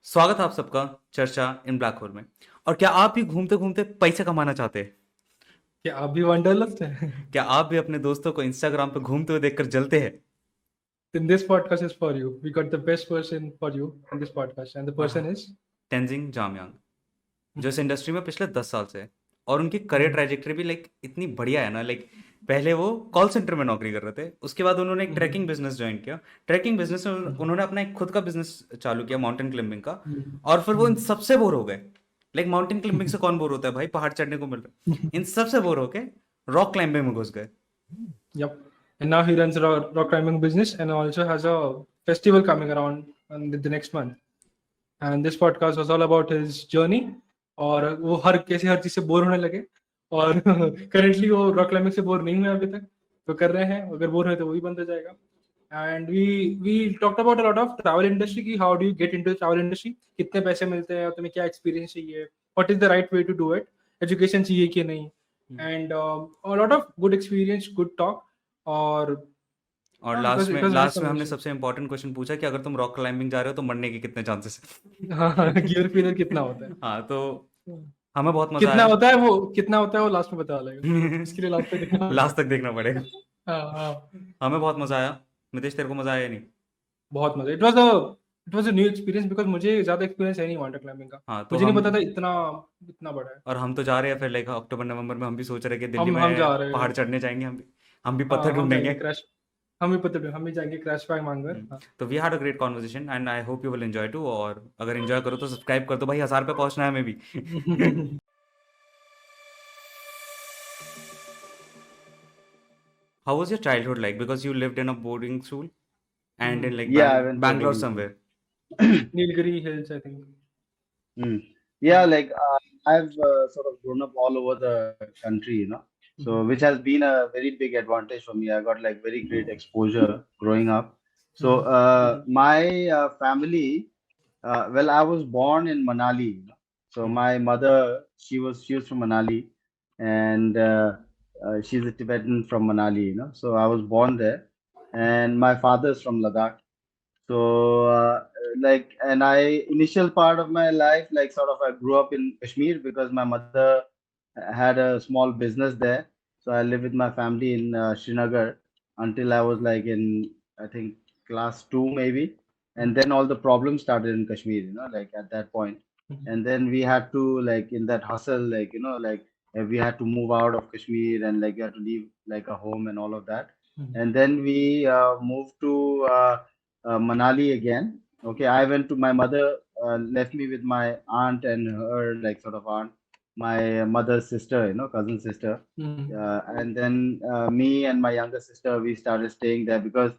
स्वागत है आप सबका चर्चा इन ब्लैक होल में। और क्या आप भी घूमते घूमते पैसे कमाना चाहते हैं? क्या आप भी wanderlust है? क्या आप भी अपने दोस्तों को इंस्टाग्राम पे घूमते हुए देखकर जलते हैं? Then this podcast is for you. We got the best person for you in this podcast, and the और person is. टेंजिंग जामयांग, जो इस Mhm. इंडस्ट्री में पिछले 10 साल से है। और उनकी करियर Mhm. ट्रैजेक्टरी भी लाइक इतनी बढ़िया है ना। लाइक पहले वो कॉल सेंटर में नौकरी कर रहे थे, उसके बाद उन्होंने एक ट्रैकिंग Mhm. बिजनेस ज्वाइन किया। ट्रैकिंग बिजनेस में Mhm. उन्होंने अपना एक खुद का बिजनेस चालू किया, माउंटेन क्लिम्बिंग का। Mhm. और फिर वो इन Mhm. सबसे बोर हो गए। लाइक माउंटेन क्लिम्बिंग से कौन बोर होता है भाई, पहाड़ चढ़ने को मिल रहा है। इन सबसे बोर होके रॉक क्लाइंबिंग में घुस गए। Yep. And now he runs a rock climbing business and also has a festival coming around on the next month. And this podcast was all about his journey. और वो हर चीज से bore होने लगे और करेंटली वो रॉक क्लाइंबिंग से bore नहीं हुए अभी तक, तो कर रहे हैं। अगर बोर हुए तो वो भी बंद हो जाएगा। And we talked about a lot of travel industry की, how do you get into travel industry, कितने पैसे मिलते हैं, तुम्हें क्या एक्सपीरियंस चाहिए, what is the right way to do it, education चाहिए कि नहीं, and a lot of good experience, good talk. और और हाँ, इट वाज नाइस लास्ट में हमने कन्वर्सेशन। सबसे इंपॉर्टेंट क्वेश्चन पूछा कि अगर तुम रॉक क्लाइंबिंग जा रहे हो तो मरने के कितने चांसेस हाँ, गियर है। फेलियर कितना होता है। हाँ तो हमें बहुत मजा कितना आया। होता है वो, कितना होता है वो लास्ट में बता लेगा, उसके लिए लास्ट तक देखना होगा। लास्ट तक देखना पड़ेगा। हाँ हाँ। हमें बहुत मजा आया। नितेश, तेरे को मजा आया या नहीं? बहुत मजा, it was a new experience, because मुझे ज्यादा एक्सपीरियंस है नहीं माउंटेन क्लाइंबिंग का। हाँ तो मुझे नहीं हम पता था इतना इतना बड़ा है। और हम तो जा रहे हैं फिर लाइक अक्टूबर नवंबर में। हम भी सोच रहे हैं कि दिल्ली हम में जा रहे पहाड़ हैं। चढ़ने जाएंगे। हम भी पत्थर हाँ, हम जाएंगे ढूंढेंगे। क्रैश। हम भी जाएंगे क्रैश बैग मांगकर। हाँ। तो we had a great conversation and I hope you will enjoy too. और अगर एंजॉय करो तो सब्सक्राइब कर दो भाई, 1000 पे पहुंचना है हमें भी। How was your childhood like? Because you lived in a boarding school and in like Yeah, I went to a Bangalore boarding school. somewhere. Nilgiri hills I think. Mm. Yeah, like I've sort of grown up all over the country, so which has been a very big advantage for me. I got like very great exposure growing up. So my family, well, I was born in Manali. So my mother, she was from Manali, and she's a Tibetan from Manali. So I was born there, and my father's from Ladakh. So, and initial part of my life, like sort of I grew up in Kashmir because my mother had a small business there. So I lived with my family in Srinagar until I was like in, I think, class two maybe. And then all the problems started in Kashmir, like at that point. And then we had to, like, in that hustle, like, we had to move out of Kashmir and like we had to leave like a home and all of that. And then we moved to Manali again. Okay, I went to my mother left me with my aunt and her like sort of aunt, my mother's sister, cousin sister, and then me and my younger sister we started staying there because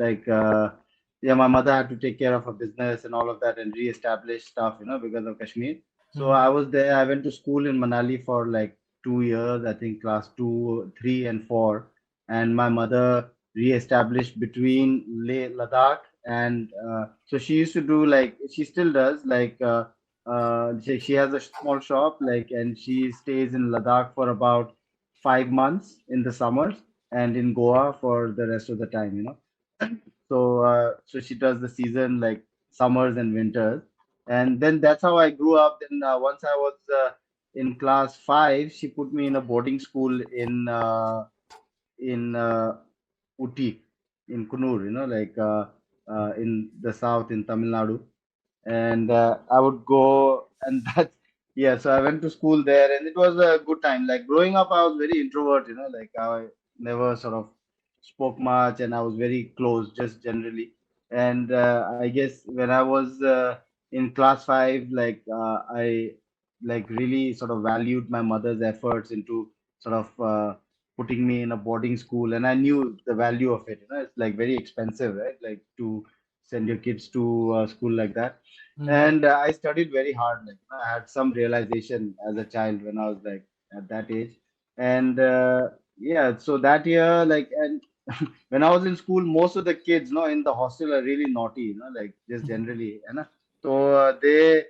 like yeah, my mother had to take care of her business and all of that and re-establish stuff, because of Kashmir. So I was there. I went to school in Manali for like 2 years, I think class two, three, and four, and my mother re-established between Ladakh and so she used to do like she still does like she has a small shop like and she stays in Ladakh for about 5 months in the summers and in Goa for the rest of the time, so so she does the season like summers and winters, and then that's how I grew up. Then once I was in class five, she put me in a boarding school in Uti, in Kunur, like in the south in Tamil Nadu. And I would go, and that's, yeah, so I went to school there, and it was a good time. Like growing up, I was very introvert, like I never sort of spoke much, and I was very close, just generally. And I guess when I was in class five, like I like really sort of valued my mother's efforts into sort of putting me in a boarding school, and I knew the value of it. It's like very expensive, right? Like to send your kids to school like that. And I studied very hard. Like I had some realization as a child when I was like at that age. And yeah, so that year, like, and when I was in school, most of the kids, in the hostel are really naughty, like just generally, so they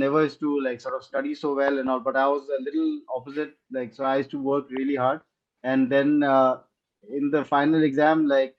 never used to like sort of study so well and all. But I was a little opposite, like, so I used to work really hard, and then in the final exam, like,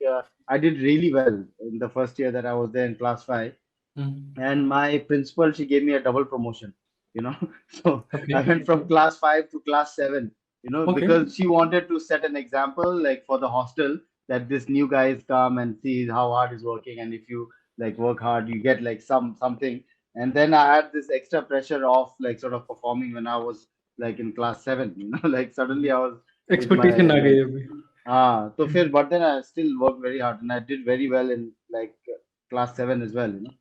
I did really well in the first year that I was there in class five. and my principal, she gave me a double promotion, you know. So I Okay. went from class 5 to class 7, you know, Okay. because she wanted to set an example like for the hostel, that this new guys come and see how hard is working, and if you like work hard you get like something. And then I had this extra pressure of like sort of performing when I was like in class 7, you know. Like suddenly I was with my Expectation आ like गई अभी. so फिर but then I still worked very hard and I did very well in like class 7 as well, you know.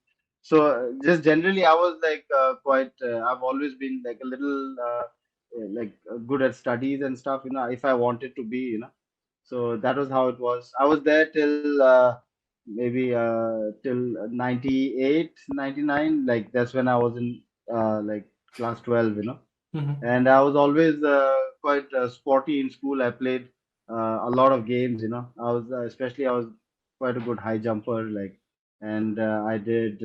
So just generally I was like quite I've always been like a little good at studies and stuff, you know, if I wanted to be, you know. So that was how it was. I was there till maybe till 98, 99. Like that's when I was in like class 12, you know. And I was always quite sporty in school. I played a lot of games, you know. I was especially I was quite a good high jumper, like, and I did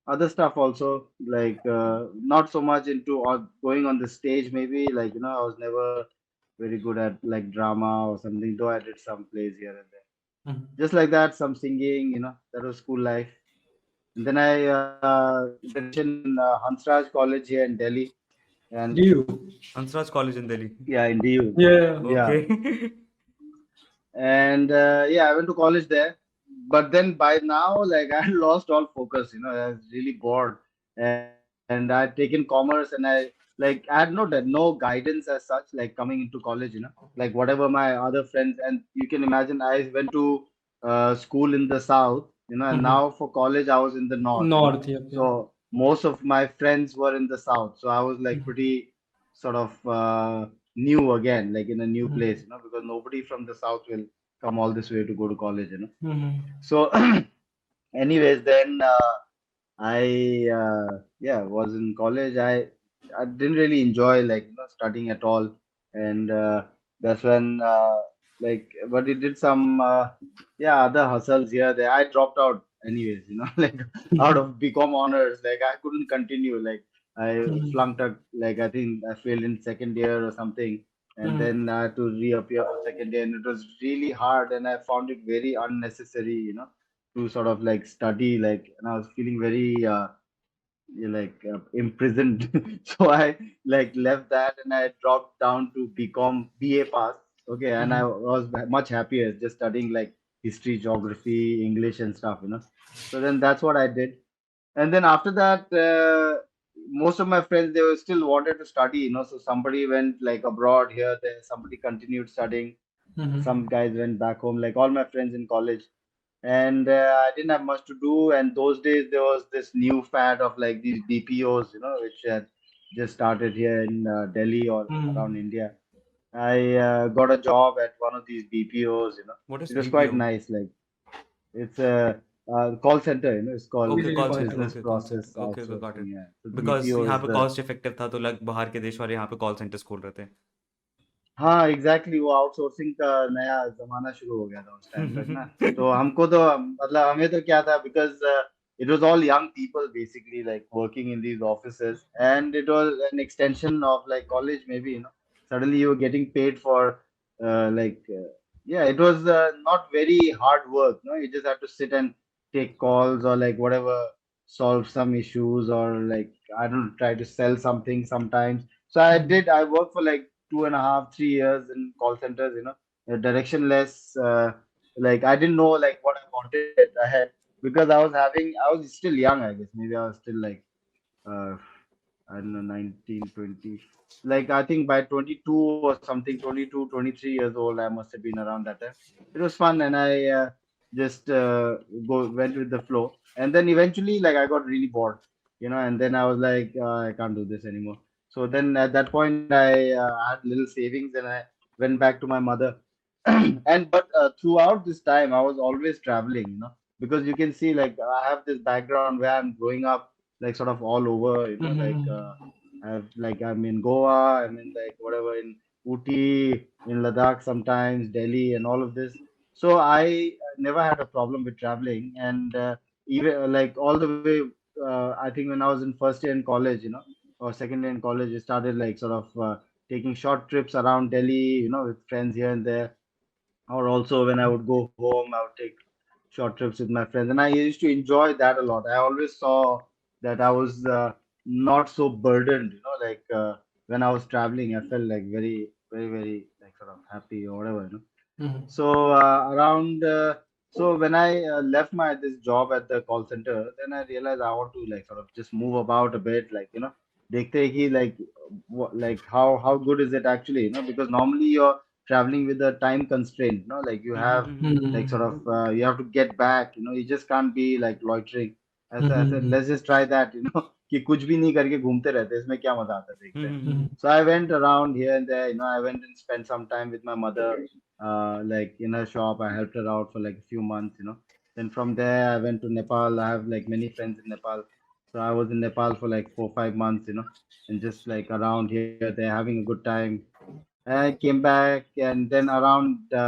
other stuff also, like not so much into going on the stage. Maybe like you know, I was never very good at like drama or something. Though I did some plays here and there, just like that, some singing, you know. That was school life. And then I did in Hansraj College here in Delhi, and You. Hansraj College in Delhi. yeah, in DU. Yeah. Yeah. Okay. And yeah, I went to college there. But then by now, like I lost all focus, you know, I was really bored. And I had taken commerce and I had no guidance as such, like coming into college, you know, like whatever my other friends. And you can imagine I went to school in the south, you know, and now for college I was in the north, you know. North. Yep. Yep. So most of my friends were in the south. So I was like pretty sort of new again, like in a new place, you know, because nobody from the south will come all this way to go to college, you know. So, anyways, then I yeah was in college. I didn't really enjoy like you know studying at all, and that's when but it did some yeah other hustles here there. I dropped out anyways, you know, like out of BCom honors, like I couldn't continue. Like I flunked out, like I think I failed in second year or something, and then I had to reappear for second year, and it was really hard, and I found it very unnecessary, you know, to sort of like study, like, and I was feeling very imprisoned. So I like left that and I dropped down to BCom BA pass. Okay, and I was much happier just studying like history, geography, English, and stuff, you know. So then that's what I did. And then after that, most of my friends they were still wanted to study, you know. So somebody went like abroad here, there. Somebody continued studying. Some guys went back home. Like all my friends in college, and I didn't have much to do. And those days there was this new fad of like these BPOs, you know, which had just started here in Delhi or around India. I got a job at one of these BPOs, you know. What is It was quite BPO? nice. Like it's a call center, you know. It's called Okay, call center. Business Okay, call center. Process Okay, okay, got it. Outsourcing. Yeah. So Because BPO यहाँ is पे the cost effective था तो लग बाहर के देश वाले यहाँ पे कॉल सेंटर्स खोल रहे थे. हाँ एग्जैक्टली वो आउटसोर्सिंग का नया जमाना शुरू हो गया था उस टाइम तक ना. तो हमको तो मतलब हमें तो क्या था because it was all young people basically like working in these offices, and it was an extension of like college maybe, you know. Suddenly you were getting paid for yeah, it was not very hard work, no. You just have to sit and take calls or like whatever, solve some issues or like I don't know, try to sell something sometimes. So I worked for like 2.5, 3 years in call centers, you know, directionless. Like I didn't know like what I wanted ahead because I was still young, I guess. Maybe I was still like, uh, I don't know, 19, 20. Like I think by 22 or something, 22, 23 years old, I must have been around that time. It was fun, and I just went with the flow. And then eventually, like I got really bored, you know, and then I was like, I can't do this anymore. So then at that point, I had little savings, and I went back to my mother. And but throughout this time, I was always traveling, you know, because you can see like I have this background where I'm growing up like sort of all over, you know, like I'm in Goa, I'm in like whatever in Uti, in Ladakh sometimes, Delhi, and all of this. So I never had a problem with traveling, and even like all the way. I think when I was in first year in college, you know, or second year in college, I started like sort of taking short trips around Delhi, you know, with friends here and there. Or also when I would go home, I would take short trips with my friends, and I used to enjoy that a lot. I always saw that I was not so burdened, like when I was traveling, I felt like very, very, very like sort of happy or whatever, Mhm. So around so when I left my this job at the call center, then I realized I want to like sort of just move about a bit, like dekhte hain ki like like how good is it actually, because normally you're traveling with a time constraint, like you have like sort of you have to get back, you just can't be like loitering. I said Mhm. let's just try that, कि कुछ भी नहीं करके घूमते रहते हैं, इसमें क्या मजा आता है देखते हैं. Mhm. So I went around here and there, I went and spent some time with my mother, like in her shop. I helped her out for like a few months, Then from there, I went to Nepal. I have like many friends in Nepal. So I was in Nepal for like 4 5 months, and just like around here, they're having a good time. And I came back, and then around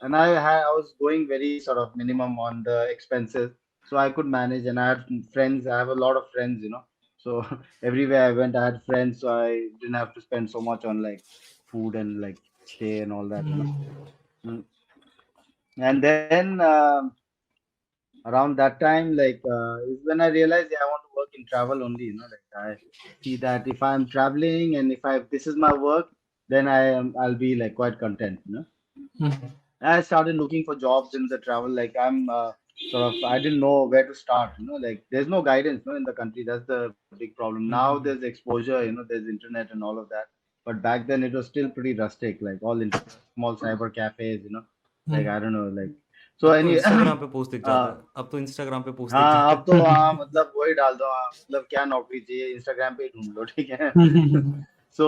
and I was going very sort of minimum on the expenses, so I could manage. And I had friends. I have a lot of friends, So everywhere I went, I had friends, so I didn't have to spend so much on like food and like stay and all that, Mm. And then around that time, like is when I realized, yeah, I want to work in travel only. Like I see that if I'm traveling and if this is my work, then I'll be like quite content. Mhm. I started looking for jobs in the travel. Like I'm sort of, I didn't know where to start. Like there's no guidance, in the country. That's the big problem. Now there's exposure. There's internet and all of that. But back then it was still pretty rustic. Like all in small cyber cafes. Like I Mhm. don't know. Like so अब तो any. Instagram पे post दिख जाता uh, है, अब तो Instagram पे post दिख हाँ जाता अब तो हाँ मतलब वही डाल दो, हाँ मतलब क्या नौकरी चाहिए, इंस्टाग्राम पे ही ढूंढ लो, ठीक है. Mhm. So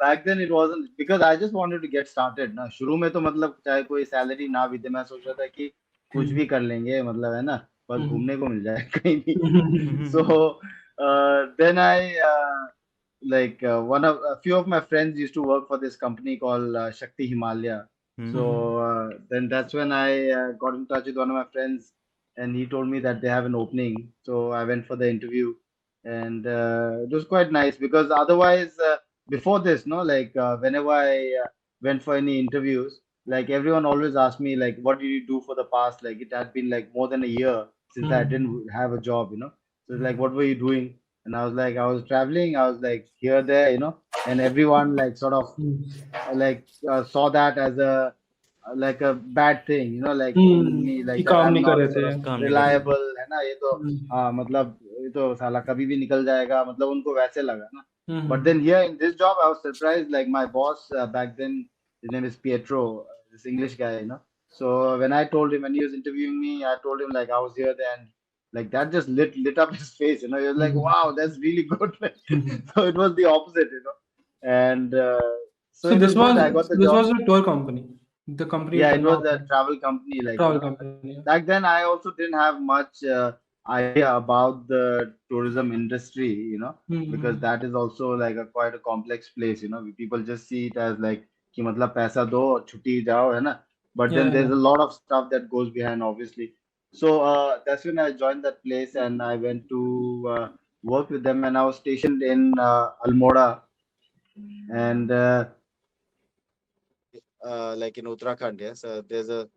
back then it wasn't, because I just wanted to get started ना. शुरू में तो मतलब चाहे कोई सैलरी ना भी दे, मैं सोच रहा था कि कुछ भी कर लेंगे, मतलब है ना, बस Mhm. घूमने को मिल जाए कहीं भी. Mhm. So then I like one of a few of my friends used to work for this company called Shakti Himalaya. Mhm. So then that's when I got in touch with one of my friends, and he told me that they have an opening. So I went for the interview, and it was quite nice, because otherwise, before this, no, like whenever I went for any interviews, like everyone always asked me, like, what did you do for the past? Like it had been like more than a year since I Mhm. didn't have a job. So it's like, what were you doing? And I was like, I was traveling. I was like here, there, and everyone like sort of saw that as a like a bad thing, like me, कि like that काम I'm नहीं कर not रहे sort of थे. काम नहीं कर रहे थे. reliable, है ना, ये तो Mhm. हाँ मतलब ये तो साला कभी भी निकल जाएगा, मतलब उनको वैसे लगा ना. But then Mhm. here in this job, I was surprised. Like my boss back then, his name is Pietro, this English guy. So when I told him, when he was interviewing me, I told him like I was here there, and like that just lit up his face. He was like, "Wow, that's really good." Mhm. So it was the opposite. And so So it was good. I got the this job. was a tour company, the company Yeah, you're it talking was about, a travel company. Like travel company. Yeah. back then, I also didn't have much idea about the tourism industry, because Mhm. that is also like a quite a complex place. People just see it as like कि मतलब पैसा दो और छुट्टी जाओ, है ना. But then Yeah. there's a lot of stuff that goes behind, obviously. So that's when I joined that place, and I went to work with them, and I was stationed in Almora, and like in Uttarakhand. Yes, there's a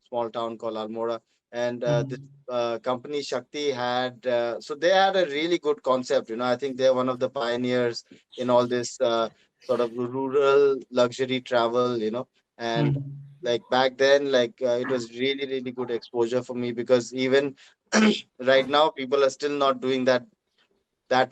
small town called Almora, and this Mhm. company Shakti had so they had a really good concept. I think they're one of the pioneers in all this sort of rural luxury travel. And Mhm. like back then, like it was really really good exposure for me, because even right now people are still not doing that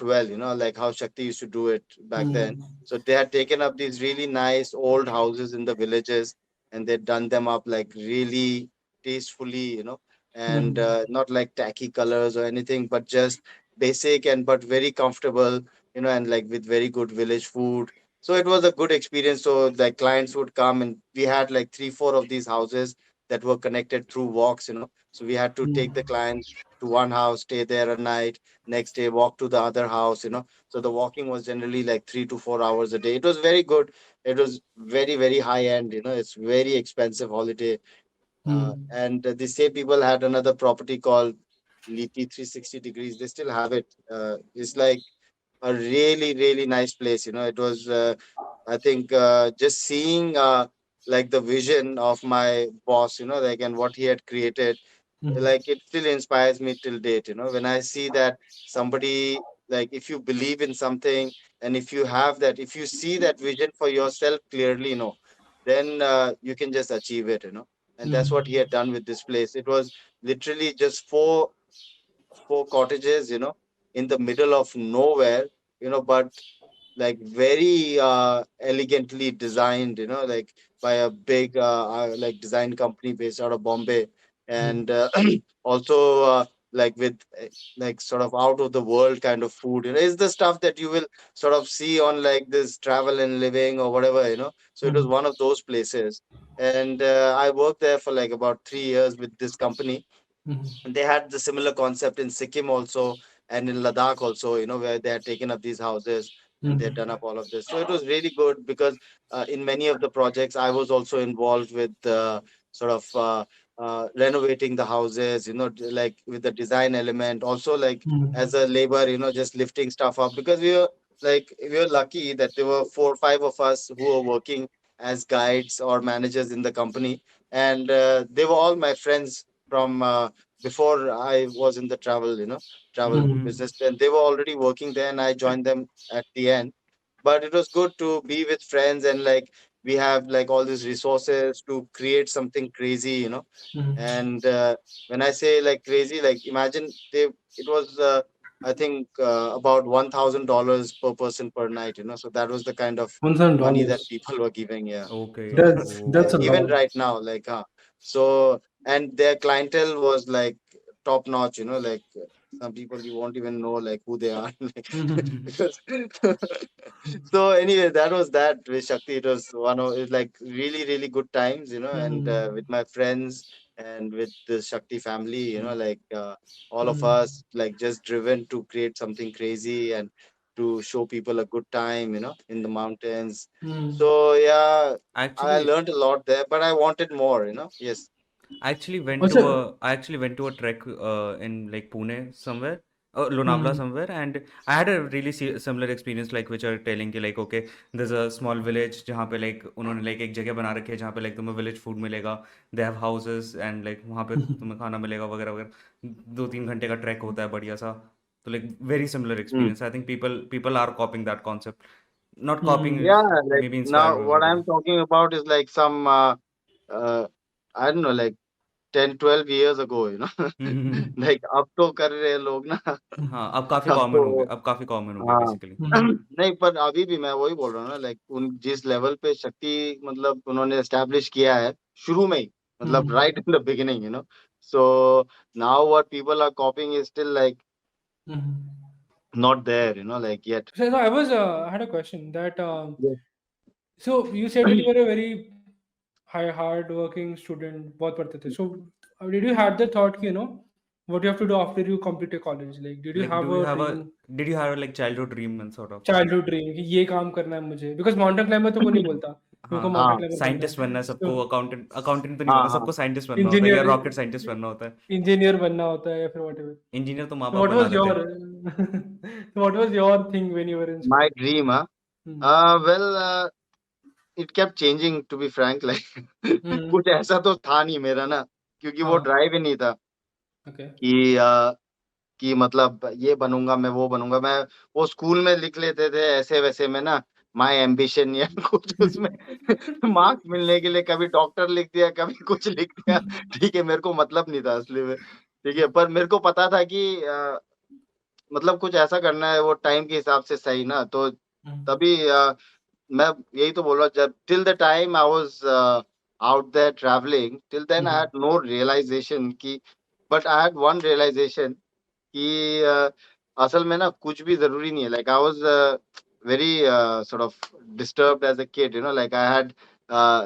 well, like how Shakti used to do it back then. Mhm. So they had taken up these really nice old houses in the villages, and they'd done them up like really tastefully, and Mhm. not like tacky colors or anything, but just basic and but very comfortable, and like with very good village food. So it was a good experience. So like clients would come, and we had like 3 4 of these houses that were connected through walks. So we had to take the Mhm. clients to one house, stay there a night, next day walk to the other house. So the walking was generally like 3 to 4 hours a day. It was very good. It was very very high end. It's very expensive holiday. Mhm. And the same people had another property called Liti 360 degrees. They still have it. It's like a really really nice place. It was I think just seeing like the vision of my boss, like, and what he had created. like it still inspires me till date, when I see that somebody, like, if you believe in something, and if you have that, if you see that vision for yourself clearly, then you can just achieve it, and that's what he had done with this place. It was literally just four cottages, in the middle of nowhere, but like very elegantly designed, like by a big like design company based out of Bombay, and also like with like sort of out of the world kind of food. Is the stuff that you will sort of see on like this Travel and Living or whatever. So it was one of those places, and I worked there for like about 3 years with this company. And they had the similar concept in Sikkim also, and in Ladakh also, where they had taken up these houses and they had done up all of this. So it was really good because in many of the projects, I was also involved with sort of renovating the houses, like with the design element, also like as a labor, just lifting stuff up, because we were lucky that there were 4 or 5 of us who were working as guides or managers in the company, and they were all my friends from before I was in the travel business, and they were already working there, and I joined them at the end. But it was good to be with friends, and like we have like all these resources to create something crazy, And when I say like crazy, like imagine it was I think about $1,000 per person per night, So that was the kind of money that $1,000. people were giving. Yeah, Okay. That's yeah, a Oh. even lot. right now, like so, and their clientele was like top notch, like some people you won't even know like who they are. Like, because so anyway, that was that with Shakti. It was like really really good times, and with my friends and with the Shakti family, like all of us like just driven to create something crazy and to show people a good time, in the mountains. So yeah, I Actually, learned a lot there, but I wanted more, Yes. Also, I actually went to a trek in like Pune somewhere, Lonavala mm, somewhere, and I had a really similar experience like which are telling you like okay, there's a small village जहाँ पे like उन्होंने like एक जगह बना रखी है जहाँ पे like तुम्हें village food मिलेगा, they have houses and like वहाँ पे तुम्हें खाना मिलेगा वगैरह वगैरह, 2-3 घंटे का ट्रैक होता है बढ़िया सा, तो like very similar Mm. experience. I think people are copying that concept, not copying, mm, Yeah, like maybe inspired now by what whatever. I'm talking about is like some uh I don't know, like 10, 12 years ago, like अब तो कर रहे हैं लोग ना हाँ, अब काफी अब कॉमन हो गया, तो अब काफी कॉमन हो गया हाँ बेसिकली. नहीं, पर अभी भी मैं वही बोल रहा हूँ ना, लाइक उन जिस लेवल पे शक्ति मतलब उन्होंने एस्टेब्लिश किया है शुरू में ही, मतलब right in the beginning, so now what people are coping is still like not there, like yet. So I had a question that Yes. so you said that you were a very hard working student, बहुत पढ़ते थे. So did you had the thought कि, what you have to do after you complete your college? Like, did you Like, have a dream, did you have a like childhood dream and sort of? childhood dream कि ये काम करना है मुझे? Because mountain climber तो कोई नहीं बोलता मेरे को हाँ, mountain हाँ climber बनना है. साइंटिस्ट बनना है So सबको, अकाउंटेंट तो नहीं हाँ बनना, हाँ सबको साइंटिस्ट बनना होता है या engineer रॉकेट साइंटिस्ट बनना होता है. engineer बनना होता है या फिर whatever. इंजीनियर तो माँ So बाप what बना was देते your हैं. so what was your thing when you were in my school? dream, Hmm. well, it kept changing, to be frank, like Hmm. कुछ ऐसा तो था नहीं मेरा ना, क्योंकि वो हाँ. ड्राइव ही नहीं था Okay. कि मतलब ये बनूंगा, मैं वो बनूंगा, मैं वो स्कूल में लिख लेते थे ऐसे वैसे में ना, माय एम्बिशन या कुछ उसमें मार्क्स मिलने के लिए कभी डॉक्टर लिख दिया, कभी कुछ लिख दिया, ठीक है, मेरे को मतलब नहीं था असली में, ठीक है, पर मेरे को पता था कि मतलब कुछ ऐसा करना है वो टाइम के हिसाब से सही ना, तो तभी मैं यही तो बोल रहा हूँ, जब till the time I was out there travelling, till then I had no realisation कि, but I had one realisation कि असल में ना कुछ भी ज़रूरी नहीं है। Like I was very sort of disturbed as a kid, like I had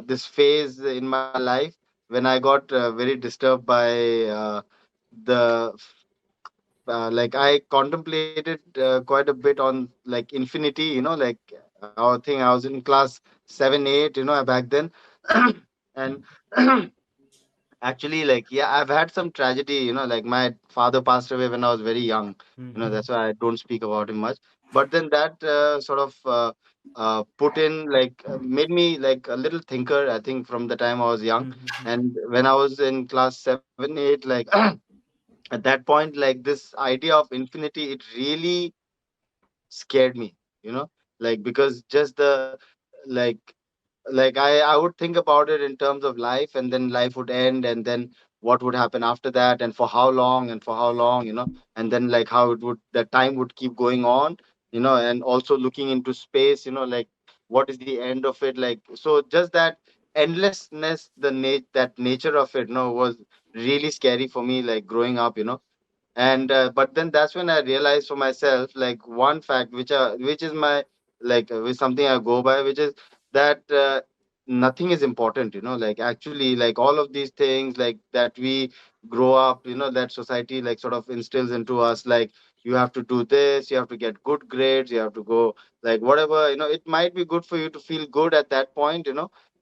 this phase in my life when I got very disturbed by the like I contemplated quite a bit on like infinity, like I think I was in class 7, 8, back then, and Actually, like, yeah, I've had some tragedy, like my father passed away when I was very young. That's why I don't speak about him much. But then that sort of put in, like, made me like a little thinker, I think, from the time I was young. And when I was in class 7, 8, like, at that point, like, this idea of infinity, it really scared me, you know, like, because just the, like, I would think about it in terms of life, and then life would end, and then what would happen after that, and for how long, and for how long, and then, like, how it would, the time would keep going on, and also looking into space, like, what is the end of it, like, so just that endlessness, that nature of it, was really scary for me, like, growing up, and but then that's when I realized for myself, like, one fact which is my, like, which something I go by, which is that nothing is important, like, actually, like, all of these things, like, that we grow up, that society, like, sort of instills into us, like, you have to do this, you have to get good grades, you have to go, like, whatever, it might be good for you to feel good at that point,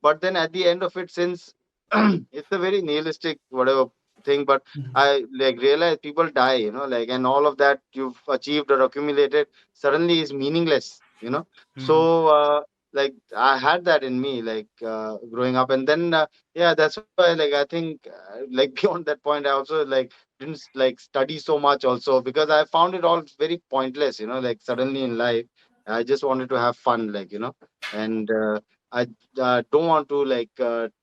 but then at the end of it, since it's a very nihilistic whatever thing, but I, like, realize people die, like, and all of that you've achieved or accumulated suddenly is meaningless, So, like, I had that in me, like, growing up, and then, yeah, that's why, like, I think, like, beyond that point, I also, like, didn't like study so much also, because I found it all very pointless, like, suddenly in life, I just wanted to have fun, like, and I don't want to, like,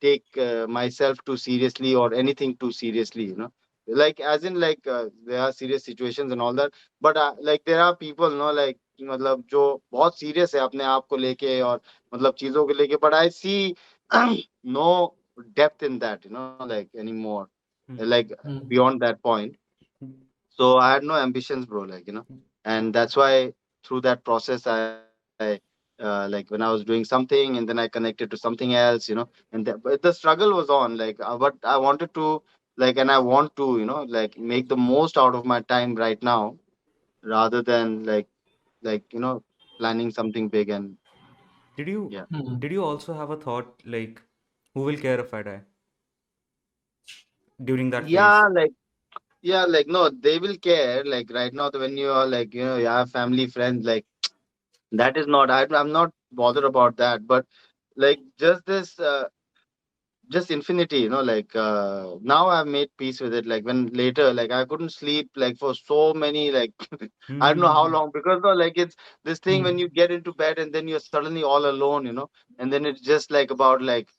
take myself too seriously or anything too seriously, like, as in, like, there are serious situations and all that, but like, there are people, like, मतलब जो बहुत serious है अपने आप को लेके और मतलब चीजों को लेके, but I see no depth in that, like, anymore, like, beyond that point. So I had no ambitions, bro, like, and that's why through that process, like, when I was doing something, and then I connected to something else, and but the struggle was on, like, but I wanted to, like, and I want to, like, make the most out of my time right now, rather than, like, planning something big, and Did you yeah. did you also have a thought like, who will care if I die during that phase? Yeah, like, yeah, like, no, they will care, like, right now, when you are, like, you have family, friends, like, that is not, I'm not bothered about that, but, like, just this just infinity, like, now I've made peace with it, like, when later, like, I couldn't sleep, like, for so many, like, I don't know how long, because, no, like, it's this thing when you get into bed, and then you're suddenly all alone, and then it's just like about, like,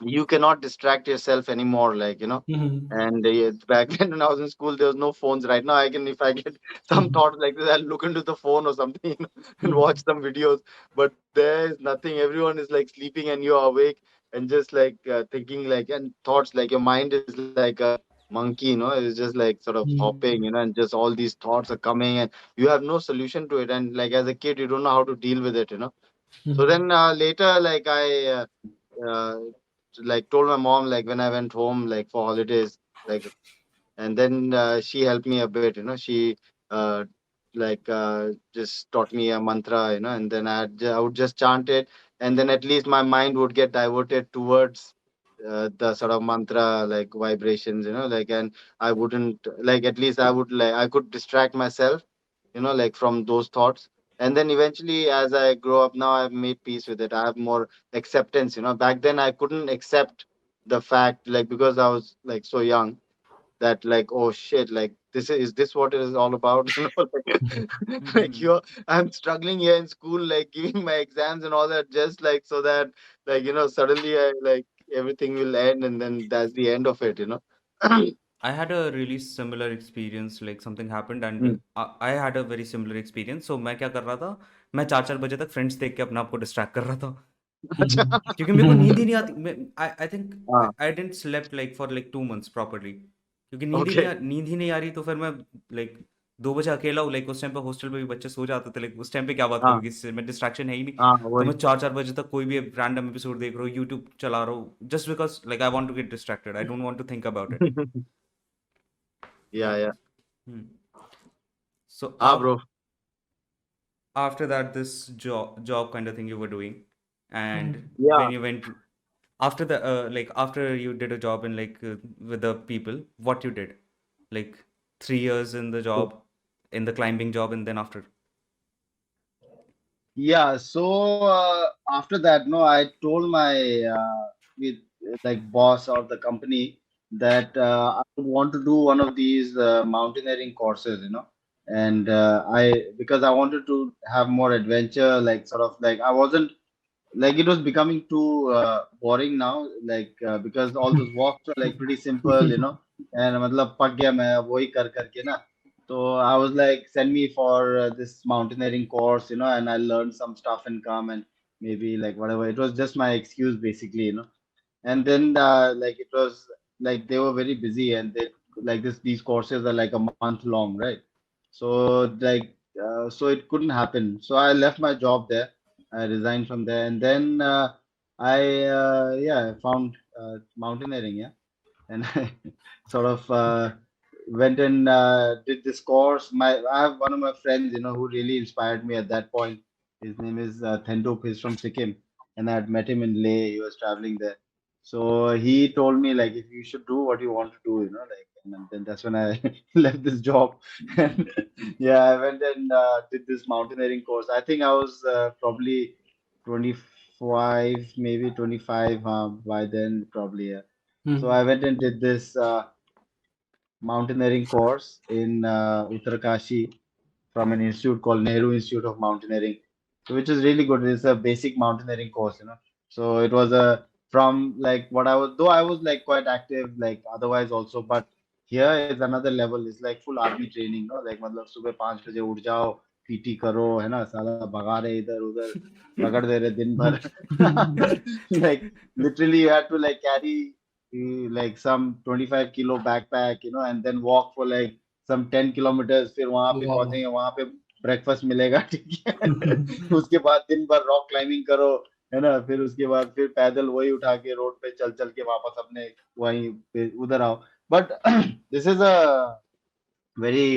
you cannot distract yourself anymore, like, and back then when I was in school, there was no phones. Right now, I can, if I get some thoughts like this, I'll look into the phone or something, and watch some videos. But there is nothing. Everyone is, like, sleeping, and you're awake, and just, like, thinking, like, and thoughts, like, your mind is like a monkey, it's just, like, sort of hopping, and just all these thoughts are coming, and you have no solution to it. And, like, as a kid, you don't know how to deal with it, So then, later, like, I uh, like, told my mom, like, when I went home, like, for holidays, like, and then she helped me a bit, she uh, like, just taught me a mantra, and then I would just chant it, and then at least my mind would get diverted towards the sort of mantra, like, vibrations, like, and I wouldn't, like, at least I would, like, I could distract myself, like, from those thoughts. And then eventually, as I grow up now, I've made peace with it. I have more acceptance, back then I couldn't accept the fact, like, because I was, like, so young, that, like, oh shit, like, is this what it is all about, like, I'm struggling here in school, like, giving my exams and all that, just, like, so that, like, suddenly I, like, everything will end, and then that's the end of it, I had a really similar experience, like something happened and Mm. I had a very similar experience. So मैं क्या कर रहा था, मैं 4-4 बजे तक friends देख के अपने आप को डिस्ट्रैक्ट कर रहा था, अच्छा। क्योंकि मेरे को नींद ही नहीं आती। आई थिंक हाँ, I didn't slept like for like 2 months properly, क्योंकि ओके। नींद ही नहीं आ रही। तो फिर मैं लाइक 2 बजे अकेला हूँ, लाइक उस टाइम पे हॉस्टल पे भी बच्चे सो जाते थे, लाइक उस टाइम पे क्या बात हाँ, करूँगी, इससे मैं डिस्ट्रैक्शन है ही नहीं। हाँ, तो वही। मैं 4-4 बजे तक कोई भी रैंडम एपिसोड देख रहा हूँ, यूट्यूब चला रहा हूँ, just because like I want to get distracted, I don't want to think about it. Yeah, yeah. So Ah, bro. after that, this job kind of thing you were doing, and Yeah. when you went after the like after you did a job in like with the people, what you did, like 3 years in the job, in the climbing job, and then after. Yeah, so after that, no, I told my with like boss of the company that I would want to do one of these mountaineering courses, and I because I wanted to have more adventure, like sort of like I wasn't like it was becoming too boring now, like because all those walks were like pretty simple, and मतलब पक गया मैं वही कर करके ना. So I was like, send me for this mountaineering course, and I learned some stuff and come and maybe like whatever. It was just my excuse basically, and then like it was like they were very busy and they like these courses are like a month long, right? So like so it couldn't happen. So I left my job there. I resigned from there, and then I yeah, found mountaineering, yeah, and I sort of went and did this course. I have one of my friends, who really inspired me at that point. His name is Thendup. He's from Sikkim, and I had met him in Leh. He was traveling there, so he told me like if you should do what you want to do, like. And then that's when I left this job. And yeah, I went and did this mountaineering course. I think I was probably 25, maybe 25 by then, probably. Yeah. So I went and did this mountaineering course in Uttarkashi from an institute called Nehru Institute of Mountaineering, so which is really good. It's a basic mountaineering course, So it was a from like what I was, though I was like quite active, like otherwise also, but here is another level. It's like full army training, no? Like मतलब सुबह 5 बजे उठ जाओ, PT करो, है ना? साला भगा रहे इधर उधर, रगड़ दे रहे दिन भर. Like literally, you had to like carry like some 25 kilo backpack, and then walk for like some 10 kilometers. फिर वहां पे Wow. पहुंचेंगे, वहां पे ब्रेकफास्ट मिलेगा, ठीक है. उसके बाद दिन भर रॉक क्लाइंबिंग करो, है ना. फिर उसके बाद फिर पैदल वही उठा के रोड पे चल चल के वापस अपने वहीं पे उधर आओ. But this is a very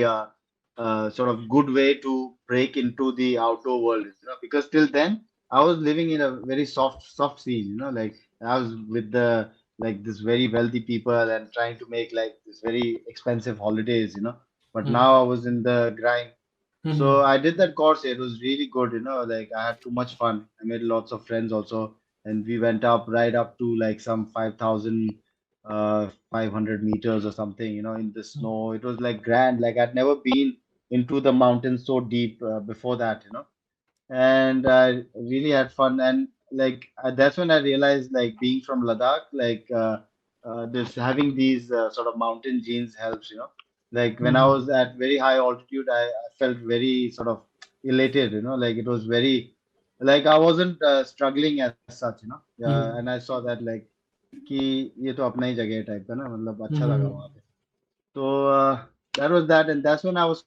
sort of good way to break into the outdoor world, because till then I was living in a very soft scene, like I was with the like this very wealthy people and trying to make like this very expensive holidays, but now I was in the grind. So I did that course. It was really good, like I had too much fun. I made lots of friends also, and we went up right up to like some 5,000 500 meters or something, in the snow. It was like grand. Like I'd never been into the mountains so deep before that, and I really had fun. And like that's when I realized, like being from Ladakh, like this having these sort of mountain genes helps, Like when I was at very high altitude, I felt very sort of elated, like it was very like I wasn't struggling as such, and I saw that like कि ये तो अपना ही जगह है type का ना, मतलब अच्छा लगा वहाँ पे. So that was that, and that's when I was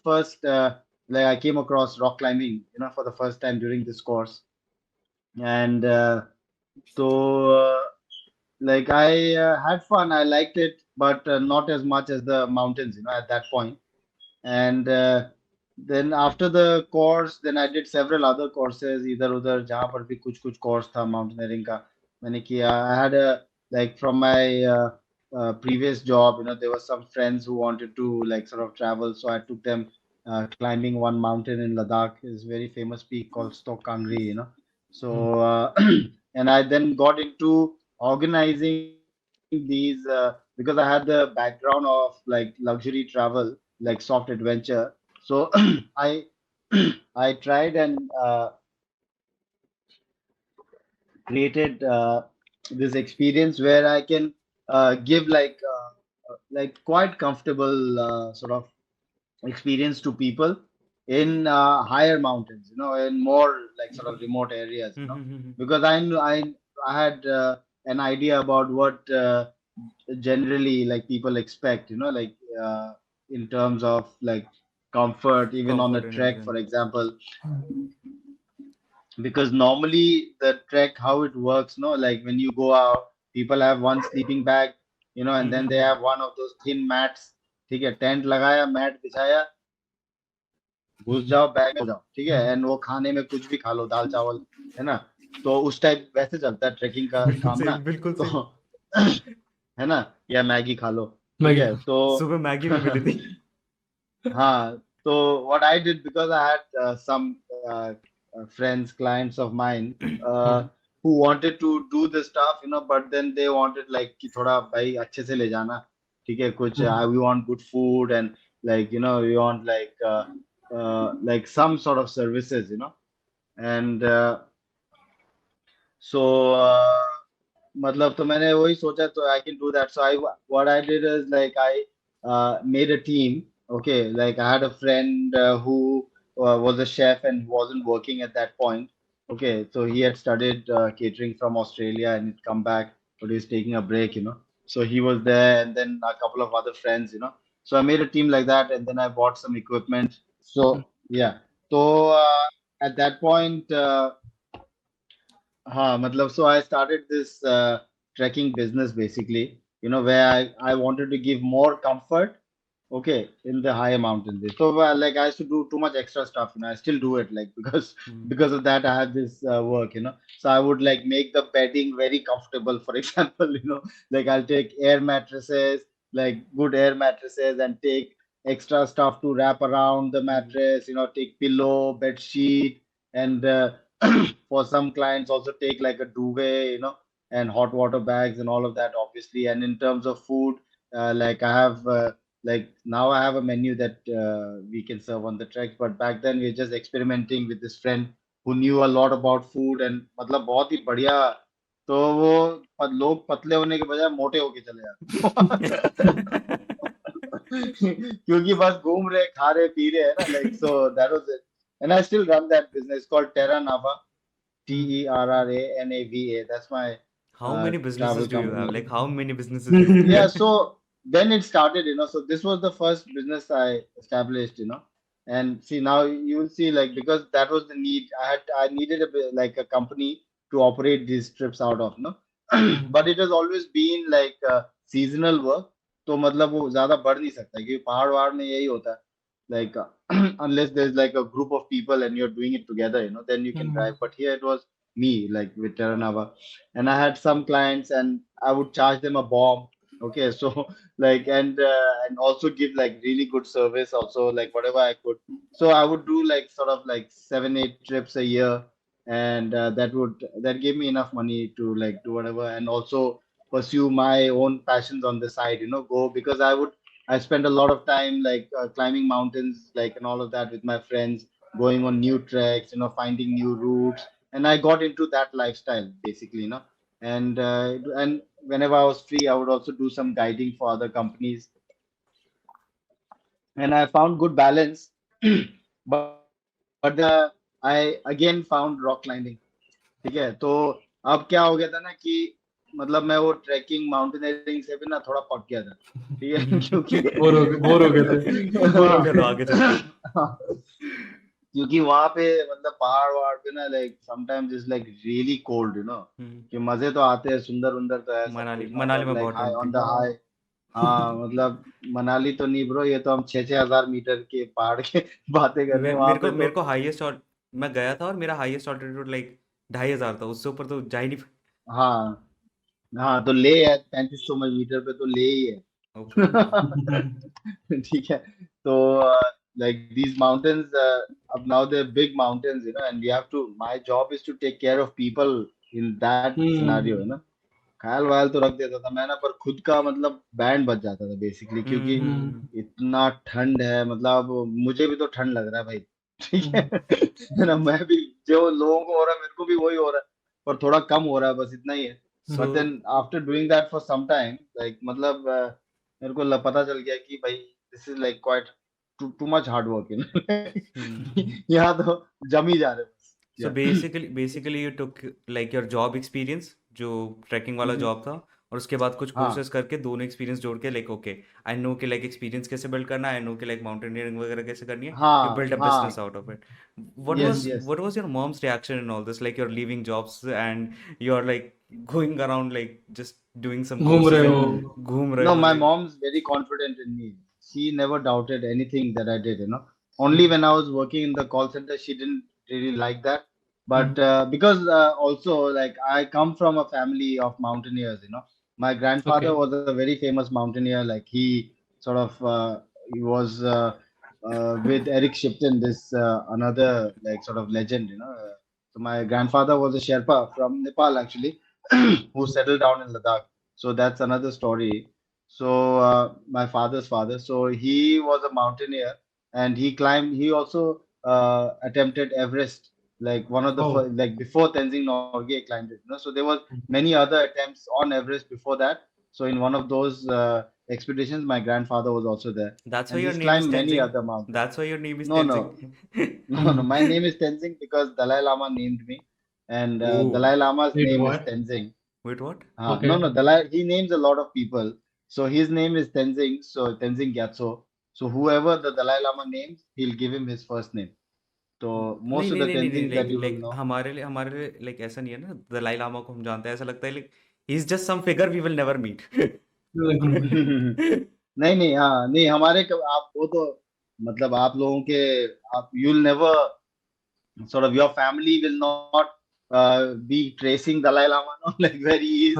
first like I came across rock climbing, for the first time during this course. And so like I had fun, I liked it, but not as much as the mountains, at that point. And then after the course, then I did several other courses इधर उधर जहाँ पर भी कुछ कुछ course था mountaineering का मैंने किया. I had a like from my previous job, there were some friends who wanted to like sort of travel, so I took them climbing one mountain in Ladakh. Is very famous peak called Stok Kangri, So and I then got into organizing these because I had the background of like luxury travel, like soft adventure. So I I tried and created this experience where I can give like quite comfortable sort of experience to people in higher mountains, in more like sort of remote areas, because I had an idea about what generally like people expect, like in terms of like comfort, even on a Comfort and trek, everything. for example. Because normally the trek, how it works, no, like when you go out, people have one sleeping bag, and then they have one of those thin mats. ठीक है, tent लगाया, mat बिछाया, घुस जाओ, bag में जाओ, ठीक है, एंड वो खाने में कुछ भी खा लो, दाल चावल, है ना. तो उस टाइप वैसे चलता है ट्रैकिंग का काम ना, बिल्कुल तो सही। है ना, या मैगी खा लो, ठीक मैगी है, तो सुबह मैगी भी मिली थी। हाँ, तो what I did, because I had some uh, friends, clients of mine, uh, who wanted to do the stuff, but then they wanted like कि थोड़ा भाई अच्छे से ले जाना, ठीक है, कुछ we want good food, and like we want like some sort of services, and so मतलब तो मैंने वही सोचा, तो I can do that. So what I did is like I made a team. Okay, like I had a friend who was a chef and wasn't working at that point. Okay, so he had studied catering from Australia and he'd come back, but he's taking a break. So he was there, and then a couple of other friends. So I made a team like that, and then I bought some equipment. So yeah, so at that point. हाँ मतलब so I started this trekking business basically, where I wanted to give more comfort, okay, in the higher mountains. So like I used to do too much extra stuff, I still do it, like because Hmm. because of that I have this work. So I would like make the bedding very comfortable. For example, like I'll take air mattresses, like good air mattresses, and take extra stuff to wrap around the Hmm. mattress. Take pillow, bed sheet, and for some clients also take like a duvet, and hot water bags and all of that, obviously. And in terms of food, like I have. Like now I have a menu that we can serve on the treks, but back then we were just experimenting with this friend who knew a lot about food, and मतलब बहुत ही बढ़िया, तो वो लोग पतले होने के बजाय मोटे होके चले जाते क्योंकि बस घूम रहे, खा रहे, पी रहे, है ना, like so that was it. And I still run that business called Terra Nava, TERRANAVA. That's my How many travel businesses do you have? company. Like, how many businesses do you Yeah, have? so then it started, so this was the first business I established. And see, now you will see, like, because that was the need. I needed like a company to operate these trips out of, but it has always been like seasonal work. तो मतलब वो ज्यादा बढ़ नहीं सकता, क्योंकि पहाड़ वहाड़ में यही होता है, like unless there's like a group of people and you're doing it together, then you can drive. But here it was me, like with Terra Nava, and I had some clients, and I would charge them a bomb. Okay, so like, and also give like really good service also, like whatever I could. So I would do like sort of like 7-8 trips a year, and that gave me enough money to like do whatever, and also pursue my own passions on the side. Go, because I spent a lot of time like climbing mountains, like, and all of that with my friends, going on new treks, finding new routes, and I got into that lifestyle basically. And whenever I was free, I would also do some guiding for other companies, and I found good balance. But then I again found rock climbing. ठीक है, तो अब क्या हो गया था ना कि मतलब मैं वो ट्रैकिंग माउंटेनियरिंग से भी ना थोड़ा पक गया था, ठीक है क्योंकि बोर हो गए थे चलो आगे चलो। क्योंकि वहां पे मतलब पहाड़ वहाड़ पे ना, like sometimes is like really cold, hmm, कि मजे तो आते हैं, सुंदर उंदर तो है सब मनाली कुछ, मनाली बट में लाइक बहुत हाई ठंड ऑन थी। The high. हाँ मतलब मनाली तो नहीं ब्रो, ये तो हम 6,000 मीटर के पहाड़ के बातें कर रहे हैं, वहां पे मेरे तो। को हाईएस्ट और मैं गया था और मेरा हाईएस्ट ऑल्टीट्यूड लाइक 2,500 था, उससे ऊपर तो जा ही नहीं हाँ हाँ, तो ले है 3,500 मीटर पे, तो ले ही है ओके। ठीक है, तो like these mountains, up now they're big mountains, and we have to, my job is to take care of people in that scenario, है ना। ख्याल वायल तो रख देता था मैं ना, पर खुद का मतलब बैंड बज जाता था बेसिकली, क्योंकि इतना ठंड है, मतलब मुझे भी तो ठंड लग रहा है भाई, ठीक है ना, मैं भी, जो लोगों को हो रहा है मेरे को भी वही हो रहा है, पर थोड़ा कम हो रहा है, बस इतना ही है। So but then after doing that for some time, like मतलब मेरे को पता चल गया कि भाई this is like quite too much hard work यहाँ तो जम ही जा रहे हैं बस। सो या basically you took like your job experience जो ट्रैकिंग वाला जॉब था, और उसके बाद कुछ हाँ कोर्सेज करके दोनों एक्सपीरियंस जोड़ के लाइक ओके, आई नो कि लाइक एक्सपीरियंस कैसे बिल्ड करना है, आई नो कि लाइक माउंटेनियरिंग वगैरह कैसे करनी है, यू हाँ बिल्ड अ बिजनेस हाँ, out of it. Yes yes. What was your mom's reaction in all this, like you are leaving jobs and you are like going around like just doing some घूम courses रहे हो Hmm. And घूम रहे No, हो my like. mom's very confident in me. She never doubted anything that I did. Only when I was working in the call center, she didn't really like that. But because also like I come from a family of mountaineers, my grandfather Okay. was a very famous mountaineer. Like he sort of he was with Eric Shipton, this another like sort of legend, So my grandfather was a Sherpa from Nepal actually, who settled down in Ladakh. So that's another story. So my father's father, so he was a mountaineer, and he climbed. He also attempted Everest, like one of the Oh. first, like before Tenzing Norgay climbed it. So there was many other attempts on Everest before that. So in one of those expeditions, my grandfather was also there, That's why and your he's name is climbed many Tenzing. other mountains. That's why your name is No, no, Tenzing. no. My name is Tenzing because Dalai Lama named me, and Oh, Dalai Lama's Wait, name is what? Tenzing. wait, what? No, Okay. no, Dalai. He names a lot of people. So his name is Tenzing. So Tenzing Gyatso. So whoever the Dalai Lama names, he'll give him his first name. So नहीं most of नहीं the नहीं नहीं नहीं Tenzings that like you will like know. हमारे लिए like ऐसा नहीं है ना दलाई लामा को हम जानते हैं ऐसा लगता है like he is just some figure we will never meet नहीं नहीं, हाँ नहीं, आप वो तो मतलब आप लोगों के, आप you'll never sort of, your family will not be tracing Dalai Lama, no? Like where he is.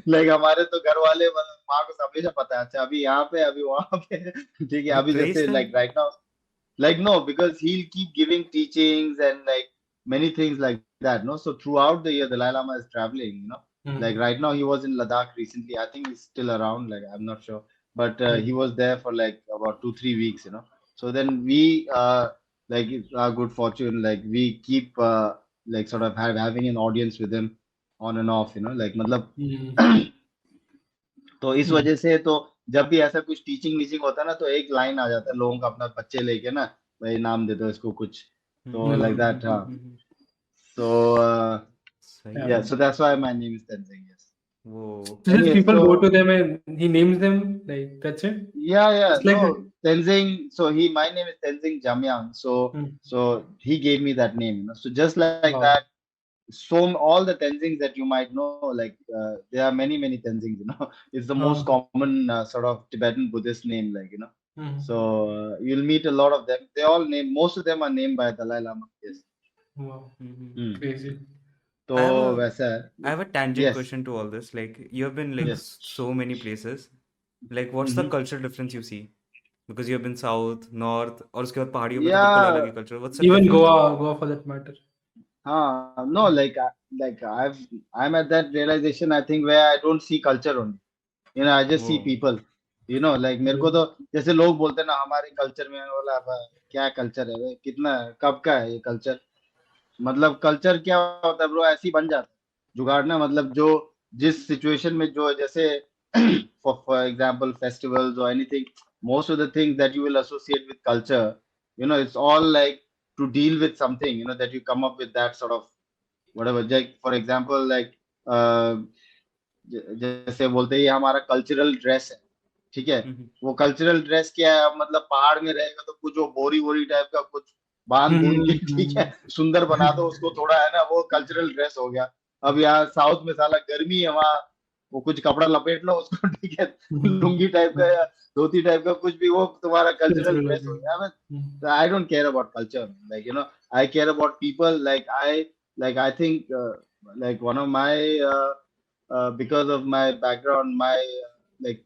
Like हमारे तो घर वाले माँ को हमेशा पता है, अच्छा अभी यहाँ पे, अभी वहाँ पे, ठीक है, यू अभी ट्रेस जैसे him like right now, like no, because he'll keep giving teachings and like many things like that, no? So throughout the year, the Dalai Lama is traveling, like right now he was in Ladakh recently. I think he's still around, like I'm not sure, but he was there for like about 2-3 weeks, So then we like it's our good fortune, like we keep like sort of having an audience with him on and off, like मतलब तो इस वजह से तो जब भी ऐसा कुछ टीचिंग वीचिंग होता है ना, तो एक लाइन आ जाता है लोगों का, अपना बच्चे लेके ना, भाई नाम दे दो इसको कुछ, तो लाइक दैट, हाँ. So सही yeah, है so that's why my name is Tenzing. Yes. वो So just Anyway, people so go to them and he names them, like that's it. yeah, It's like no, Tenzing. So my name is Tenzing Jamyang. So he gave me that name, So just like wow. that, all the Tenzings that you might know, like there are many Tenzings, It's the most common sort of Tibetan Buddhist name, like, So you'll meet a lot of them. Most of them are named by Dalai Lama. Yes. Wow. Hmm. Crazy. तो I have a वैसा है. I have a tangent Yes. question to all this. Like you have been like Yes. so many places. Like what's the cultural difference you see? Because you have been south, north, और उसके बाद पहाड़ियों में तो बिल्कुल अलग ही Yeah. culture. What's the Even difference? Goa for that matter. No, like I'm at that realization, I think, where I don't see culture only. I just see वो people. Like मेरे को तो जैसे लोग बोलते हैं ना हमारे कल्चर में, बोला क्या कल्चर है बे? कितना कब का है ये कल्चर? मतलब कल्चर क्या होता है ब्रो? ऐसे ही बन जाता है जुगाड़ ना, मतलब जो जिस सिचुएशन में जो जैसे for example festivals or anything, most of the things that you will associate with culture, it's all like to deal with something, that you come up with that sort of whatever. Like for example, like जैसे बोलते हैं ये हमारा cultural dress है, ठीक है, वो cultural dress क्या है? अब मतलब पहाड़ में रहेगा तो कुछ वो बोरी वोरी टाइप का कुछ बांध बूंद के, ठीक है, सुंदर बना दो उसको थोड़ा, है ना, वो कल्चरल ड्रेस हो गया. अब यहाँ साउथ में साला गर्मी है, वहाँ वो कुछ कपड़ा लपेट लो उसको, ठीक है, लुंगी टाइप का या धोती टाइप का कुछ भी, वो तुम्हारा कल्चरल ड्रेस हो गया. I don't care about culture, like I care about people. Like I think like one of my because of my background, my like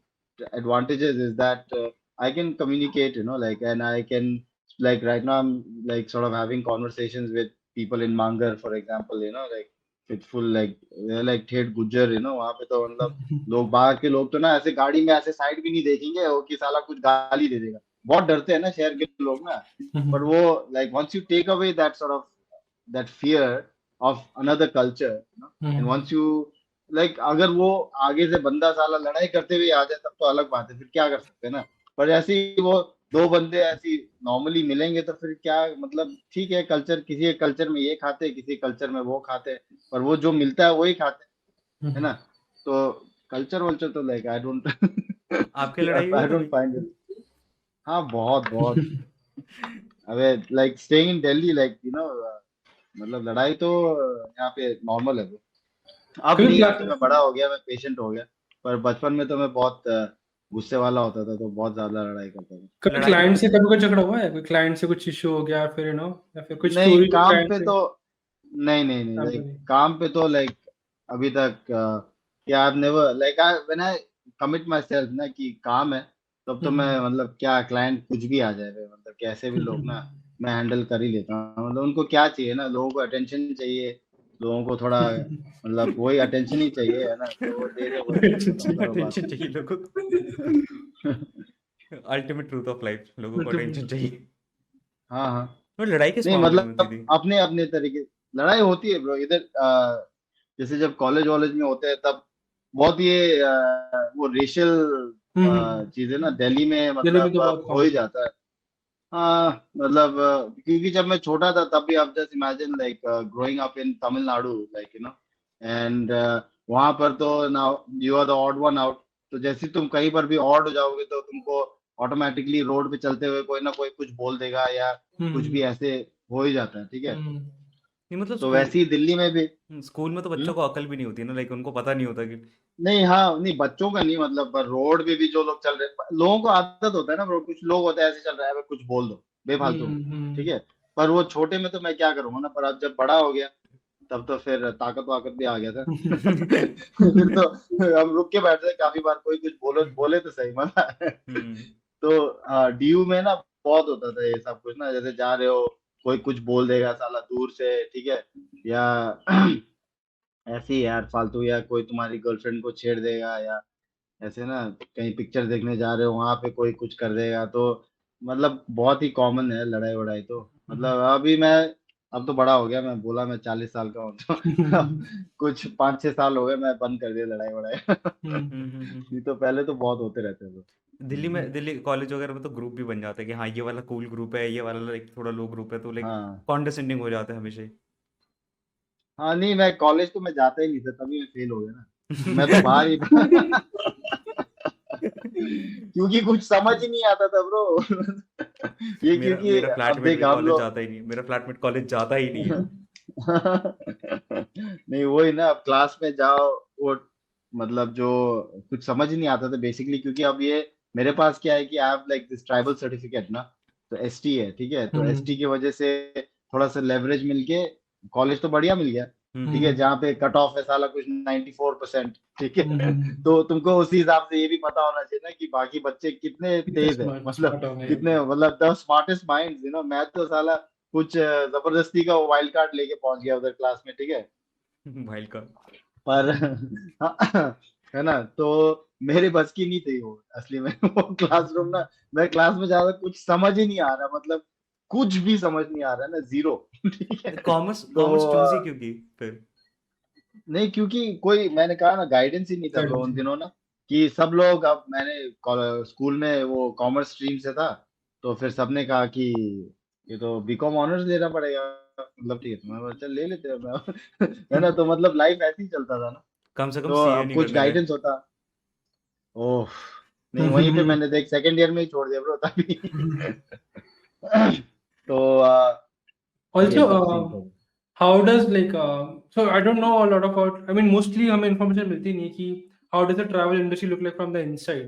advantages is that I can communicate, like, and I can, like right now I'm like sort of having conversations with people in Mangar, for example, like with full like they're like ठेठ गुज्जर, वहाँ पे तो मतलब लोग, बाहर के लोग तो ना ऐसे गाड़ी में ऐसे साइड भी नहीं देखेंगे, वो कि साला कुछ गाली दे देगा. बहुत डरते हैं ना शहर के लोग ना, but वो like once you take away that sort of that fear of another culture, and once you like अगर वो आगे से बंदा साला लड़ाई करते हुए आ जाए तब तो अलग बात है, फिर क्या कर सकते हैं ना. पर ऐसे ही वो दो बंदे ऐसी नॉर्मली मिलेंगे तो फिर क्या मतलब, ठीक है, कल्चर, किसी के कल्चर में ये खाते, किसी कल्चर में वो खाते, पर वो जो मिलता है वही खाते, है ना. तो कल्चर वल्चर तो लाइक आई डोंट आपके लड़ाई हुई आई है डोंट कभी? Find it. हाँ, बहुत बहुत. अबे like staying in Delhi, like मतलब लड़ाई तो यहाँ पे नॉर्मल है वो. अब नहीं, अब तो मैं बड़ा हो गया, मैं पेशेंट हो गया, पर बचपन में तो मैं बहुत गुस्से वाला होता था, तो बहुत ज्यादा लड़ाई करता था. कभी लड़ाई क्लाइंट से कभी कोई झगड़ा हुआ है? कोई क्लाइंट से कुछ इश्यू हो गया, फिर या फिर कुछ नहीं, स्टोरी काम क्लाइंट पे से? तो नहीं नहीं नहीं, काम लाइक पे नहीं? काम पे तो लाइक अभी तक क्या I never like I when I commit my self ना कि काम है, तब तो मैं मतलब क्या क्लाइंट कुछ भी आ जाए रे, मतलब कैसे भी लोग ना मैं हैंडल कर ही लेता हूँ। मतलब उनको क्या चाहिए ना, लोगों को अटेंशन चाहिए, लोगों को थोड़ा मतलब वही अटेंशन ही चाहिए है ना, तो वो दे दे बस, खत्म करो बात। अटेंशन चाहिए लोगों को। अल्टीमेट ट्रूथ ऑफ लाइफ, लोगों को अटेंशन चाहिए। हाँ हाँ। तो लड़ाई किस नहीं मामले में होती मतलब थी? अपने अपने तरीके लड़ाई होती है ब्रो इधर। जैसे जब कॉलेज वॉलेज में होते हैं तब बहुत ये वो रेशियल चीजें ना दिल्ली में दिल्ली में मतलब तो बहुत हो ही कॉमन। जाता है। हाँ मतलब क्योंकि जब मैं छोटा था तब भी आप just imagine like growing up in Tamil Nadu like you know and वहां पर तो now you are the odd one out. तो जैसे ही तुम कहीं पर भी ऑड हो जाओगे तो तुमको ऑटोमेटिकली रोड पे चलते हुए कोई ना कोई कुछ बोल देगा या कुछ भी ऐसे हो ही जाता है, ठीक है। नहीं मतलब तो वैसे ही दिल्ली में भी। स्कूल में तो हम्म? बच्चों को अकल भी नहीं होती ना, लाइक उनको पता नहीं होता कि नहीं हाँ नहीं बच्चों का नहीं मतलब पर रोड पे भी जो लोग चल रहे लोगों को आदत होता है ना bro, कुछ लोग होते हैं ऐसे चल रहा है भाई, कुछ बोल दो बेफालतू में, ठीक है। पर वो छोटे में तो मैं क्या करूंगा ना, पर अब जब बड़ा हो गया तब तो फिर ताकत वाकत भी आ गया था। फिर तो हम रुक के बैठते थे काफी बार, कोई कुछ बोले बोले तो सही मजा। हम्म। तो डीयू में ना बहुत होता था ये सब कुछ ना, जैसे जा रहे हो कोई कुछ बोल देगा साला दूर से, ठीक है, या ऐसे ही यार फालतू, या कोई तुम्हारी गर्लफ्रेंड को छेड़ देगा, या ऐसे ना कहीं पिक्चर देखने जा रहे हो वहां पे कोई कुछ कर देगा, तो मतलब बहुत ही कॉमन है लड़ाई वड़ाई तो। मतलब अभी मैं अब तो बड़ा हो गया, मैं बोला मैं 40 साल का हूँ तो अब कुछ 5-6 साल हो गए मैं बंद कर दिया लड़ाई वड़ाई। नहीं तो पहले तो बहुत होते रहते थे। दिल्ली कॉलेज वगैरह में तो ग्रुप भी बन जाता है कि हाँ ये वाला कूल ग्रुप है, ये वाला लाइक थोड़ा लो ग्रुप है, तो लाइक हाँ कॉन्डेसेंडिंग हो जाता है हमेशा ही। हाँ। नहीं मैं कॉलेज तो मैं जाता ही नहीं था, तभी मैं फेल हो गया ना। मैं तो बाहर ही क्योंकि कुछ समझ ही नहीं आता था ब्रो। ये मेरा क्योंकि मेरा अब फ्लैटमेट देख भी हम कॉलेज लोग जाता ही नहीं, मेरा फ्लैटमेट कॉलेज जाता ही नहीं है। नहीं वही ना, अब क्लास में जाओ वो मतलब जो कुछ समझ ही नहीं आता था बेसिकली, क्योंकि अब ये मेरे पास क्या है कि I have like this tribal certificate ना, तो एसटी है, ठीक है, तो एसटी की वजह से थोड़ा सा लेवरेज मिलके कॉलेज तो बढ़िया मिल गया, ठीक है, जहाँ पे कट ऑफ है साला कुछ 94%, ठीक है। तो तुमको उसी हिसाब से ये भी पता होना चाहिए ना कि बाकी बच्चे कितने कितने तेज है, स्मार्ट मतलब स्मार्ट हो गए कितने मतलब द स्मार्टेस्ट माइंड्स, मैं तो साला कुछ जबरदस्ती का वाइल्ड कार्ड लेके पहुंच गया उधर क्लास में, ठीक है। भाई का। पर है ना, तो मेरे बस की नहीं थी वो असली में। वो क्लासरूम ना, मैं क्लास में ज्यादा कुछ समझ ही नहीं आ रहा, मतलब कुछ भी समझ नहीं आ रहा ना, जीरो। ठीक है। कॉमर्स तो कॉमर्स चूज ही क्यों की फिर? नहीं क्योंकि कोई मैंने कहा ना गाइडेंस ही नहीं था ब्रो उन दिनों ना, कि सब लोग, अब मैंने स्कूल में वो कॉमर्स स्ट्रीम से था, तो फिर सबने कहा कि ये तो बीकॉम ऑनर्स लेना पड़ेगा, मतलब ठीक है, तो मैं बोला, चल ले लेते हैं है ना, तो मतलब लाइफ ऐसे ही चलता था ना। कम से कम तो सीए अब नहीं कुछ करने गए। गाइडेंस होता। ओह नहीं, वहीं पे मैंने देख सेकंड ईयर में ही छोड़ दिया ब्रो तभी। तो ये Also, सब सीन था। how does like so I don't know a lot about. I mean, mostly हमें information मिलती नहीं है कि how does the travel industry look like from the inside.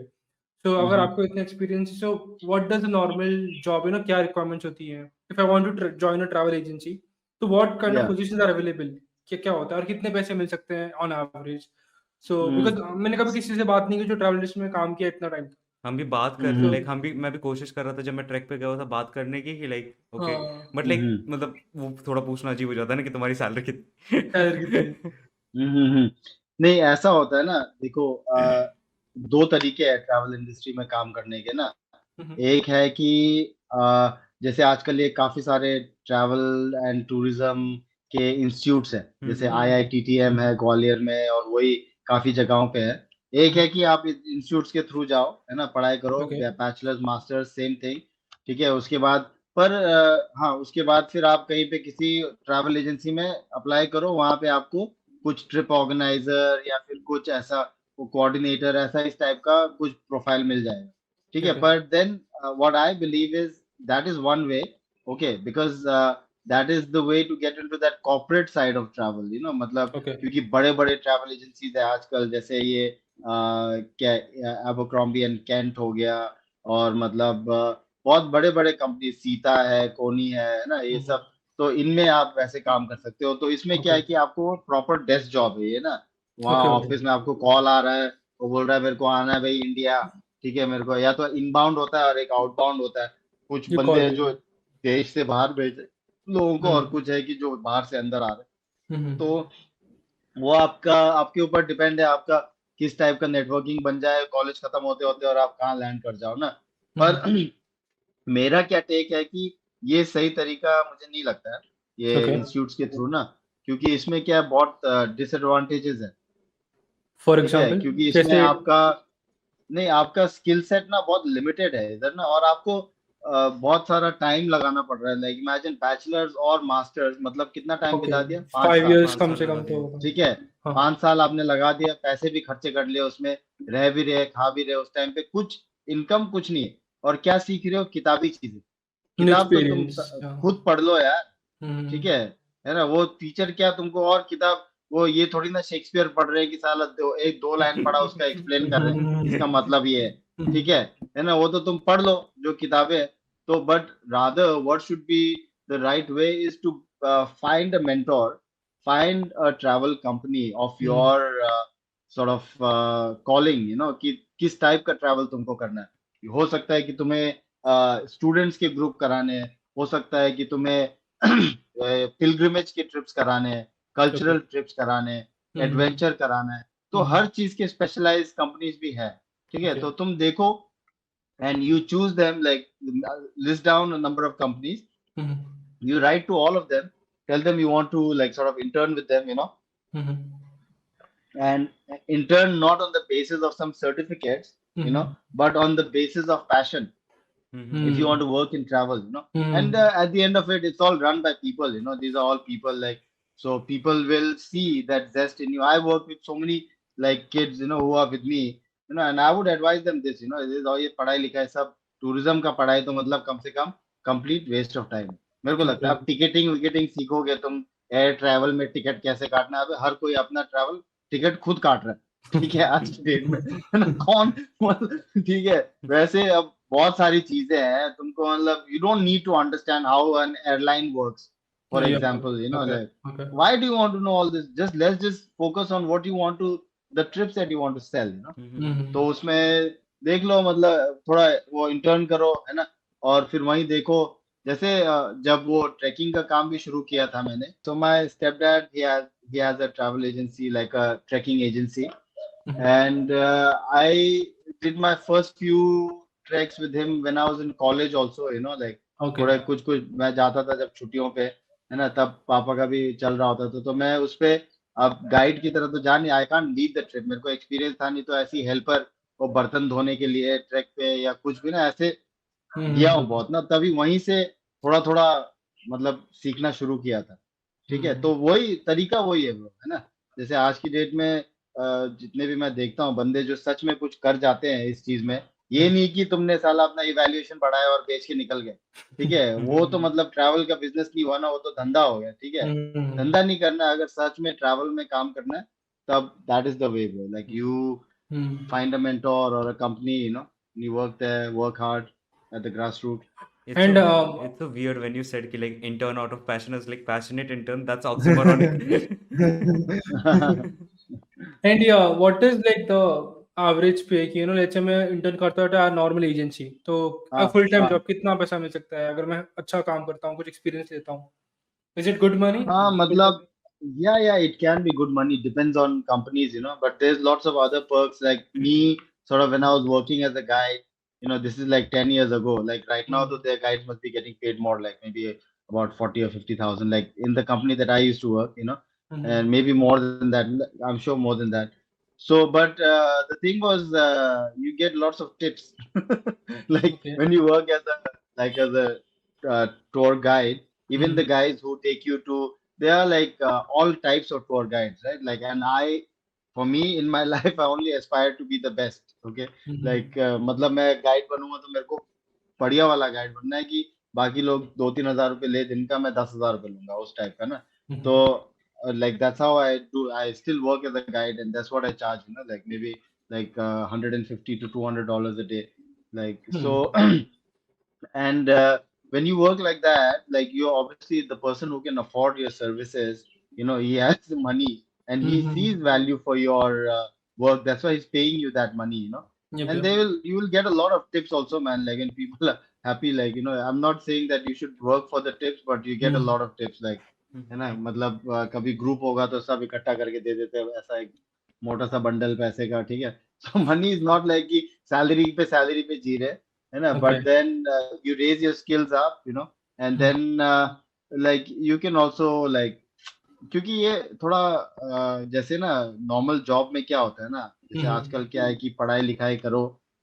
So अगर हम्म, आपको इतना experience है, so what does a normal job, क्या requirements होती हैं? If I want to join a travel agency, so what kind of या positions are available? क्या क्या होता है और कितने पैसे मिल सकते हैं on average? So because मैंने कभी किसी से बात नहीं की जो travel industry में काम किया इतना टाइम। हम भी बात कर तो लाइक मैं भी कोशिश कर रहा था जब मैं ट्रैक पे गया हुआ था बात करने की कि लाइक ओके, हाँ, बट लाइक मतलब वो थोड़ा पूछना अजीब हो जाता है ना कि तुम्हारी सैलरी salary कितनी है? कितनी। नहीं ऐसा होता है ना, देखो दो तरीके हैं ट्रैवल इंडस्ट्री में काम करने के ना। हम्म, एक है कि जैसे आजकल ये काफी सारे ट्रैवल एंड टूरिज्म के इंस्टीट्यूट्स हैं, जैसे आईआईटीटीएम है ग्वालियर में और वही काफी जगहों पे है। एक है कि आप इंस्टीट्यूट्स के थ्रू जाओ, है ना, पढ़ाई करो, okay, bachelors masters same thing, ठीक है। उसके बाद पर हाँ उसके बाद फिर आप कहीं पे किसी ट्रैवल एजेंसी में अप्लाई करो, वहां पे आपको कुछ ट्रिप ऑर्गेनाइजर या फिर कुछ ऐसा कोऑर्डिनेटर ऐसा इस टाइप का कुछ प्रोफाइल मिल जाएगा, ठीक है। okay, पर then what I believe is that is one way, okay, because that is the way to get into that corporate side of travel, मतलब okay. क्योंकि बड़े बड़े ट्रैवल एजेंसीज है आजकल, जैसे ये क्या एबरक्रॉम्बी एंड कैंट हो गया, और मतलब बहुत बड़े बड़े कंपनी सीता है, कोनी है ना, ये सब तो इनमें आप वैसे काम कर सकते हो। तो इसमें क्या है Okay. कि आपको प्रॉपर डेस्क जॉब है ये ना, वहाँ Okay. Okay. ऑफिस में आपको कॉल आ रहा है, वो बोल रहा है मेरे को आना है भाई इंडिया, ठीक है, मेरे को या तो इनबाउंड होता है और एक आउटबाउंड होता है। कुछ You बंदे call हैं me. जो देश से बाहर भेज लोगों को, और Hmm. कुछ है कि जो बाहर से अंदर आ रहे हैं। Hmm. तो वो आपका आपके ऊपर डिपेंड है, आपका किस टाइप का नेटवर्किंग बन जाए कॉलेज खत्म होते होते और आप कहाँ लैंड कर जाओ ना। पर Hmm. मेरा क्या टेक है कि ये सही तरीका मुझे नहीं लगता है ये Okay. इंस्टीट्यूट्स के थ्रू ना, क्योंकि इसमें क्या है, बहुत डिसएडवांटेजेस है। For ठीक है, example, क्योंकि इसमें जैसे आपका नहीं, आपका स्किल सेट ना बहुत लिमिटेड है इधर ना, और आपको बहुत सारा टाइम लगाना पड़ रहा है। लाइक इमेजिन बैचलर्स और मास्टर्स, मतलब कितना टाइम okay, बिता दिया, 5 साल। 5 years 5 कम साल से लगा कम तो दिए। होगा। ठीक है, हाँ 5 साल आपने लगा दिया, पैसे भी खर्चे कर लिए उसमें, रह भी रहे खा भी रहे, उस टाइम पे कुछ इनकम कुछ नहीं है, और क्या सीख रहे हो, किताबी चीजें। किताब तो तुम एक्सपीरियंस। खुद पढ़ लो यार, ठीक हम्म है ना। वो टीचर क्या तुमको और किताब, वो ये थोड़ी ना शेक्सपियर पढ़ रहे हैं कि साला एक दो लाइन पढ़ा उसका एक्सप्लेन कर रहे हैं, इसका मतलब ये है, ठीक है ना। वो तो तुम पढ़ लो जो किताबें हैं। तो but rather what should be the right way is to find a mentor, find a travel company of your sort of calling, कि किस टाइप का ट्रैवल तुमको करना है। हो सकता है कि तुम्हें स्टूडेंट्स के ग्रुप कराने हैं, हो सकता है कि तुम्हें पिलग्रिमेज के ट्रिप्स कराने हैं, ओके। कल्चरल ट्रिप्स कराने हैं, एडवेंचर कराना है। तो हर चीज के स्पेशलाइज्ड कंपनीज भी है, ठीक है। ओके। तो तुम देखो and you choose them, like list down a number of companies, you write to all of them, tell them you want to like sort of intern with them, and intern not on the basis of some certificates, but on the basis of passion, if you want to work in travel, and at the end of it, it's all run by people, these are all people, like, so people will see that zest in you. I work with so many like kids, who are with me, and I would advise them this, this is all ये पढ़ाई लिखाई सब tourism का पढ़ाई तो मतलब कम से कम complete waste of time. मेरे को लगता है अब टिकटिंग विकेटिंग सीखोगे तुम, एयर ट्रैवल में टिकट कैसे काटना है, अब हर कोई अपना ट्रैवल टिकट खुद काट रहा है, ठीक है, आज की डेट में, है ना, कौन मतलब, ठीक है। वैसे अब बहुत सारी चीजें हैं, तुमको मतलब you don't need to understand how an airline works, for Yeah. Example, Okay. Like Okay. why do you want to know all this, just let's just focus on what you want to, the trips that you want to sell, तो उसमें देख लो, मतलब थोड़ा वो intern करो, है ना, और फिर वहीं देखो। जैसे जब वो ट्रैकिंग का काम भी शुरू किया था मैंने, तो my step dad he has a travel agency, like a trekking agency, and I did my first few treks with him when I was in college also, like Okay. थोड़े कुछ कुछ मैं जाता था जब छुट्टियों पे, है ना, तब पापा का भी चल रहा होता था, तो मैं उस पे अब गाइड की तरह तो जा नहीं, I can't lead the trip, मेरे को एक्सपीरियंस था नहीं, तो ऐसी हेल्पर, वो बर्तन धोने के लिए ट्रैक पे या कुछ भी ना ऐसे गया हूँ बहुत ना, तभी वहीं से थोड़ा थोड़ा मतलब सीखना शुरू किया था, ठीक है। तो वही तरीका वही है bro, है ना। जैसे आज की डेट में जितने भी मैं देखता हूँ बंदे जो सच में कुछ कर जाते हैं इस चीज में, ये नहीं कि तुमने साला अपना इवैल्यूएशन बढ़ाया और बेच के निकल गए, ठीक है, वो तो मतलब ट्रैवल का बिजनेस नहीं हुआ ना, वो तो धंधा हो गया, ठीक है। धंधा नहीं करना है, अगर सच में ट्रैवल में काम करना है, तब that is the way bro, like you find a mentor or a company, and you work there, work hard at the grassroots. It's so And it's so weird when you said कि like intern out of passion is like passionate intern. That's oxymoronic. and yeah, what is like the average pay कि let's say मैं intern करता हूँ normal agency, तो हाँ full time हाँ job कितना पैसा मिल सकता है अगर मैं अच्छा काम करता हूँ, कुछ एक्सपीरियंस लेता हूँ? Is it good money? हाँ, मतलब yeah, it can be good money, depends on companies, but there's lots of other perks, like me, sort of when I was working as a guide, this is like 10 years ago, like right now their guides must be getting paid more, like maybe about 40 or 50,000, like in the company that I used to work, and maybe more than that, I'm sure more than that. So but the thing was, you get lots of tips, like Okay. when you work as a tour guide, even the guys who take you to, there are like all types of tour guides, right? Like, and for me in my life, I only aspire to be the best, okay? Like मतलब मैं guide बनूंगा तो मेरे को बढ़िया वाला guide बनना है, कि बाकी लोग 2-3 हज़ार रुपए ले दिन का, मैं 10,000 रुपए लूंगा, उस टाइप का ना। तो like that's how I do, I still work as a guide, and that's what I charge, like maybe like $150 to $200 a day, like so. And when you work like that, like you're obviously the person who can afford your services, he has the money and he sees Mm-hmm. value for your work. That's why he's paying you that money. Yep, And yep. you will get a lot of tips also, man. Like, and people are happy. Like, I'm not saying that you should work for the tips, but you get a Mm-hmm. lot of tips. Like, है ना, मतलब कभी group होगा तो सब इकट्ठा करके दे देते हैं ऐसा एक मोटा सा बंडल पैसे का, ठीक है. So money is not like कि सैलरी पे जी रहे, है ना, Okay. but then you raise your skills up, and Mm-hmm. then like you can also like, क्योंकि ये थोड़ा जैसे ना नॉर्मल जॉब में क्या होता है ना, जैसे आजकल क्या है कि पढ़ाई लिखाई करो,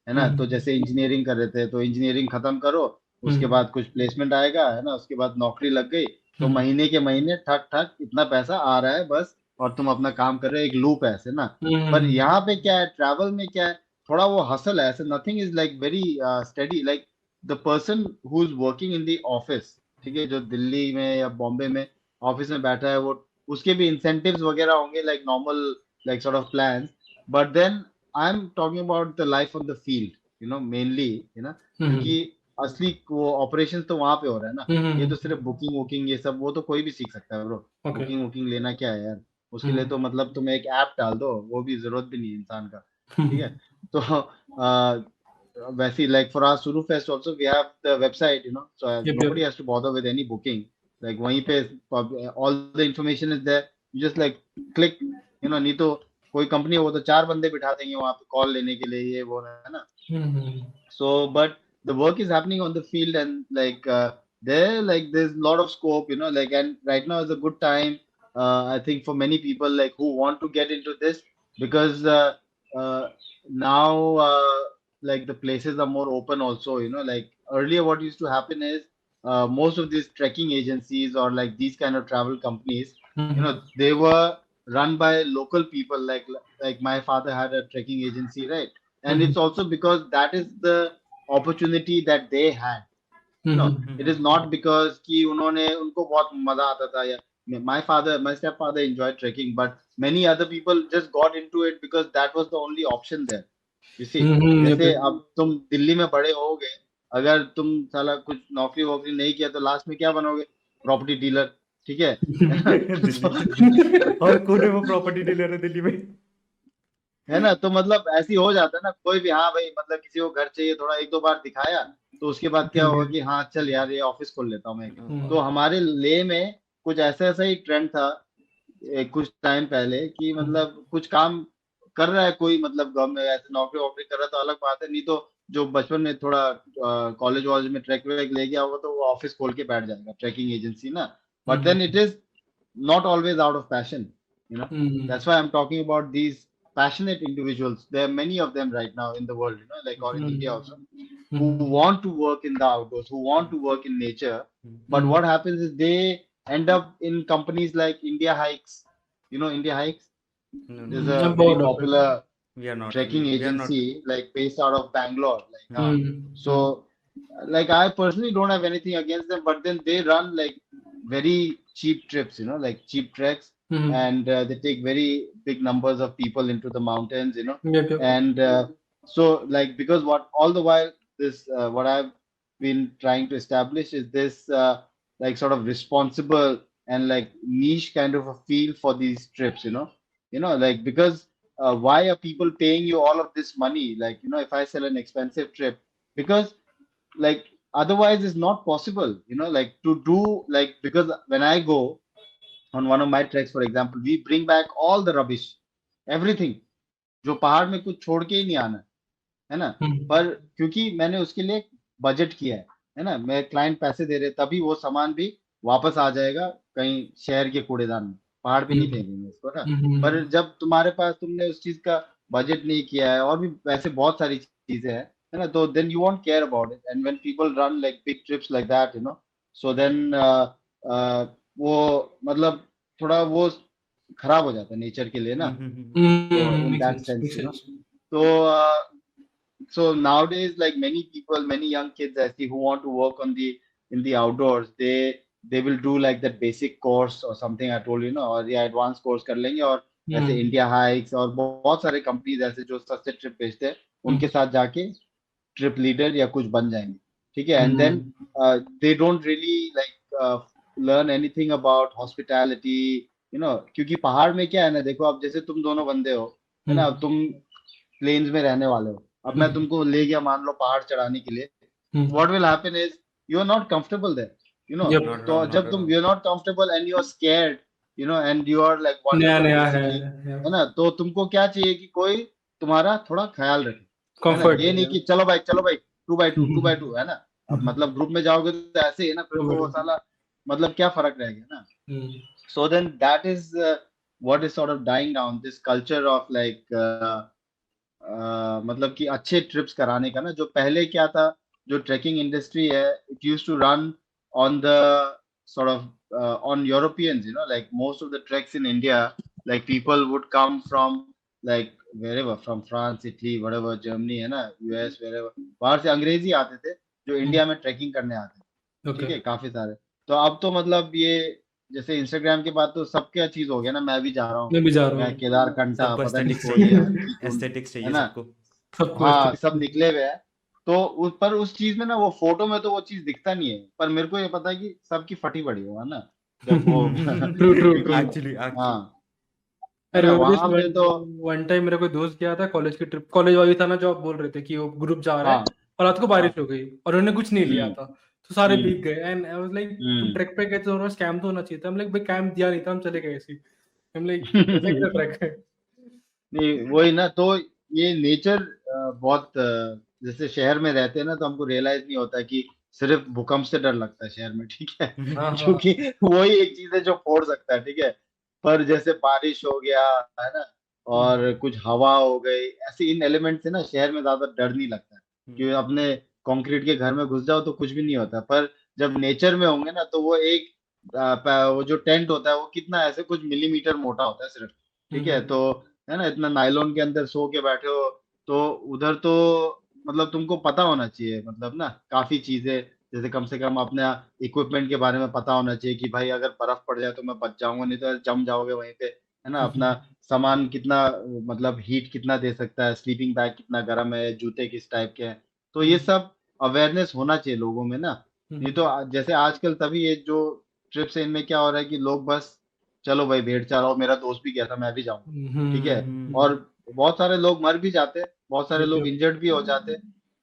है ना, तो Mm-hmm. जैसे इंजीनियरिंग कर रहे थे तो इंजीनियरिंग खत्म करो, उसके Mm-hmm. बाद कुछ प्लेसमेंट आएगा, है ना, उसके बाद नौकरी लग गई, तो Mm-hmm. महीने के महीने ठक ठक इतना पैसा आ रहा है बस, और तुम अपना काम कर रहे हो, एक लूप है ऐसे ना. पर Mm-hmm. यहाँ पे क्या है, ट्रैवल में क्या है, थोड़ा वो हसल है ऐसे, nothing is like very study, like the person who is working in the office, ठीक है, जो दिल्ली में या बॉम्बे में ऑफिस में बैठा है, वो उसके भी इंसेंटिव्स वगैरह होंगे, like normal, like sort of plans, but then I am talking about the life on the field, mainly, Mm-hmm. क्योंकि असली वो ऑपरेशन तो वहां पे हो रहा है ना. ये Mm-hmm. तो सिर्फ बुकिंग वुकिंग ये सब वो तो कोई भी सीख सकता है ब्रो. Okay. बुकिंग वुकिंग लेना क्या है यार, उसके लिए Mm-hmm. तो मतलब तुम एक ऐप डाल दो, वो भी जरूरत भी नहीं है इंसान का, ठीक है. तो वैसे like for our Suru Fest also we have the website, so Yep, nobody yep. has to bother with any booking. Like वहीं पे all the information is there. You just like click, नहीं तो कोई कंपनी हो तो 4 बंदे बिठा देंगे वहां पे कॉल लेने के लिए, ये वो, है ना. Mm-hmm. So, but the work is happening on the field, and like there's a lot of scope, like, and right now is a good time. I think for many people like who want to get into this, because uh, now like the places are more open also. Like earlier, what used to happen is most of these trekking agencies or like these kind of travel companies, Mm-hmm. they were run by local people. Like my father had a trekking agency, right? And Mm-hmm. it's also because that is the opportunity that they had. Mm-hmm. It is not because कि उन्होंने उनको बहुत मजा आता था, या my stepfather enjoyed trekking, but many other people just got into it because that was the only option there. You see, Mm-hmm. Yep, जैसे yep. अब तुम दिल्ली में बड़े होगे, अगर तुम साला कुछ नौकरी वोकरी नहीं किया तो लास्ट में क्या बनोगे, प्रॉपर्टी डीलर, ठीक है. दिल्ली तो, में हर कोने में प्रॉपर्टी डीलर है दिल्ली में. है ना, तो मतलब ऐसी हो जाता है ना, कोई भी, हाँ भाई, मतलब किसी को घर चाहिए, थोड़ा एक दो बार दिखाया, तो उसके बाद क्या होगा कि हाँ चल यार ये ऑफिस खोल लेता हूँ मैं. तो हमारे ले में कुछ ऐसा ऐसा ही ट्रेंड था कुछ टाइम पहले, कि मतलब कुछ काम कर रहा है कोई, मतलब गवर्नमेंट ऐसे नौकरी वोकरी कर रहा है तो अलग बात है, नहीं तो जो बचपन में थोड़ा कॉलेज वॉलेज में ट्रैक व्रैक ले गया होगा तो वो ऑफिस खोल के बैठ जाएगा, ट्रैकिंग एजेंसी ना. But then it is not always out of passion. Mm-hmm. That's why I'm talking about these passionate individuals. There are many of them right now in the world, like, or in India also, who want to work in the outdoors, who want to work in nature. But what happens is they end up in companies like India Hikes. India Hikes? No, There's no, a I'm very bored of it. popular we are not. trekking We are not. agency like based out of Bangalore. Like, Mm-hmm. so like I personally don't have anything against them, but then they run like very cheap trips, like cheap treks, Mm-hmm. and they take very big numbers of people into the mountains, Yep, yep. and so like, because what all the while this what I've been trying to establish is this like sort of responsible and like niche kind of a feel for these trips, like, because why are people paying you all of this money, like, if I sell an expensive trip, because like otherwise it's not possible, like to do, like, because when I go on one of my treks, for example, we bring back all the rubbish, everything, जो पहाड़ में कुछ छोड़ के ही नहीं आना है ना. Mm-hmm. पर क्योंकि मैंने उसके लिए बजट किया है ना, मैं क्लाइंट पैसे दे रहे, तभी वो सामान भी वापस आ जाएगा कहीं शहर के कूड़ेदान में, पहाड़ पे नहीं फेंकेंगे उसको ना. पर Mm-hmm. जब तुम्हारे पास, तुमने उस चीज का बजट नहीं किया है, और भी वैसे बहुत सारी चीजें हैं, है ना, तो then you won't care about it, and when people run like big trips like that, so then वो मतलब थोड़ा वो खराब हो जाता है नेचर के लिए ना. तो Mm-hmm. In Makes that sense. Sense, Makes sense. तो so nowadays, like many people, many young kids I see who want to work on the in the outdoors, they will do like that basic course or something I told you, or या advanced course कर लेंगे, और ऐसे Mm-hmm. India hikes और बहुत सारे companies ऐसे जो सस्ते ट्रिप बेचते हैं, उनके साथ जाके ट्रिप लीडर या कुछ बन जाएंगे, ठीक है, and then they don't really learn anything about hospitality, क्योंकि पहाड़ में क्या है ना, देखो अब जैसे तुम दोनों बंदे हो, है ना, अब तुम प्लेन्स में रहने वाले हो, अब मैं तुमको ले गया मान लो पहाड़ चढ़ाने के लिए, what will happen is you are not comfortable there, Yep. Not at तो all, not जब at तुम all. you're not comfortable and you are scared, and you are like नया vulnerable नया है, basically, है ना, तो तुमको क्या चाहिए कि कोई तुम्हारा थोड़ा ख्याल रखे, है ना, कंफर्ट ये नहीं कि चलो भाई 2x2 है ना, अब मतलब ग्रुप में जाओगे तो ऐसे ही है ना, फिर तो वो साला मतलब क्या फर्क रहेगा ना. So then that is what is sort of dying down, this culture of मतलब कि अच्छे ट्रिप्स कराने का ना, जो पहले क्या था, जो ट्रैकिंग इंडस्ट्री है, it used to run on the sort of on Europeans, like most of the treks in India, like people would come from like wherever, from France, Italy, whatever, Germany, है ना, US, wherever, बाहर से अंग्रेज ही आते थे जो India में trekking करने आते थे, ठीक है, काफी सारे. तो अब तो मतलब ये जैसे इंस्टाग्राम के बाद तो सबके चीज हो गया ना, मैं भी जा रहा हूँ, मैं भी जा रहा मैं हूँ. केदार कंठा, सबको पता नहीं एस्थेटिक्स कोई चाहिए, हल्की कुंड, एस्थेटिक्स है चाहिए ना, सबको. सबको हाँ ऐसे. सब निकले हुए हैं. तो पर उस चीज में ना, वो फोटो में तो वो चीज दिखता नहीं है, पर मेरे को ये पता है कि सबकी फटी पड़ी हुआ है ना, जब वो ट्रू ट्रू ट्रू. क्योंकि Actually, हाँ, आई है ना, रिमेम्बर दिस वहां पे तो वन टाइम मेरा कोई दोस्त गया था कॉलेज की ट्रिप. कॉलेज वाली था ना, जो आप बोल रहे थे कि वो ग्रुप जा रहा है, हाँ और रात को हाँ. बारिश हो गई और उन्होंने कुछ नहीं लिया हम्म था, तो सारे हम्म भीग गए. एंड आई वाज लाइक, तुम हम्म. ट्रैक पे गए तो स्कैम तो होना चाहिए था. हम लाइक भाई कैंप दिया नहीं था, हम चले गए ऐसे ही. हम लाइक ऐसा क्या ट्रैक है. नहीं वही ना, तो ये नेचर बहुत जैसे शहर में रहते हैं ना, तो हमको रियलाइज नहीं होता कि सिर्फ भूकंप से डर लगता है शहर में, ठीक है, हाँ हाँ. क्योंकि वही एक चीज है जो फोड़ सकता है, ठीक है, पर जैसे बारिश हो गया, है ना, और कुछ हवा हो गई, ऐसे इन एलिमेंट से ना शहर में ज्यादा डर नहीं लगता है, कि अपने कंक्रीट के घर में घुस जाओ तो कुछ भी नहीं होता, पर जब नेचर में होंगे ना, तो वो एक वो जो टेंट होता है वो कितना ऐसे कुछ मिलीमीटर मोटा होता है सिर्फ, ठीक है, तो है ना, इतना नायलॉन के अंदर सो के बैठे हो, तो उधर तो मतलब तुमको पता होना चाहिए, मतलब ना काफी चीजें, जैसे कम से कम अपने इक्विपमेंट के बारे में पता होना चाहिए कि भाई अगर बर्फ पड़ जाए तो मैं बच जाऊंगा, नहीं तो जम जाओगे वहीं पे, है ना, अपना सामान कितना मतलब हीट कितना दे सकता है, स्लीपिंग बैग कितना गर्म है, जूते किस टाइप के हैं, तो ये सब अवेयरनेस होना चाहिए लोगों में ना. नहीं तो जैसे आजकल तभी ये जो ट्रिप्स है, इनमें क्या हो रहा है कि लोग बस चलो भाई भेड़ चार, और मेरा दोस्त भी गया था मैं भी जाऊंगा, ठीक है, और बहुत सारे लोग मर भी जाते हैं, बहुत सारे लोग इंजर्ड भी हो जाते हैं,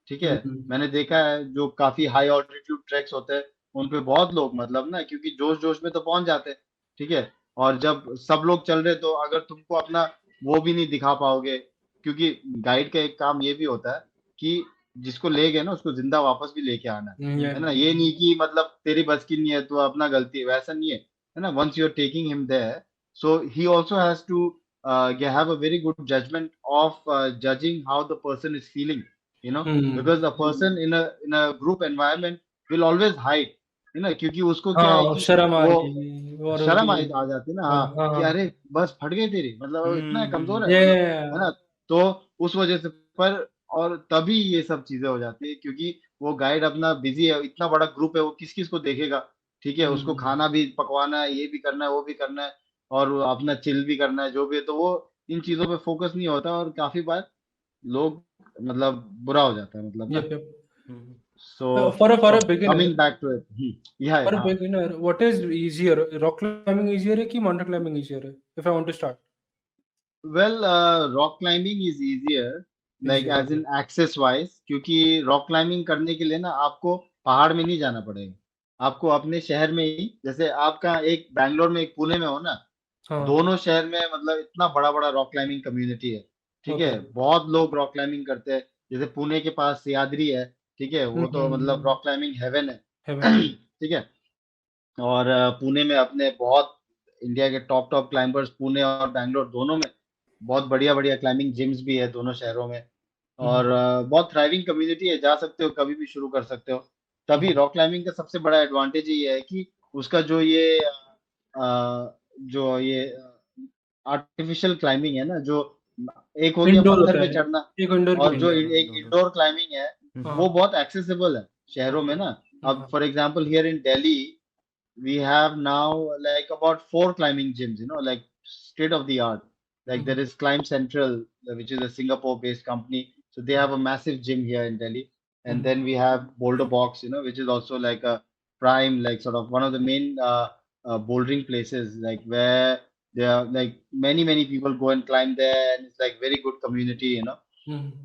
ठीक है. मैंने देखा है जो काफी हाई ऑल्टीट्यूड ट्रैक्स होते हैं, उन पे बहुत लोग मतलब ना, क्योंकि जोश जोश में तो पहुंच जाते हैं, ठीक है, और जब सब लोग चल रहे, तो अगर तुमको अपना वो भी नहीं दिखा पाओगे, क्योंकि गाइड का एक काम ये भी होता है कि जिसको ले गए ना उसको जिंदा वापस भी लेके आना है ना, ये नहीं कि मतलब तेरी बस की नहीं है तो अपना गलती है, वैसा नहीं है ना, once you're taking him there, so he also has to have a very good judgment of judging how the person is feeling, because a person in a group environment will always hide, क्योंकि उसको क्या है हाँ, कि शर्म आ वो रही और शर्म उनकी. आ जाती है ना, हाँ हाँ, कि हाँ. अरे बस फट गई तेरी, मतलब वो इतना कमजोर है, ये मतलब, है ना, तो उस वजह से, पर और तभी ये सब चीजें हो जाती है, क्योंकि वो गाइड अपना बिजी है, इतना बड़ा ग्रुप है, वो किस किस को देखेगा, ठीक है, उसको खाना भी पकवाना है, ये भी करना है, वो भी करना है, और वो अपना चिल भी करना है, जो भी है, तो वो इन चीजों पे फोकस नहीं होता, और काफी बार लोग मतलब बुरा हो जाता है, मतलब ना. yep, yep. So For a beginner, coming back to it, yeah, for a हाँ. beginner, what is easier? Rock climbing easier है कि mountain climbing easier है? If I want to start. Well, rock climbing is easier, like Easier, as okay. in access wise, क्योंकि rock climbing करने के लिए ना आपको पहाड़ में नहीं जाना पड़ेगा, आपको अपने शहर में ही, जैसे आपका एक बैंगलोर में एक पुणे में हो ना, हाँ. दोनों शहर में मतलब इतना बड़ा बड़ा रॉक क्लाइंबिंग कम्युनिटी है, ठीक है, Okay. बहुत लोग रॉक क्लाइंबिंग करते हैं, जैसे पुणे के पास सह्याद्री है, ठीक है, वो तो मतलब रॉक क्लाइंबिंग हेवन है, Heaven. ठीक है, और पुणे में अपने बहुत इंडिया के टॉप टॉप क्लाइंबर्स, पुणे और बैंगलोर दोनों में बहुत बढ़िया बढ़िया क्लाइंबिंग जिम्स भी है दोनों शहरों में, और बहुत थ्राइविंग कम्युनिटी है, जा सकते हो कभी भी शुरू कर सकते हो. तभी रॉक क्लाइंबिंग का सबसे बड़ा एडवांटेज ये है कि उसका जो ये आर्टिफिशियल क्लाइंबिंग है ना, जो एक हो गया इंडोर पत्थर होता पे है, चढ़ना, एक इंडोर भी और जो होता है. एक इंडोर क्लाइंबिंग है, वो हाँ. बहुत एक्सेसिबल है शहरों में ना. अब for example here in Delhi we have now like about 4 climbing gyms, like state of the art. Like there is Climb Central, which is a Singapore based company. So they have a massive gym here in Delhi. and then we have Boulder Box, which is also like a prime, like sort of one of the main bouldering places, like where there are like many people go and climb there, and it's like very good community.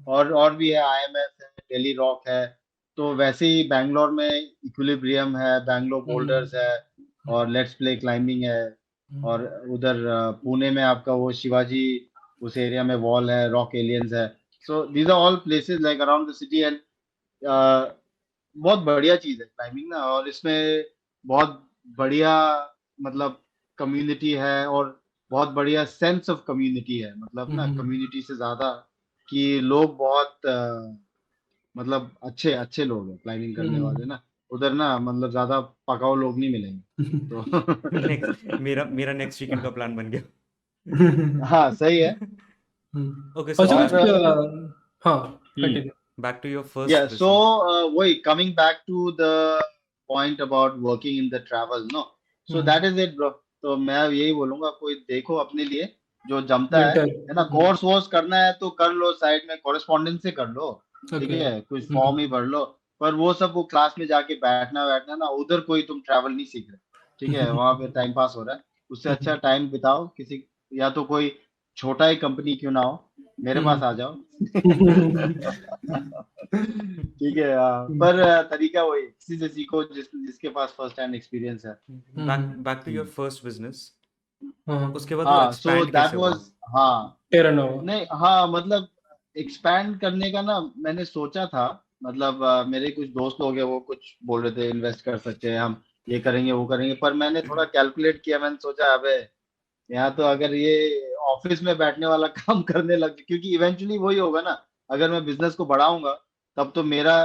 और भी है, IMF है, Delhi rock है, तो वैसे ही बैंगलोर में equilibrium है, Bangalore boulders है, और लेट्स प्ले क्लाइंबिंग है, और उधर पुणे में आपका वो शिवाजी उस एरिया में वॉल है, रॉक एलियंस है. So these are all places like around the city, and बहुत बढ़िया चीज है क्लाइंबिंग ना, और इसमें बहुत बढ़िया मतलब कम्युनिटी है, और बहुत बढ़िया सेंस ऑफ कम्युनिटी है, मतलब ना कम्युनिटी से ज्यादा कि लोग बहुत मतलब अच्छे अच्छे लोग हैं क्लाइंबिंग करने वाले ना, उधर ना मतलब ज्यादा पकाऊ लोग नहीं मिलेंगे तो नेक्स्ट मेरा नेक्स्ट वीकेंड का प्लान बन गया. हाँ सही है. Okay, so Also, और continue. back to your first yeah, so business. wait, coming back to the point about working in the travel, no, so that is it, bro. तो मैं यही बोलूंगा, कोई देखो अपने लिए जो जमता है ना, कोर्स वोर्स करना है तो कर लो, साइड में कॉरेस्पॉन्डेंस से कर लो, ठीक है, कुछ फॉर्म ही भर लो, पर वो सब वो क्लास में जाके बैठना ना, उधर कोई तुम ट्रैवल नहीं सीख रहे, ठीक है, वहां पे टाइम पास हो रहा है, उससे अच्छा टाइम बिताओ किसी, या तो कोई छोटा ही कंपनी क्यों ना हो, मेरे पास आ जाओ. ठीक है, पर तरीका वही, किसी से सीखो जिसके पास फर्स्ट हैंड एक्सपीरियंस है. Back to your first business. उसके बाद वो हाँ, सो expand दैट कैसे हुआ? वाज, हाँ Terranova. नहीं, हाँ मतलब एक्सपैंड करने का ना मैंने सोचा था, मतलब मेरे कुछ दोस्त लोग हैं, वो कुछ बोल रहे थे इन्वेस्ट कर सकते हैं हम, ये करेंगे वो करेंगे, पर मैंने थोड़ा कैलकुलेट किया, मैंने सोचा अबे यहाँ तो अगर ये ऑफिस में बैठने वाला काम करने लग, क्योंकि इवेंचुअली वही होगा ना, अगर मैं बिजनेस को बढ़ाऊंगा तब तो मेरा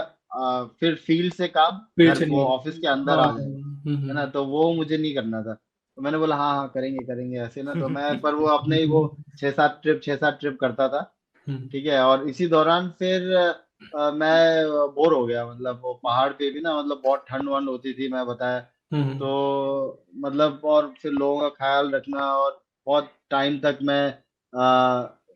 फिर फील्ड से काम Field घर से वो नहीं. ऑफिस के अंदर आ जाएगा, है ना, तो वो मुझे नहीं करना था. तो मैंने बोला हाँ हाँ करेंगे करेंगे ऐसे ना, तो मैं पर वो अपने ही वो 6-7 ट्रिप करता था, ठीक है, और इसी दौरान फिर मैं बोर हो गया, मतलब वो पहाड़ पे भी ना मतलब बहुत ठंड वंड होती थी, मैं बताया, तो मतलब और फिर लोगों का ख्याल रखना, और बहुत टाइम तक मैं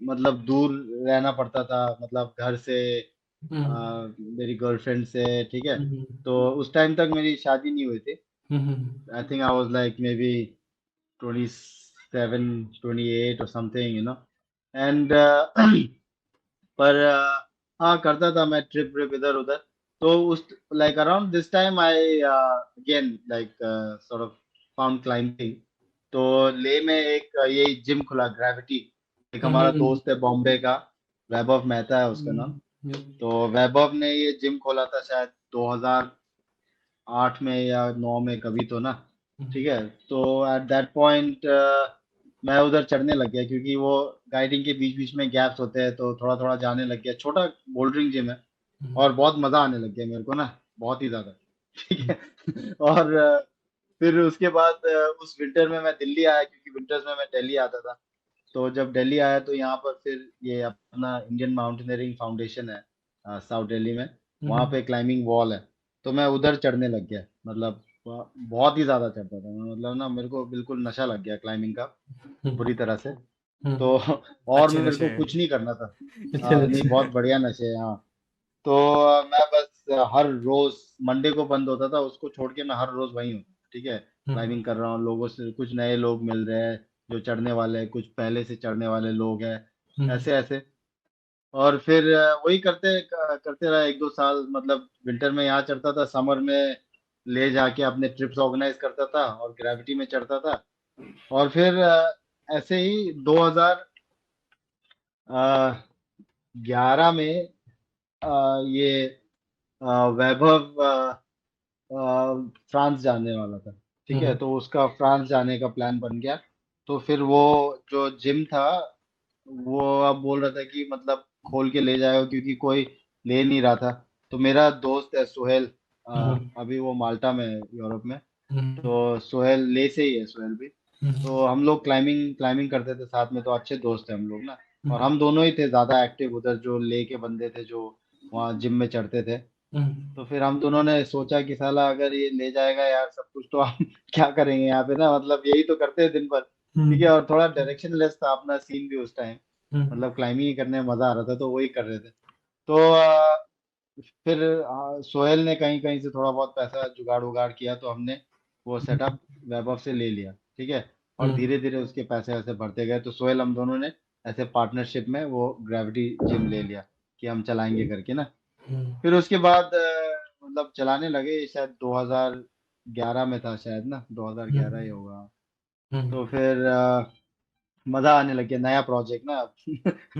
मतलब दूर रहना पड़ता था, मतलब घर से, मेरी गर्लफ्रेंड से, ठीक है, तो उस टाइम तक मेरी शादी नहीं हुई थी. I think I was like may be 27, 28 और समथिंग. एंड पर हाँ करता था मैं ट्रिप ट्रिप इधर उधर, तो उस like around this time I again like sort of found climbing. तो ले में एक ये जिम खुला, ग्रेविटी, एक हमारा दोस्त है बॉम्बे का, वैभव मेहता है उसका नाम. तो वैभव ने ये जिम खोला था शायद 2008 में या 9 में कभी तो ना, ठीक है, तो एट दैट पॉइंट मैं उधर चढ़ने लग गया, क्योंकि वो गाइडिंग के बीच बीच में गैप्स होते हैं, तो थोड़ा थोड़ा जाने लग गया, छोटा बोल्डरिंग जिम है, और बहुत मजा आने लग गया मेरे को ना, बहुत ही ज्यादा, ठीक है. और फिर उसके बाद उस विंटर में मैं दिल्ली आया, क्योंकि विंटर्स में मैं दिल्ली आता था, तो जब दिल्ली आया तो यहाँ पर फिर ये अपना इंडियन माउंटेनियरिंग फाउंडेशन है साउथ दिल्ली में, वहाँ पे क्लाइंबिंग वॉल है, तो मैं उधर चढ़ने लग गया, मतलब बहुत ही ज्यादा चढ़ता था मैं, मतलब ना मेरे को बिल्कुल नशा लग गया क्लाइंबिंग का बुरी तरह से. तो और अच्छे मेरे को नशे हैं. कुछ नहीं करना था. नहीं बहुत बढ़िया नशे हैं, हाँ. तो मैं बस हर रोज मंडे को बंद होता था, उसको छोड़ के मैं हर रोज वहीं हूँ, ठीक है, क्लाइंबिंग कर रहा हूँ, लोगों से कुछ नए लोग मिल रहे हैं जो चढ़ने वाले हैं, कुछ पहले से चढ़ने वाले लोग हैं, ऐसे ऐसे. और फिर वही करते रहा 1-2 साल, मतलब विंटर में यहाँ चढ़ता था, समर में ले जाके अपने ट्रिप्स ऑर्गेनाइज करता था, और ग्रेविटी में चढ़ता था. और फिर ऐसे ही 2011 में ये वैभव फ्रांस जाने वाला था, ठीक है, तो उसका फ्रांस जाने का प्लान बन गया. तो फिर वो जो जिम था, वो अब बोल रहा था कि मतलब खोल के ले जाएगा, क्योंकि कोई ले नहीं रहा था. तो मेरा दोस्त है सुहेल, अभी वो माल्टा में है, यूरोप में, तो सुहेल ले से ही है, सुहेल भी, तो हम लोग क्लाइंबिंग क्लाइंबिंग करते थे साथ में, तो अच्छे दोस्त हैं हम लोग ना, और हम दोनों ही थे ज्यादा एक्टिव उधर, जो ले के बंदे थे जो वहाँ जिम में चढ़ते थे. तो फिर हम दोनों ने सोचा कि साला अगर ये ले जाएगा यार सब कुछ, तो हम क्या करेंगे यहाँ पे ना, मतलब यही तो करते हैं दिन भर, ठीक है, और थोड़ा डायरेक्शन लेस था अपना सीन भी उस टाइम, मतलब क्लाइंबिंग ही करने में मजा आ रहा था, तो वही कर रहे थे. तो फिर सोहेल ने कहीं कहीं से थोड़ा बहुत पैसा जुगाड़ उगाड़ किया, तो हमने वो सेटअप वैभव से ले लिया, ठीक है। और धीरे धीरे उसके पैसे ऐसे बढ़ते गए, तो सोहेल हम दोनों ने ऐसे पार्टनरशिप में वो ग्रेविटी जिम ले लिया कि हम चलाएंगे करके ना। फिर उसके बाद मतलब चलाने लगे, शायद 2011 में था शायद ना, 2011 ही होगा। तो फिर मजा आने लग गया, नया प्रोजेक्ट ना अब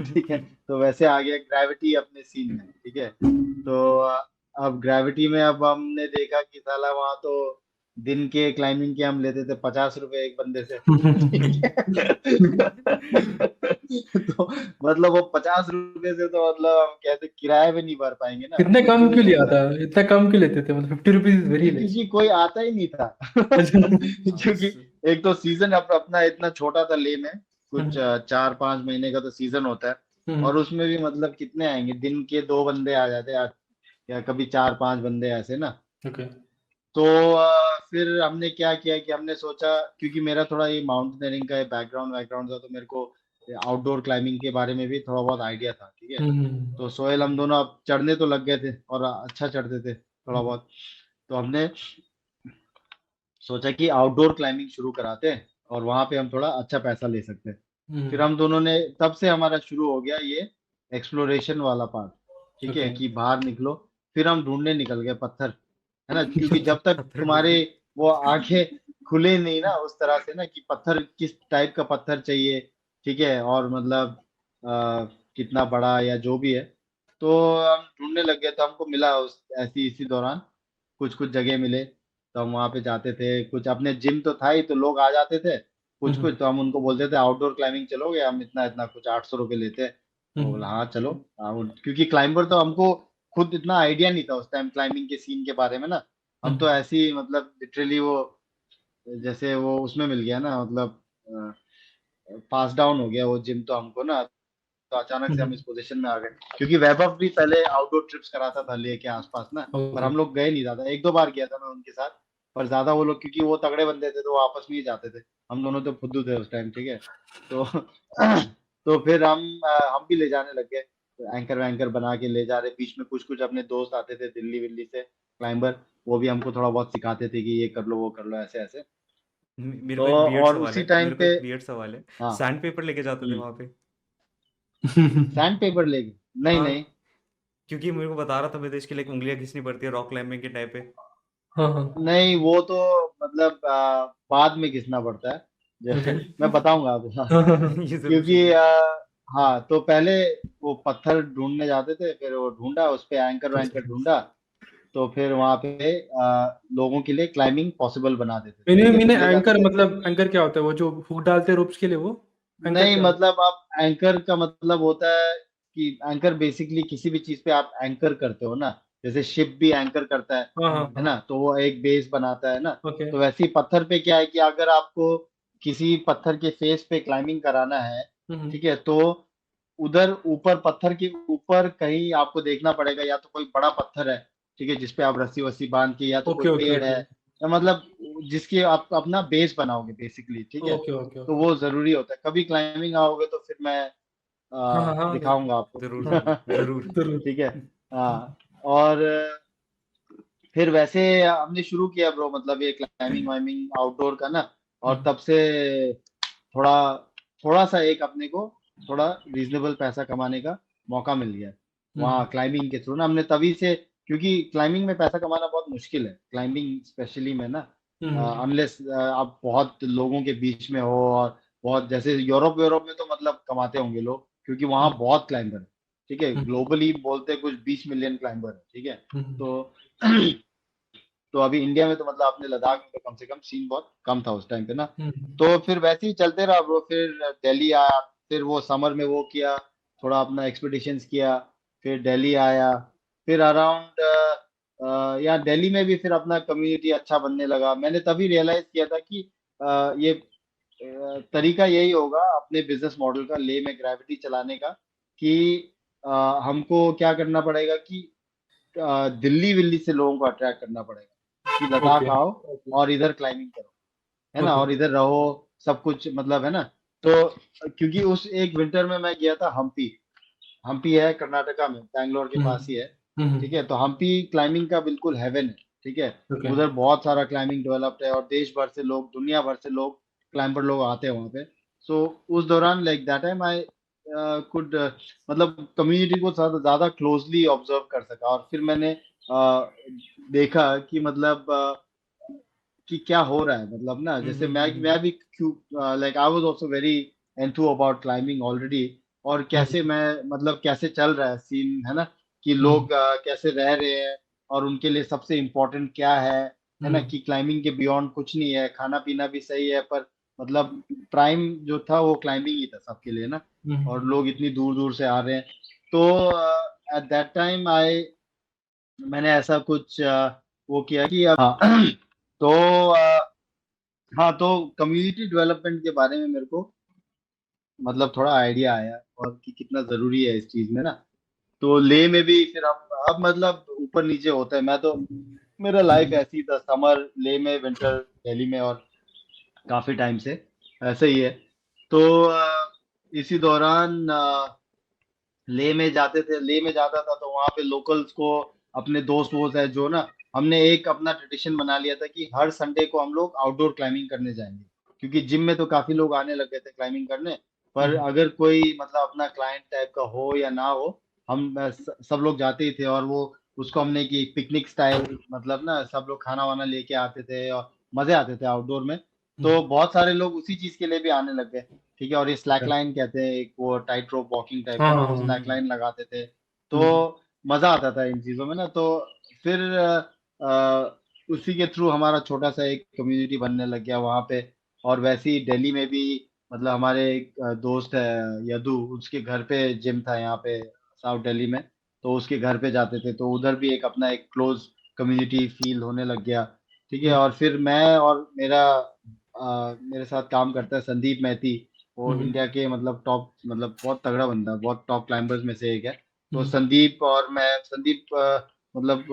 ठीक है। तो वैसे आ गया ग्रेविटी अपने सीन में, ठीक है। तो अब ग्रेविटी में अब हमने देखा कि साला वहां तो दिन के क्लाइंबिंग के हम लेते थे 50 रुपए एक बंदे से, ठीक है। तो मतलब वो 50 रुपए से तो मतलब हम कहते किराया भी नहीं भर पाएंगे ना। इतने कम क्यों तो लिया था, इतना कम क्यों लेते थे, मतलब 50 रुपीज इज वेरी लेस। क्योंकि कोई आता ही नहीं था क्योंकि एक तो सीजन अपना इतना छोटा था ले में, कुछ 4-5 महीने का तो सीजन होता है। और उसमें भी मतलब कितने आएंगे, दिन के 2 बंदे आ जाते हैं, या कभी 4-5 बंदे ऐसे ना। ओके। तो फिर हमने क्या किया कि हमने सोचा, क्योंकि मेरा थोड़ा ये माउंटेनियरिंग का बैकग्राउंड बैकग्राउंड था, तो मेरे को आउटडोर क्लाइंबिंग के बारे में भी थोड़ा बहुत आइडिया था, ठीक है। तो सोहेल हम दोनों अब चढ़ने तो लग गए थे और अच्छा चढ़ते थे थोड़ा बहुत। तो हमने सोचा कि आउटडोर क्लाइंबिंग शुरू कराते हैं और वहां पे हम थोड़ा अच्छा पैसा ले सकते हैं। फिर हम दोनों ने, तब से हमारा शुरू हो गया ये एक्सप्लोरेशन वाला पार्ट, ठीक है, ओके। कि बाहर निकलो। फिर हम ढूंढने निकल गए पत्थर, है ना, क्योंकि जब तक पत्थर तुम्हारे ढूंढने। वो आंखें खुले नहीं ना उस तरह से ना, कि पत्थर किस टाइप का पत्थर चाहिए, ठीक है, और मतलब कितना बड़ा या जो भी है। तो हम ढूंढने लग गए, तो हमको मिला उस ऐसी इसी दौरान कुछ कुछ जगह मिले। तो हम वहां पे जाते थे, कुछ अपने जिम तो था ही, तो लोग आ जाते थे कुछ कुछ, तो हम उनको बोलते थे आउटडोर क्लाइंबिंग चलोगे, हम इतना इतना कुछ 800 रुपये लेते हैं। तो बोला हाँ चलो। क्योंकि क्लाइंबर तो हमको खुद इतना आइडिया नहीं था उस टाइम क्लाइंबिंग के सीन के बारे में ना। हम तो ऐसे ही मतलब लिटरली वो जैसे वो उसमें मिल गया ना, मतलब पास डाउन हो गया वो जिम तो हमको ना। तो अचानक से हम इस पोजीशन में आ गए, क्योंकि वैभव भी पहले आउटडोर ट्रिप्स कराता था ले के आसपास ना। पर ओके। हम लोग गए नहीं ज्यादा, 1-2 बार गया था मैं उनके साथ। पर ज्यादा वो लोग, क्योंकि वो तगड़े बंदे थे, तो वो आपस में ही जाते थे। हम दोनों तो फुद्दू थे उस टाइम, ठीक है। तो तो फिर हम भी ले जाने लग गए, एंकर वैंकर बना के ले जा रहे। बीच में कुछ कुछ अपने दोस्त आते थे दिल्ली विल्ली से क्लाइंबर, वो भी हमको थोड़ा बहुत सिखाते थे कि ये कर लो वो कर लो ऐसे ऐसे। मेरे तो को एक वियर्ड और सवाल उसी है, टाइम मेरे को पे, एक वियर्ड सवाल है। हाँ। सैंड पेपर लेके जाते थे वहां पे? सैंड पेपर लेके? नहीं हाँ, नहीं। क्योंकि मेरे को बता रहा था विदेश की लाइक उंगलियां घिसनी पड़ती है रॉक क्लाइंबिंग के टाइप पे। हाँ हाँ। नहीं वो तो मतलब बाद में घिसना पड़ता है, ओके। जैसे मैं बताऊंगा आपको, हाँ। ये जरूर क्योंकि सुनिए। हाँ, तो पहले वो पत्थर ढूंढने जाते थे, फिर वो ढूंढा, उस पे एंकर वैंकर ढूंढा। तो फिर वहां पे लोगों के लिए क्लाइंबिंग पॉसिबल बना देते थे, मैंने ठीक है, मैंने फिर ले जाते एंकर, थे। मतलब एंकर क्या होता है, वो जो हुक डालते हैं रोप्स के लिए, वो एंकर नहीं क्या होता मतलब आप एंकर का मतलब होता है कि एंकर बेसिकली किसी भी चीज पे आप एंकर करते हो ना। जैसे शिप भी एंकर करता है? हाँ हाँ है हाँ। ना, तो वो एक बेस बनाता है ना। ओके। तो वैसे ही पत्थर पे क्या है कि अगर आपको किसी पत्थर के फेस पे क्लाइंबिंग कराना है, ठीक है, तो उधर ऊपर पत्थर के ऊपर कहीं आपको देखना पड़ेगा, या तो कोई बड़ा पत्थर है, ठीक है, जिसपे आप रस्सी वस्सी बांध के, या तो कोई ओके ओके पेड़ है, ओके या मतलब जिसके आप अपना बेस बनाओगे बेसिकली, ठीक है। ओके ओके तो ओके। वो जरूरी होता है, कभी क्लाइंबिंग आओगे तो फिर मैं हाँ हाँ हाँ, दिखाऊंगा आपको जरूर जरूर जरूर। जरूर। ठीक है। हाँ। और फिर वैसे हमने शुरू किया ब्रो, मतलब ये क्लाइंबिंग वाइमिंग आउटडोर का ना। और तब से थोड़ा थोड़ा सा एक अपने को थोड़ा रीजनेबल पैसा कमाने का मौका मिल गया वहाँ क्लाइंबिंग के थ्रू ना। हमने तभी से, क्योंकि क्लाइंबिंग में पैसा कमाना बहुत मुश्किल है, क्लाइंबिंग स्पेशली में ना। अनलेस आप बहुत लोगों के बीच में हो, और बहुत जैसे यूरोप यूरोप में तो मतलब कमाते होंगे लोग, क्योंकि वहाँ बहुत क्लाइंबर है, ठीक है। ग्लोबली बोलते हैं कुछ 20 मिलियन क्लाइंबर है, ठीक है। तो तो अभी इंडिया में तो मतलब अपने लद्दाख में तो कम से कम सीन बहुत कम था उस टाइम पे ना। तो फिर वैसे ही चलते रहा ब्रो, फिर दिल्ली आया। फिर वो समर में वो किया, थोड़ा अपना एक्सपीडिशंस किया। फिर दिल्ली आया। फिर अराउंड या दिल्ली में भी फिर अपना कम्युनिटी अच्छा बनने लगा। मैंने तभी रियलाइज किया था कि ये तरीका यही होगा अपने बिजनेस मॉडल का, ले में ग्रेविटी चलाने का, कि अ, हमको क्या करना पड़ेगा कि दिल्ली विल्ली से लोगों को अट्रैक्ट करना पड़ेगा कि लद्दाख ओके आओ और इधर क्लाइंबिंग करो, है ना, ओके। और इधर रहो, सब कुछ मतलब, है ना। तो क्योंकि उस एक विंटर में मैं गया था हम्पी। हम्पी है कर्नाटका में, बैंगलोर के पास ही है। ठीक है। तो हम्पी क्लाइंबिंग का बिल्कुल हेवन है, ठीक है। Okay. उधर बहुत सारा क्लाइंबिंग डेवलप्ड है और देश भर से लोग, दुनिया भर से लोग, क्लाइंबर लोग आते हैं वहाँ पे। सो उस दौरान like that time I could मतलब कम्युनिटी को ज्यादा क्लोजली ऑब्जर्व कर सका। और फिर मैंने देखा कि मतलब कि क्या हो रहा है, मतलब ना, जैसे मैं भी क्यों like I was also very enthu about climbing already. और कैसे मैं मतलब कैसे चल रहा है सीन, है ना, कि लोग कैसे रह रहे हैं और उनके लिए सबसे इम्पोर्टेंट क्या है ना, कि क्लाइंबिंग के बियॉन्ड कुछ नहीं है, खाना पीना भी सही है, पर मतलब प्राइम जो था वो क्लाइंबिंग ही था सबके लिए ना। और लोग इतनी दूर दूर से आ रहे हैं। तो एट दैट टाइम मैंने ऐसा कुछ वो किया कि हाँ तो हाँ, तो कम्युनिटी डेवलपमेंट के बारे में मेरे को मतलब थोड़ा आइडिया आया, और कि कितना जरूरी है इस चीज में ना। तो ले में भी फिर अब मतलब ऊपर नीचे होता है। मैं तो मेरा लाइफ ऐसी था, समर ले में, विंटर दिल्ली में, और काफी टाइम से ऐसे ही है। तो इसी दौरान ले में जाता था, तो वहां पे लोकल्स को, अपने दोस्त वोस्त है जो ना, हमने एक अपना ट्रेडिशन बना लिया था कि हर संडे को हम लोग आउटडोर क्लाइंबिंग करने जाएंगे। क्योंकि जिम में तो काफी लोग आने लग गए थे क्लाइंबिंग करने, पर अगर कोई मतलब अपना क्लाइंट टाइप का हो या ना हो, हम सब लोग जाते ही थे। और वो उसको हमने की पिकनिक स्टाइल, मतलब ना सब लोग खाना वाना लेके आते थे और मजे आते थे आउटडोर में। तो बहुत सारे लोग उसी चीज के लिए भी आने लग गए, ठीक है। और ये स्लैक लाइन कहते हैं, एक वो टाइट रोप वॉकिंग टाइप का ना, वो स्लैक लाइन लगाते थे। तो मजा आता था इन चीजों में ना। तो फिर उसी के थ्रू हमारा छोटा सा एक कम्युनिटी बनने लग गया वहाँ पे। और वैसे ही दिल्ली में भी, मतलब हमारे एक दोस्त है यदु, उसके घर पे जिम था यहाँ पे साउथ दिल्ली में। तो उसके घर पे जाते थे, तो उधर भी एक अपना एक क्लोज कम्युनिटी फील होने लग गया, ठीक है। और फिर मैं और मेरे साथ काम करता है संदीप मैती। वो इंडिया के मतलब टॉप, मतलब बहुत तगड़ा बंदा, बहुत टॉप क्लाइंबर्स में से एक है। तो संदीप और मैं, संदीप मतलब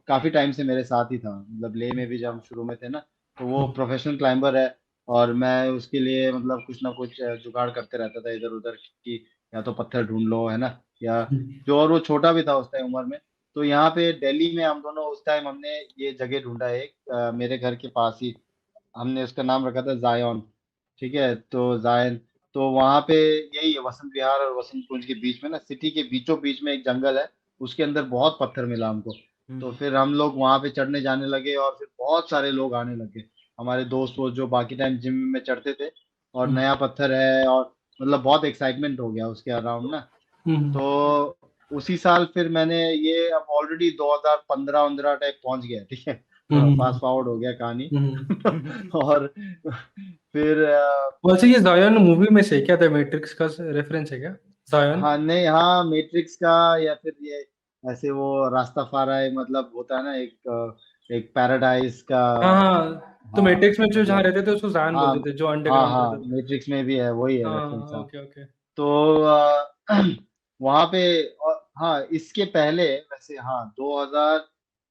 काफी टाइम से मेरे साथ ही था, मतलब ले में भी जब हम शुरू में थे ना। तो वो प्रोफेशनल क्लाइंबर है, और मैं उसके लिए मतलब कुछ ना कुछ जुगाड़ करते रहता था इधर उधर, कि या तो पत्थर ढूंढ लो, है ना, या जो, और वो छोटा भी था उस टाइम उम्र में। तो यहाँ पे दिल्ली में हम दोनों उस टाइम हमने ये जगह ढूंढा एक मेरे घर के पास ही। हमने उसका नाम रखा था जायन, ठीक है। तो जायन, तो वहां पे यही है, वसंत विहार और वसंत कुंज के बीच में ना, सिटी के बीचों बीच में एक जंगल है। उसके अंदर बहुत पत्थर मिला हमको। तो फिर हम लोग वहां पे चढ़ने जाने लगे, और फिर बहुत सारे लोग आने लगे, हमारे दोस्त वो जो बाकी टाइम जिम में चढ़ते थे। और नया पत्थर है, और मतलब बहुत एक्साइटमेंट हो गया उसके अराउंड ना। तो उसी साल फिर मैंने ये, अब ऑलरेडी 2015-15 टाइप पहुंच गया, ठीक है, थोड़ा फास्ट फॉरवर्ड हो गया कहानी। और फिर वैसे ये जायन मूवी में से क्या था, मैट्रिक्स का रेफरेंस है क्या जायन? हाँ, नहीं, हाँ, मैट्रिक्स का, या फिर ये ऐसे वो रास्ताफाराई मतलब होता है ना, एक पैराडाइज का। हाँ हाँ, तो हाँ, मैट्रिक्स में जो जहाँ मतलब, रहते थे उसको जायन हाँ, बोलते थे, जो हाँ, अंडरग्राउंड हाँ, रहते थे। मैट्रिक्स में भी है, वही है रेफरेंस। हाँ, हाँ। Okay okay. तो वहां पे, और हाँ, इसके पहले वैसे, हाँ, 2000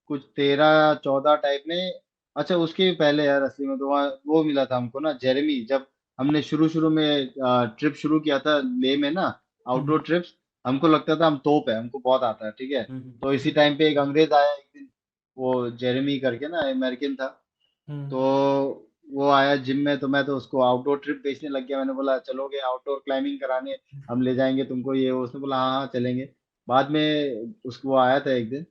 कुछ 13-14 टाइप में। अच्छा, उसके भी पहले यार, असली में तो वहाँ वो मिला था हमको ना, जेरेमी, जब हमने शुरू शुरू में ट्रिप शुरू किया था ले में ना, आउटडोर ट्रिप्स। हमको लगता था हम तोप है, हमको बहुत आता है, ठीक है। तो इसी टाइम पे एक अंग्रेज आया एक दिन, वो जेरेमी करके ना, अमेरिकन था। तो वो आया जिम में, तो मैं तो उसको आउटडोर ट्रिप बेचने लग गया। मैंने बोला चलोगे आउटडोर क्लाइंबिंग कराने, हम ले जाएंगे तुमको, ये वो। उसने बोला हाँ हाँ चलेंगे। बाद में उसको वो आया था एक दिन,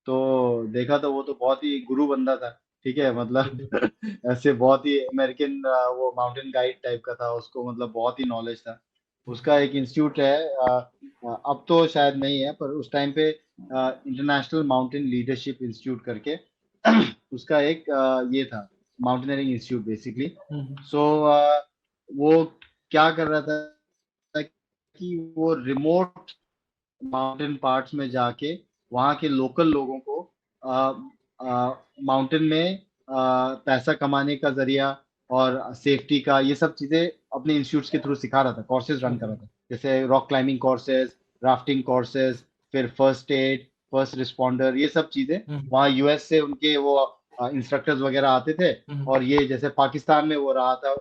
तो देखा तो वो तो बहुत ही गुरु बंदा था, ठीक है, मतलब ऐसे बहुत ही अमेरिकन, वो माउंटेन गाइड टाइप का था, उसको मतलब बहुत ही नॉलेज था। उसका एक इंस्टीट्यूट है, अब तो शायद नहीं है, पर उस टाइम पे इंटरनेशनल माउंटेन लीडरशिप इंस्टीट्यूट करके उसका एक ये था, माउंटेनियरिंग इंस्टीट्यूट बेसिकली। सो वो क्या कर रहा था कि वो रिमोट माउंटेन पार्ट्स में जाके वहाँ के लोकल लोगों को माउंटेन में पैसा कमाने का जरिया और सेफ्टी का, ये सब चीजें अपने इंस्टीट्यूट्स के थ्रू सिखा रहा था, कोर्सेज रन कर रहा था, जैसे rock climbing courses, rafting courses, फिर फर्स्ट एड, फर्स्ट रिस्पॉन्डर, ये सब चीजें। वहाँ यूएस से उनके वो इंस्ट्रक्टर्स वगैरह आते थे। और ये जैसे पाकिस्तान में वो रहा था,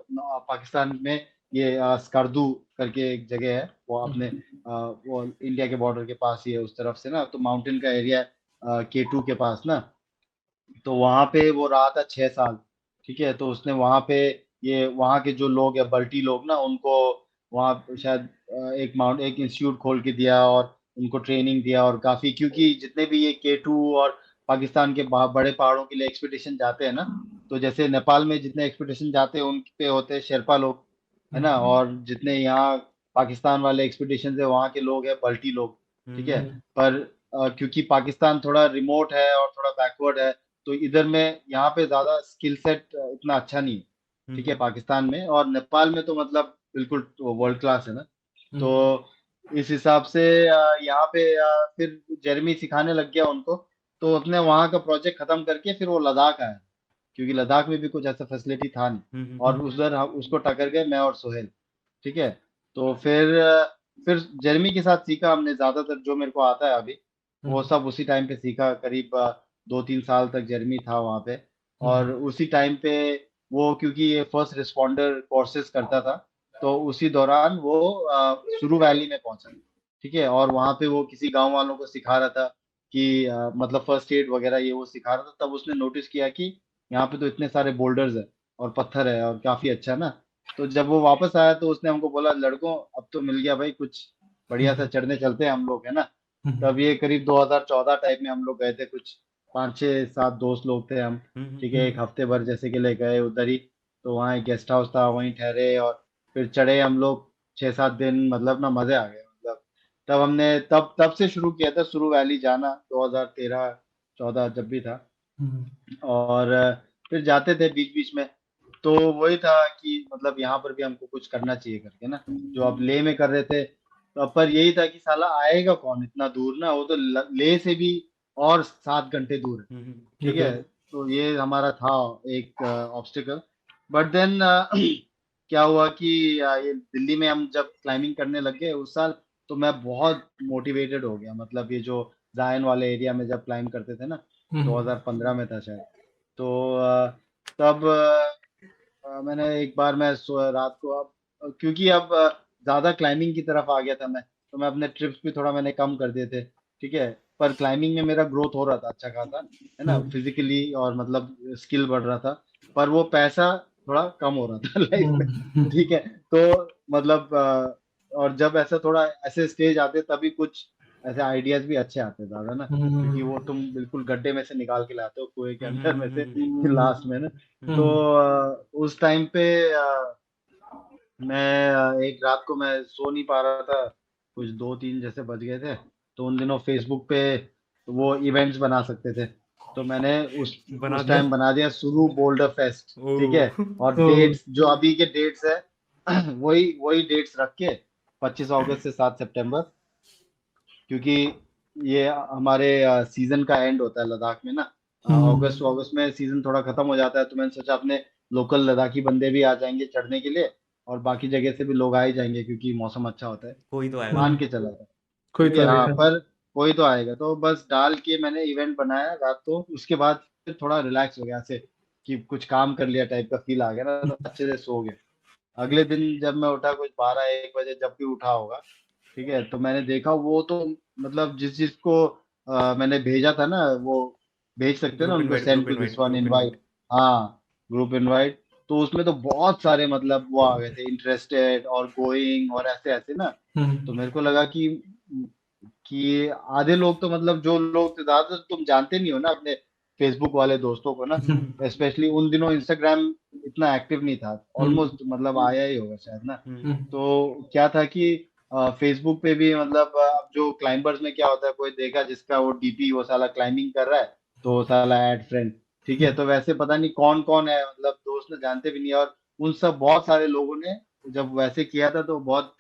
पाकिस्तान में ये स्कर्दू करके एक जगह है, वो अपने वो इंडिया के बॉर्डर के पास ही है उस तरफ से ना, तो माउंटेन का एरिया है। K2 के पास ना, तो वहां पे वो रहा था 6 साल। ठीक है, तो उसने वहां पे ये वहां के जो लोग है बल्टी लोग ना, उनको वहाँ शायद एक इंस्टीट्यूट खोल के दिया और उनको ट्रेनिंग दिया। और काफी, क्योंकि जितने भी ये K2 और पाकिस्तान के बड़े पहाड़ों के लिए एक्सपीडिशन जाते हैं ना, तो जैसे नेपाल में जितने एक्सपीडिशन जाते हैं उन पे होते हैं शेरपा लोग, है ना, और जितने यहाँ पाकिस्तान वाले एक्सपीडिशन है वहाँ के लोग हैं बल्टी लोग। ठीक है, पर क्योंकि पाकिस्तान थोड़ा रिमोट है और थोड़ा बैकवर्ड है, तो इधर में यहाँ पे ज्यादा स्किल सेट इतना अच्छा नहीं है। ठीक है, पाकिस्तान में और नेपाल में तो मतलब बिल्कुल वर्ल्ड क्लास है ना। तो इस हिसाब से यहाँ पे फिर जेरमी सिखाने लग गया उनको। तो अपने वहाँ का प्रोजेक्ट खत्म करके फिर वो लद्दाख आया, क्योंकि लद्दाख में भी कुछ ऐसा फैसिलिटी था नहीं। और उधर उसको टक्कर गए मैं और सोहेल। ठीक है, तो फिर जेरमी के साथ सीखा हमने ज्यादातर जो मेरे को आता है अभी, वो सब उसी टाइम पे सीखा। करीब 2-3 साल तक जेरमी था वहाँ पे। और उसी टाइम पे वो, क्योंकि ये फर्स्ट रिस्पॉन्डर कोर्सेज करता था, तो उसी दौरान वो सुरू वैली में पहुंचा। ठीक है, और वहाँ पे वो किसी गांव वालों को सिखा रहा था कि मतलब फर्स्ट एड वगैरह ये वो सिखा रहा था। तब उसने नोटिस किया कि यहाँ पे तो इतने सारे बोल्डर्स है और पत्थर है और काफी अच्छा ना। तो जब वो वापस आया तो उसने हमको बोला, लड़कों अब तो मिल गया भाई कुछ बढ़िया सा, चढ़ने चलते हैं हम लोग, है ना। तब ये करीब 2014 टाइप में हम लोग गए थे, कुछ 5-6-7 दोस्त लोग थे हम। ठीक है, एक हफ्ते भर जैसे के लिए गए उधर ही। तो वहाँ एक गेस्ट हाउस था, वहीं ठहरे और फिर चढ़े हम लोग 6-7 दिन। मतलब ना मजे आ गए मतलब। तब हमने तब तब से शुरू किया था सुरू वैली जाना, 2013-14 जब भी था। और फिर जाते थे बीच बीच में। तो वही था कि मतलब यहाँ पर भी हमको कुछ करना चाहिए करके ना, जो आप लेह में कर रहे थे। तो पर यही था कि साला आएगा कौन इतना दूर ना, वो तो लेह से भी और 7 घंटे दूर है। ठीक है, तो ये हमारा था एक ऑब्स्टिकल। बट देन क्या हुआ कि ये दिल्ली में हम जब क्लाइंबिंग करने लग गए उस साल, तो मैं बहुत मोटिवेटेड हो गया। मतलब ये जो जायन वाले एरिया में जब क्लाइंब करते थे ना, 2015 में था शायद। तो तब मैंने एक बार मैं रात को, अब क्योंकि अब ज्यादा क्लाइंबिंग की तरफ आ गया था मैं, तो मैं अपने ट्रिप्स भी थोड़ा मैंने कम कर दिए थे। ठीक है, पर क्लाइंबिंग में मेरा ग्रोथ हो रहा था अच्छा खासा, है ना, फिजिकली और मतलब स्किल बढ़ रहा था। पर वो पैसा थोड़ा कम हो रहा था लाइफ में। ठीक है, तो मतलब और जब ऐसा थोड़ा ऐसे स्टेज आते तभी कुछ ऐसे आइडियाज भी अच्छे आते ज्यादा ना, क्योंकि वो तुम बिल्कुल गड्ढे में से निकाल के लाते हो कुएं के अंदर में से लास्ट में ना। तो उस टाइम पे मैं एक रात को मैं सो नहीं पा रहा था, कुछ 2-3 जैसे बज गए थे। तो उन दिनों फेसबुक पे वो इवेंट्स बना सकते थे, तो मैंने बना उस दिया। टाइम बना दिया शुरू बोल्डर फेस्ट। ठीक है, ओ और डेट्स जो अभी के डेट्स है वही वही डेट्स रख के 25 अगस्त से 7 सितंबर, क्योंकि ये हमारे सीजन का एंड होता है लद्दाख में ना। अगस्त अगस्त में सीजन थोड़ा खत्म हो जाता है, तो मैंने सोचा अपने लोकल लद्दाखी बंदे भी आ जाएंगे चढ़ने के लिए, और बाकी जगह से भी लोग आ ही जाएंगे क्योंकि मौसम अच्छा होता है। कोई तो आएगा। मान के चला था। कोई ठीक तो है, हाँ, आएगा। पर कोई तो आएगा। तो बस डाल के मैंने इवेंट बनाया रात को। उसके बाद फिर थोड़ा रिलैक्स हो गया ऐसे, कि कुछ काम कर लिया टाइप का फील आ गया ना, तो अच्छे से सो गया। अगले दिन जब मैं उठा कुछ 12-1 बजे जब भी उठा होगा, ठीक है, तो मैंने देखा वो तो मतलब जिस जिसको मैंने भेजा था ना, वो भेज सकते हैं ना ग्रुप उनको, invite, send group to this invite, one group invite. Invite. हाँ, ग्रुप इनवाइट। तो उसमें तो बहुत सारे मतलब वो आ गए थे, इंटरेस्टेड और गोइंग और ऐसे ऐसे ना। तो मेरे को लगा कि आधे लोग तो मतलब जो लोग तो ज्यादातर तुम जानते नहीं हो ना अपने फेसबुक वाले दोस्तों को ना। स्पेशली उन दिनों इंस्टाग्राम इतना एक्टिव नहीं था, ऑलमोस्ट मतलब आया ही होगा शायद ना। तो क्या था कि फेसबुक पे भी मतलब अब जो क्लाइंबर्स में क्या होता है, कोई देखा जिसका वो डीपी वो साला क्लाइंबिंग कर रहा है, तो वो साला ऐड फ्रेंड। ठीक है, तो वैसे पता नहीं कौन कौन है, मतलब दोस्त ने जानते भी नहीं। और उन सब बहुत सारे लोगों ने जब वैसे किया था तो बहुत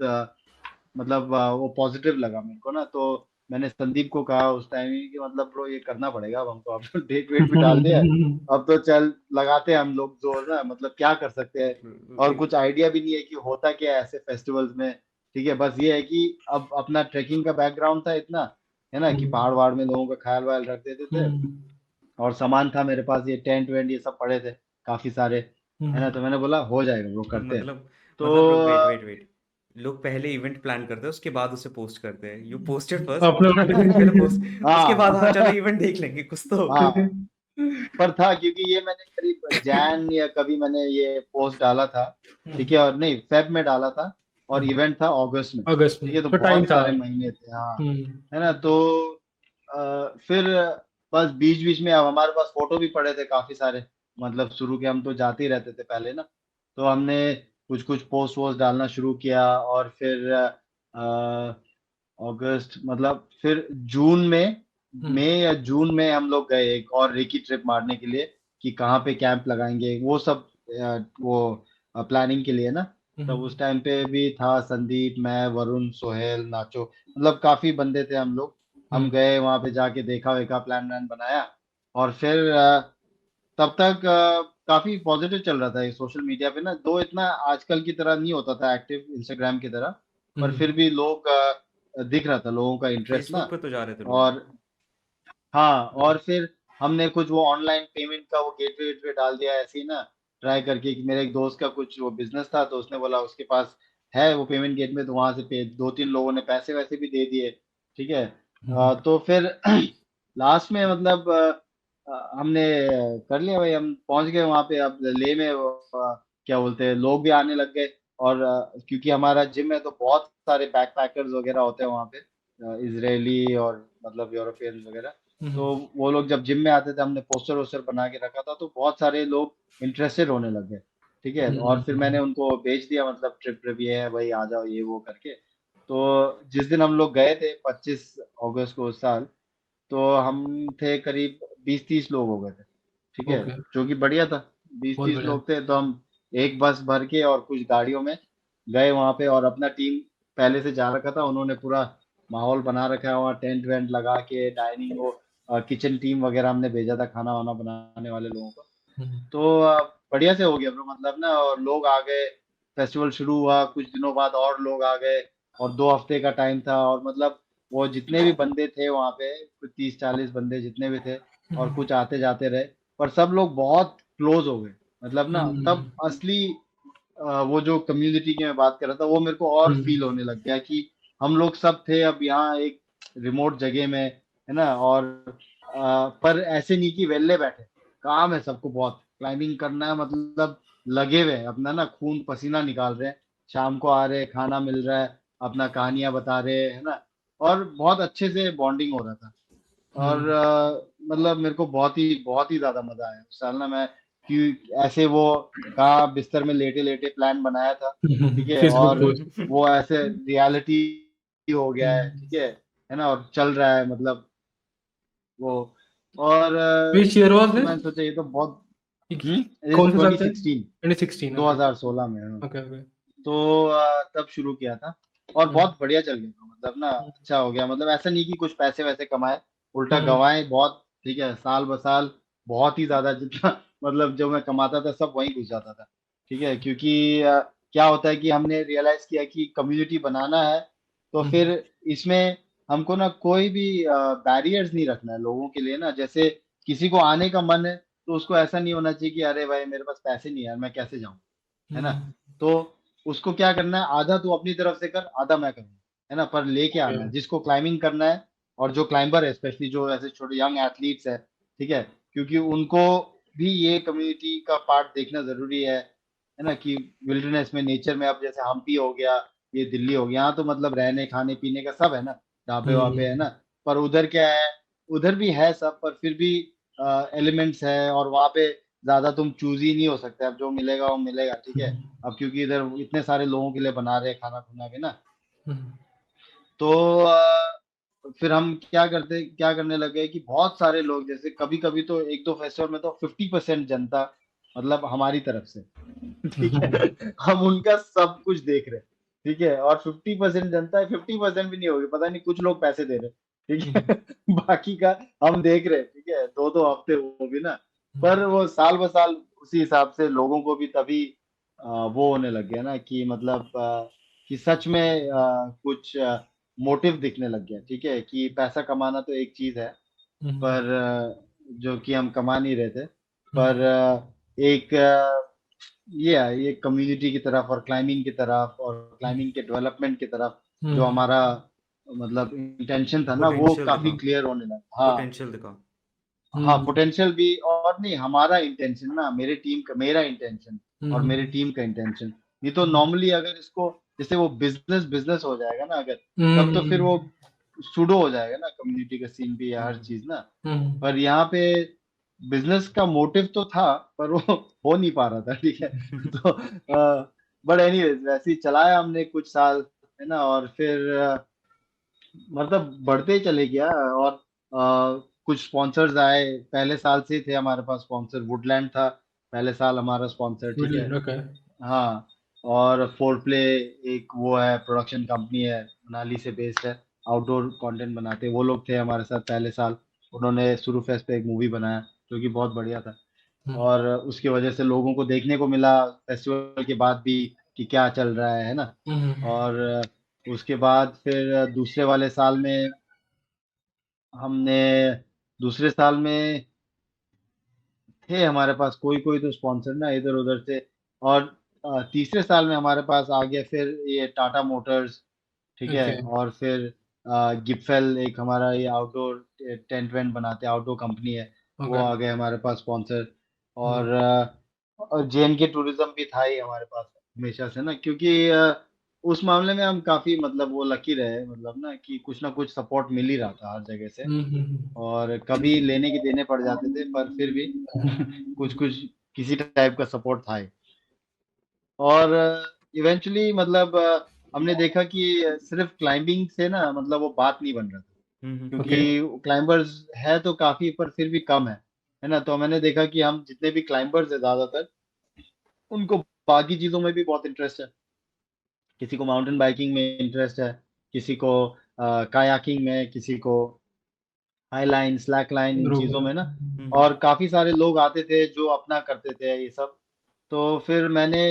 मतलब वो पॉजिटिव लगा मेरे को ना। तो मैंने संदीप को कहा उस टाइम ही कि मतलब ब्रो ये करना पड़ेगा अब हमको, अब तो डेट वेट भी डाल दिया है, अब तो चल लगाते हैं हम लोग जोर ना, मतलब क्या कर सकते हैं। और कुछ आइडिया भी नहीं है कि होता क्या है ऐसे फेस्टिवल्स में। ठीक है, बस ये है कि अब अपना ट्रेकिंग का बैकग्राउंड था इतना, है ना, कि पहाड़ वहाड़ में लोगों का ख्याल वायल रख देते थे। और सामान था मेरे पास, ये टेंट वेंट ये सब पड़े थे काफी सारे, है ना। तो मैंने बोला हो जाएगा, वो करते हैं। मतलब तो मतलब ब्रो, वेट वेट वेट। लोग पहले इवेंट प्लान करते हैं उसके बाद उसे पोस्ट करते हैं। यू पोस्टेड अपने फर्स्ट पहले पोस्ट, उसके बाद हाँ चलो हाँ इवेंट देख लेंगे कुछ तो होगा। हाँ पर था, क्योंकि ये मैंने करीब जैन या कभी मैंने ये पोस्ट डाला था, ठीक है, और नहीं फेब में डाला था, और इवेंट था अगस्त में, अगस्त ठीक में है, तो तो टाइम बहुत था। सारे महीने थे, हाँ, हम्म, है ना। तो फिर बस बीच बीच में अब हमारे पास फोटो भी पड़े थे काफी सारे, मतलब शुरू के हम तो जाते ही रहते थे पहले ना, तो हमने कुछ कुछ पोस्ट वोस्ट डालना शुरू किया, और फिर अगस्त मतलब फिर जून में, हम्म, मई या जून में हम लोग गए एक और रेकी ट्रिप मारने के लिए, कि कहाँ पे कैंप लगाएंगे वो सब, वो प्लानिंग के लिए ना। तब हम्म, उस टाइम पे भी था संदीप, मैं, वरुण, सोहेल, नाचो, मतलब काफी बंदे थे हम लोग। हम हम्म, गए वहां पे, जाके देखा वेखा, प्लान व्लान बनाया, और फिर तब तक काफी पॉजिटिव चल रहा था ये सोशल मीडिया पे ना, दो इतना आजकल की तरह नहीं होता था एक्टिव इंस्टाग्राम की तरह, पर हम्म, फिर भी लोग दिख रहा था लोगों का इंटरेस्ट ना। फेसबुक पे तो जा रहे थे लोग। और हाँ, और फिर हमने कुछ वो ऑनलाइन पेमेंट का वो गेटवे वेटवे डाल दिया ऐसे ही ना, ट्राई करके, कि मेरे एक दोस्त का कुछ वो बिजनेस था, तो उसने बोला उसके पास है वो पेमेंट गेटवे, तो वहां से पे दो तीन लोगों ने पैसे वैसे भी दे दिए, ठीक है। हम्म, तो फिर लास्ट में मतलब हमने कर लिया भाई, हम पहुंच गए वहां पे, अब ले में क्या बोलते हैं, लोग भी आने लग गए, और क्योंकि हमारा जिम है तो बहुत सारे बैकपैकर्स वगैरह होते हैं वहां पे, इजरायली और मतलब यूरोपियंस वगैरह, तो हम्म, वो लोग जब जिम में आते थे, हमने पोस्टर वोस्टर बना के रखा था, तो बहुत सारे लोग इंटरेस्टेड होने लग गए, ठीक है। और फिर मैंने उनको भेज दिया, मतलब ट्रिप ट्रिप ये है भाई, आ जाओ ये वो करके। तो जिस दिन हम लोग गए थे 25 अगस्त को उस साल, तो हम थे करीब 20-30 लोग हो गए थे, ठीक है, ओके, जो कि बढ़िया था। बीस बहुत तीस बढ़िया। लोग थे, तो हम एक बस भर के और कुछ गाड़ियों में गए वहां पे, और अपना टीम पहले से जा रखा था, उन्होंने पूरा माहौल बना रखा है वहाँ, टेंट वेंट लगा के, डाइनिंग वो किचन टीम वगैरह हमने भेजा था खाना वाना बनाने वाले लोगों को। हम्म, तो बढ़िया से हो गया ब्रो, मतलब ना, और लोग आ गए, फेस्टिवल शुरू हुआ कुछ दिनों बाद, और लोग आ गए, और 2 हफ्ते का टाइम था, और मतलब वो जितने भी बंदे थे वहाँ पे, कुछ 30-40 बंदे जितने भी थे, और कुछ आते जाते रहे, पर सब लोग बहुत क्लोज हो गए, मतलब ना हम्म, तब असली वो जो कम्युनिटी की मैं बात कर रहा था, वो मेरे को और फील हम्म, होने लग गया, कि हम लोग सब थे अब यहाँ एक रिमोट जगह में, है ना, और पर ऐसे नहीं कि वेल्ले बैठे, काम है सबको, बहुत क्लाइंबिंग करना है, मतलब लगे हुए हैं, अपना ना खून पसीना निकाल रहे हैं, शाम को आ रहे हैं, खाना मिल रहा है, अपना कहानियां बता रहे हैं, है ना, और बहुत अच्छे से बॉन्डिंग हो रहा था। और हम्म, मतलब मेरे को बहुत ही ज्यादा मजा आया उस साल ना। मैं कि ऐसे वो कहा बिस्तर में लेटे लेटे प्लान बनाया था, ठीक है, फेसबुक और पोस्ट। वो ऐसे रियलिटी हो गया है ना, और चल रहा है मतलब वो। और विच ईयर वाज तो दिस? मैंने सोचा ये तो बहुत, कौन सा साल ट्वेंटी था? सिक्सटीन 2016। ओके, 2016 में, हाँ। Okay, okay. तो तब शुरू किया था, और बहुत बढ़िया चल गया था, मतलब ना अच्छा हो गया, मतलब ऐसा नहीं कि कुछ पैसे वैसे कमाए, उल्टा गवाए बहुत, ठीक है, साल ब साल बहुत ही ज्यादा, जितना मतलब जो मैं कमाता था सब वहीं घुस जाता था, ठीक है, क्योंकि क्या होता है कि हमने रियलाइज किया कि कम्युनिटी बनाना है, तो फिर इसमें हमको ना कोई भी बैरियर्स नहीं रखना है लोगों के लिए ना, जैसे किसी को आने का मन है, तो उसको ऐसा नहीं होना चाहिए कि अरे भाई मेरे पास पैसे नहीं है यार, मैं कैसे जाऊं, है ना। तो उसको क्या करना है, आधा तू अपनी तरफ से कर, आधा मैं करूँ, है ना, पर लेके आना है जिसको क्लाइंबिंग करना है, और जो क्लाइंबर है स्पेशली, जो ऐसे छोटे यंग एथलीट्स है, ठीक है, क्योंकि उनको भी ये कम्युनिटी का पार्ट देखना जरूरी है ना, कि विल्डरनेस में, नेचर में, अब जैसे हम्पी हो गया, ये दिल्ली हो गया, यहाँ तो मतलब रहने खाने पीने का सब है ना, ढाबे वाबे है ना, पर उधर क्या है, उधर भी है सब, पर फिर भी एलिमेंट्स है, और वहाँ पे ज्यादा तुम चूजी नहीं हो सकते, अब जो मिलेगा वो मिलेगा, ठीक है। अब क्योंकि इधर इतने सारे लोगों के लिए बना रहे हैं खाना खुना भी ना, तो फिर हम क्या करने लगे कि बहुत सारे लोग, जैसे कभी कभी तो एक दो फेस्टिवल में तो 50% जनता, मतलब हमारी तरफ से, ठीक है, हम उनका सब कुछ देख रहे हैं, ठीक है, और 50% जनता है, 50% भी नहीं होगी, पता नहीं कुछ लोग पैसे दे रहे हैं, ठीक है, बाकी का हम देख रहे हैं, ठीक है, 2-2 हफ्ते वो भी ना, पर वो साल ब साल उसी हिसाब से लोगों को भी तभी वो होने लग गया ना, कि मतलब कि सच में कुछ मोटिव दिखने लग गया, ठीक है, कि पैसा कमाना तो एक चीज है, पर जो कि हम कमा नहीं रहे थे, पर एक ये कम्युनिटी की तरफ और क्लाइंबिंग की तरफ और क्लाइंबिंग के डेवलपमेंट की तरफ जो हमारा मतलब इंटेंशन था ना, वो पोटेंशियल काफी दिखा क्लियर होने लगा। हाँ पोटेंशियल दिखा हाँ, पोटेंशियल भी, और नहीं हमारा इंटेंशन ना, मेरे टीम का, मेरा इंटेंशन और मेरी टीम का इंटेंशन। नहीं तो नॉर्मली अगर इसको, जैसे वो बिजनेस बिजनेस हो जाएगा ना अगर, तब तो फिर वो सुडो हो जाएगा ना, कम्युनिटी का सीन भी है, हर चीज ना। पर यहाँ पे बिजनेस का मोटिव तो था, पर वो हो नहीं पा रहा था, ठीक है। तो बट एनीवेज वैसे ही चलाया हमने कुछ साल, है ना, और फिर मतलब बढ़ते ही चले गया। और कुछ स्पॉन्सर्स आए, पहले साल से ही थे हमारे पास स्पॉन्सर, वुडलैंड था पहले साल हमारा स्पॉन्सर, ठीक है। ओके। हाँ, और फोर प्ले एक वो है, प्रोडक्शन कंपनी है, मनाली से बेस्ड है, आउटडोर कंटेंट बनाते हैं, वो लोग थे हमारे साथ पहले साल। उन्होंने शुरू फेस्ट पे एक मूवी बनाया जो कि बहुत बढ़िया था, और उसकी वजह से लोगों को देखने को मिला फेस्टिवल के बाद भी कि क्या चल रहा है ना। और उसके बाद फिर दूसरे वाले साल में हमने, दूसरे साल में थे हमारे पास कोई कोई तो स्पॉन्सर ना इधर उधर से। और तीसरे साल में हमारे पास आ गया फिर ये टाटा मोटर्स, ठीक है। ओके। और फिर गिफेल, एक हमारा ये आउटडोर टेंट वेंट बनाते हैं, आउटडोर कंपनी है, वो ओके। आ गए हमारे पास स्पॉन्सर। और JNK टूरिज्म भी था ही हमारे पास हमेशा से ना, क्योंकि उस मामले में हम काफी मतलब वो लकी रहे, मतलब ना कि कुछ ना कुछ सपोर्ट मिल ही रहा था हर जगह से। और कभी लेने के देने पड़ जाते थे, पर फिर भी कुछ कुछ किसी टाइप का सपोर्ट था ही। और इवेंचुअली मतलब हमने देखा कि सिर्फ क्लाइंबिंग से ना मतलब वो बात नहीं बन रहा था, ओके। क्योंकि क्लाइंबर्स है तो काफी, पर फिर भी कम है ना। तो मैंने देखा कि हम जितने भी क्लाइंबर्स है ज्यादातर, उनको बाकी चीजों में भी बहुत इंटरेस्ट है। किसी को माउंटेन बाइकिंग में इंटरेस्ट है, किसी को कायाकिंग में, किसी को हाई लाइन, स्लैक लाइन, इन ग्रुप। चीजों में ना। और काफी सारे लोग आते थे जो अपना करते थे ये सब। तो फिर मैंने,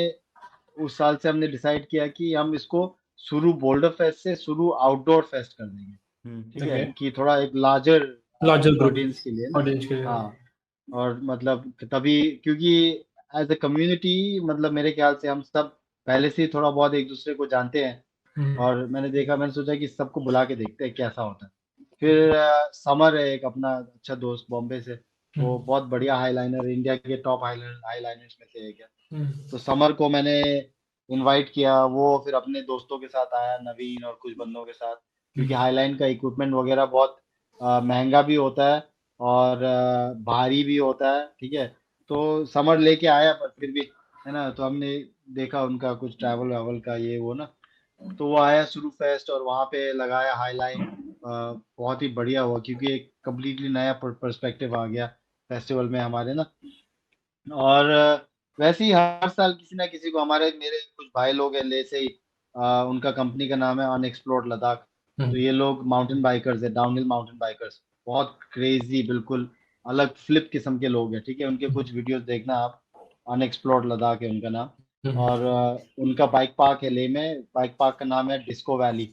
उस साल से हमने डिसाइड किया कि हम इसको शुरू बोल्डर फेस्ट से शुरू आउटडोर फेस्ट कर देंगे, ठीक है, ओके। कि थोड़ा एक लार्जर लार्जर ग्रुप ऑडियंस के लिए ना। ऑडियंस के लिए। हाँ, और मतलब तभी, क्योंकि एज ए कम्युनिटी मतलब मेरे ख्याल से हम सब पहले से ही थोड़ा बहुत एक दूसरे को जानते हैं। और मैंने देखा, मैंने सोचा कि सबको बुला के देखते हैं कैसा होता है। फिर समर है एक अपना अच्छा दोस्त बॉम्बे से, वो बहुत बढ़िया हाईलाइनर, इंडिया के टॉप हाईलाइनर्स में से एक है। तो समर को मैंने इनवाइट किया, वो फिर अपने दोस्तों के साथ आया, नवीन और कुछ बंदों के साथ, क्योंकि हाईलाइन का इक्विपमेंट वगैरह बहुत महंगा भी होता है और भारी भी होता है, ठीक है। तो समर लेके आया, पर फिर भी, है ना, तो हमने देखा उनका कुछ ट्रैवल वावल का ये वो ना। तो वो आया शुरू फेस्ट और वहाँ पे लगाया हाईलाइन। बहुत ही बढ़िया हुआ, क्योंकि एक कम्प्लीटली नया पर्सपेक्टिव आ गया फेस्टिवल में हमारे ना। और वैसे ही हर साल किसी ना किसी को, हमारे मेरे कुछ भाई लोग हैं ले से ही, उनका कंपनी का नाम है अनएक्सप्लोर्ड लद्दाख। तो ये लोग माउंटेन बाइकर्स है, डाउनहिल माउंटेन बाइकर्स, बहुत क्रेजी, बिल्कुल अलग फ्लिप किस्म के लोग हैं, ठीक है। उनके कुछ वीडियोस देखना आप, अनएक्सप्लोर्ड लद्दाख है उनका नाम। और उनका बाइक पार्क है ले में, बाइक पार्क का नाम है डिस्को वैली,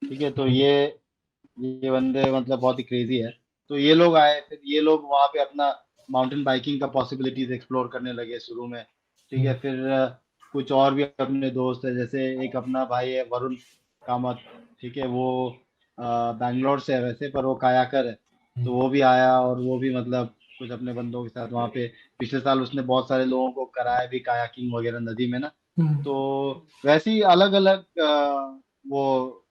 ठीक है। तो ये बंदे मतलब बहुत ही क्रेजी है। तो ये लोग आए, फिर ये लोग वहाँ पे अपना माउंटेन बाइकिंग का पॉसिबिलिटीज एक्सप्लोर करने लगे शुरू में, ठीक है। फिर कुछ और भी अपने दोस्त है, जैसे एक अपना भाई है वरुण कामत, ठीक है। वो बैंगलोर से है वैसे, पर वो कायाकर है। तो वो भी आया, और वो भी मतलब कुछ अपने बंदों के साथ वहाँ पे, पिछले साल उसने बहुत सारे लोगों को कराया भी कायाकिंग वगैरह नदी में ना। तो वैसे ही अलग अलग वो